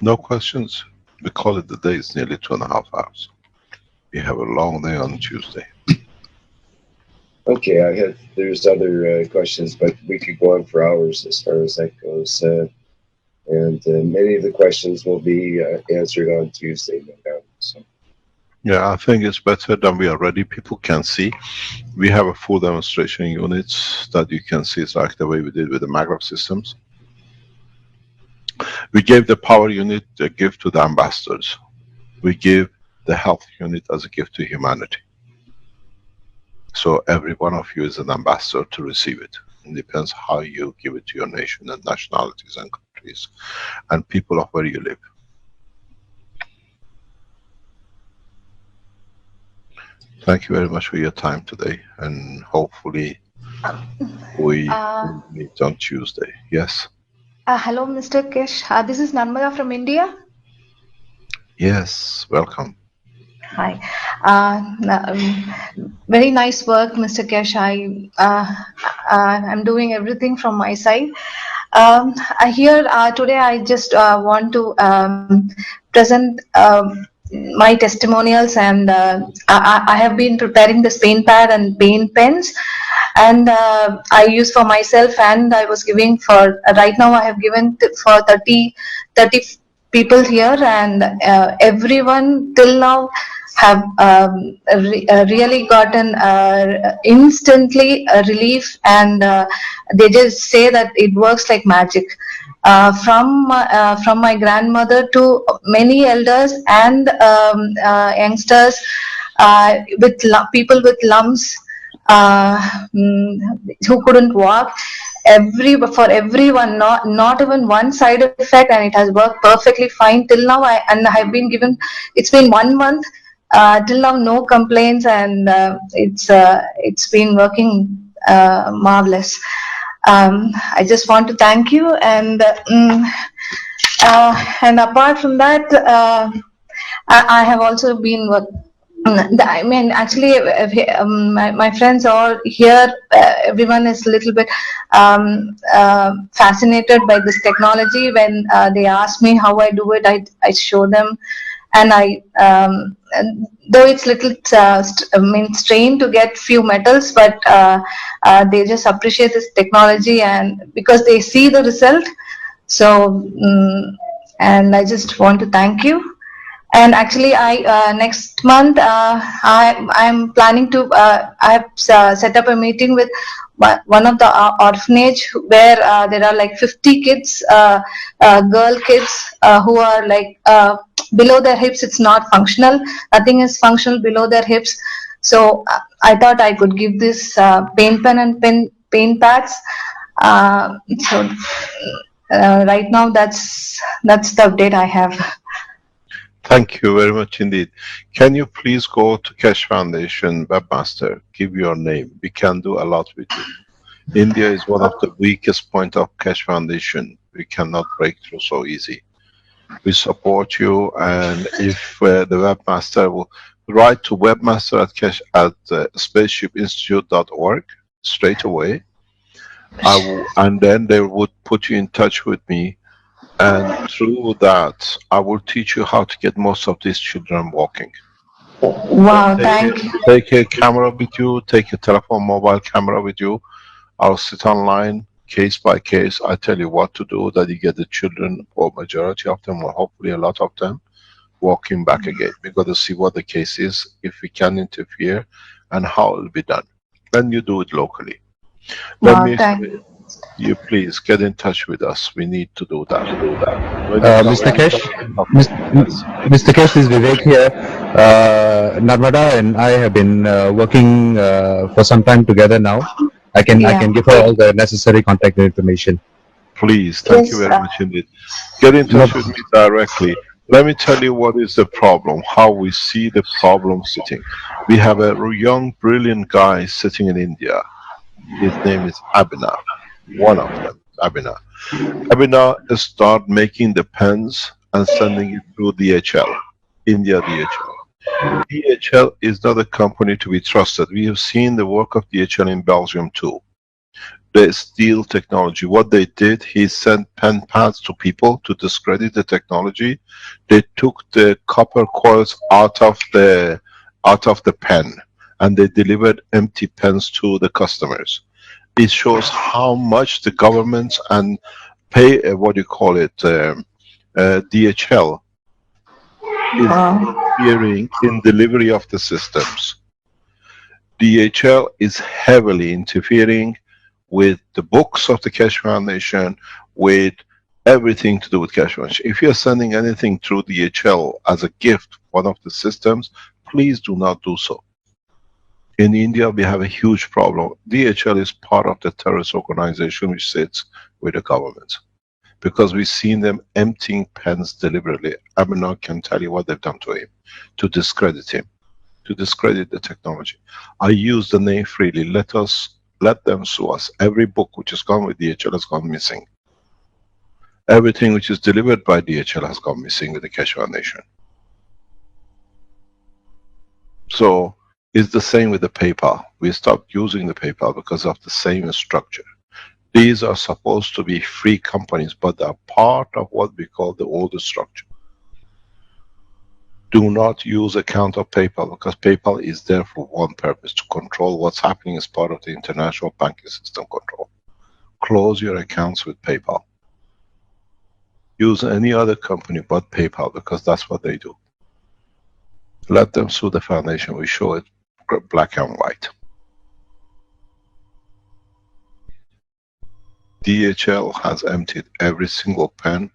No questions? We call it the day. It's nearly 2.5 hours. We have a long day on Tuesday. Okay, there's other questions, but we could go on for hours as far as that goes. And many of the questions will be answered on Tuesday, no doubt. So. Yeah, I think it's better than we are ready. People can see. We have a full demonstration units that you can see. It's like the way we did with the maglev systems. We gave the power unit a gift to the ambassadors. We give the health unit as a gift to humanity. So every one of you is an ambassador to receive it. It depends how you give it to your nation and nationalities and countries and people of where you live. Thank you very much for your time today, and hopefully we meet on Tuesday. Yes? Hello, Mr. Kesh. This is Narmada from India. Yes, welcome. Hi. Very nice work, Mr. Kesh. I'm doing everything from my side. Today I just want to present my testimonials, and I have been preparing this paint pad and paint pens, and I use for myself, and I was giving for right now I have given for 30 people here, and everyone till now have really gotten instantly relief, and they just say that it works like magic. From my grandmother to many elders and youngsters, with people with lumps, who couldn't walk, for everyone, not even one side effect, and it has worked perfectly fine till now. I have been given, it's been 1 month, till now no complaints, and it's been working marvelous. I just want to thank you, and apart from that, I have also been I mean, actually, my friends are here. Everyone is a little bit fascinated by this technology. When they ask me how I do it, I show them, and though it's little strained to get few metals, but they just appreciate this technology, and because they see the result. So, and I just want to thank you. And actually, next month I'm planning to. I have set up a meeting with one of the orphanage where there are like 50 kids, girl kids, who are like below their hips. It's not functional. Nothing is functional below their hips. So I thought I could give this paint pen and paint pads. So right now, that's the update I have. Thank you very much indeed. Can you please go to Keshe Foundation Webmaster, give your name. We can do a lot with you. India is one of the weakest point of Keshe Foundation. We cannot break through so easy. We support you, and if the webmaster write to webmaster at spaceshipinstitute.org straight away. And then they would put you in touch with me, and through that I will teach you how to get most of these children walking. Wow, thank you. Take a camera with you, take a telephone mobile camera with you. I'll sit online case by case. I tell you what to do, that you get the children, or majority of them, or hopefully a lot of them, walking back again. We got to see what the case is, if we can interfere, and how it will be done. Then you do it locally. Let me say, you please get in touch with us. We need to do that. Mr. Kesh, Mr. Kesh, this is Vivek here. Narmada and I have been working for some time together now. I can give her all the necessary contact information. Please, thank you very much indeed. Get in touch with me directly. Let me tell you what is the problem, how we see the problem sitting. We have a young, brilliant guy sitting in India. His name is Abhinav. One of them, Abhinav. Abhinav start making the pens and sending it through DHL, India DHL. DHL is not a company to be trusted. We have seen the work of DHL in Belgium too. They steal technology. What they did, he sent pen pads to people to discredit the technology. They took the copper coils out of the pen, and they delivered empty pens to the customers. It shows how much the governments and DHL is interfering in delivery of the systems. DHL is heavily interfering with the books of the Keshe Foundation, with everything to do with Keshe Foundation. If you're sending anything through DHL as a gift, one of the systems, please do not do so. In India, we have a huge problem. DHL is part of the terrorist organization which sits with the government, because we've seen them emptying pens deliberately. Abhinav can tell you what they've done to him, to discredit him, to discredit the technology. I use the name freely. Let them sue us. Every book which has gone with DHL has gone missing. Everything which is delivered by DHL has gone missing with the Keshe Foundation. So, it's the same with the PayPal. We stopped using the PayPal because of the same structure. These are supposed to be free companies, but they are part of what we call the older structure. Do not use account of PayPal, because PayPal is there for one purpose, to control what's happening as part of the international banking system control. Close your accounts with PayPal. Use any other company but PayPal, because that's what they do. Let them sue the foundation. We show it black and white. DHL has emptied every single pen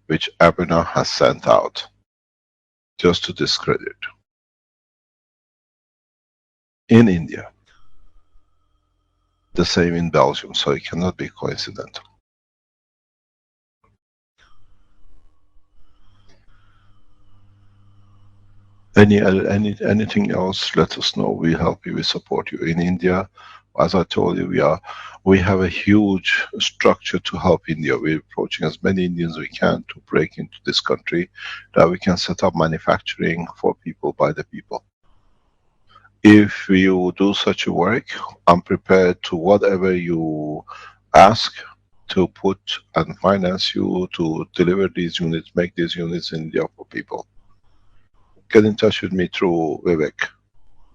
which Abhinav has sent out, just to discredit. In India. The same in Belgium, so it cannot be coincidental. Anything else, let us know. We help you, we support you. In India, as I told you, we have a huge structure to help India. We're approaching as many Indians we can to break into this country, that we can set up manufacturing for people, by the people. If you do such a work, I'm prepared to whatever you ask, to put and finance you to deliver these units, make these units in India for people. Get in touch with me through Vivek,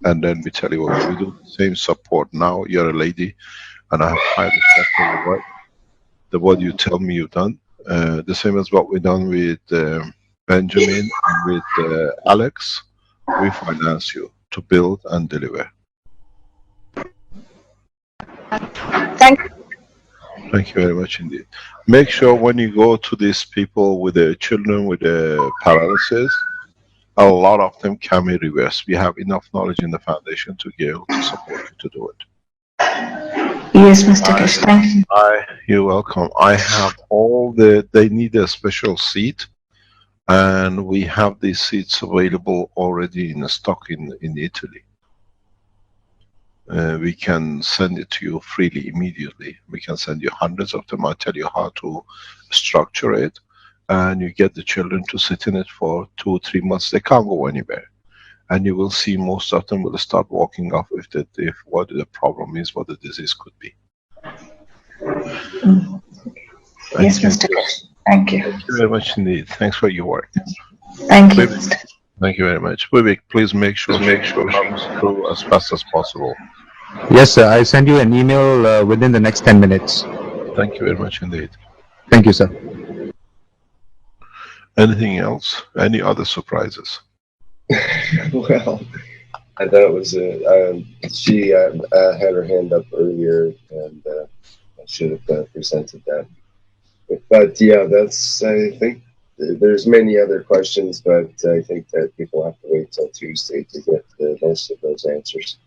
and then we tell you what we do. Same support. Now you're a lady, and I have high respect for your work. The what you tell me you've done, the same as what we've done with Benjamin and with Alex. We finance you to build and deliver. Thank you. Thank you very much indeed. Make sure when you go to these people with the children with the paralysis, a lot of them can be reversed. We have enough knowledge in the foundation to be able to support you to do it. Yes, Mr. Kesh, thank you. You're welcome. I have all they need a special seat, and we have these seats available already in stock in Italy. We can send it to you freely, immediately. We can send you hundreds of them. I'll tell you how to structure it, and you get the children to sit in it for 2 or 3 months. They can't go anywhere. and you will see most of them will start walking off if what the problem is, what the disease could be. Yes, Mr. Kesh. Thank you. Thank you very much indeed. Thanks for your work. Thank you. Thank you very much. Vivek, please make sure it comes through as fast as possible. Yes, sir. I send you an email within the next 10 minutes. Thank you very much indeed. Thank you, sir. Anything else? Any other surprises? Well, I thought it was she had her hand up earlier, and I should have presented that. But yeah, that's, I think there's many other questions, but I think that people have to wait till Tuesday to get most of those answers.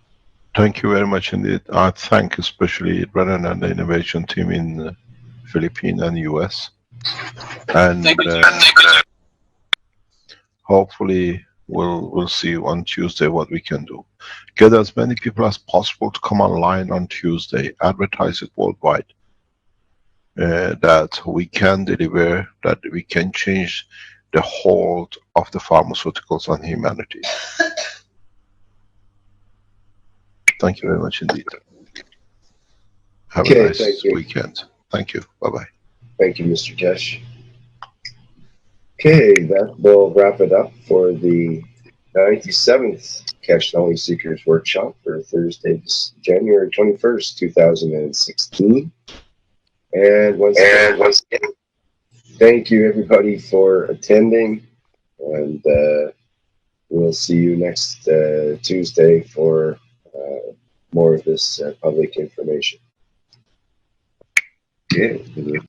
Thank you very much indeed. I thank especially Brennan and the innovation team in the Philippines and US. And hopefully we'll see on Tuesday what we can do. Get as many people as possible to come online on Tuesday, advertise it worldwide. That we can deliver, that we can change the hold of the pharmaceuticals on humanity. Thank you very much indeed. Have a nice weekend. Thank you. Bye-bye. Thank you, Mr. Kesh. Okay, that will wrap it up for the 97th Keshe Knowledge Seekers Workshop for Thursday, January 21st, 2016. And once again, thank you everybody for attending, and we'll see you next Tuesday for more of this public information. Okay.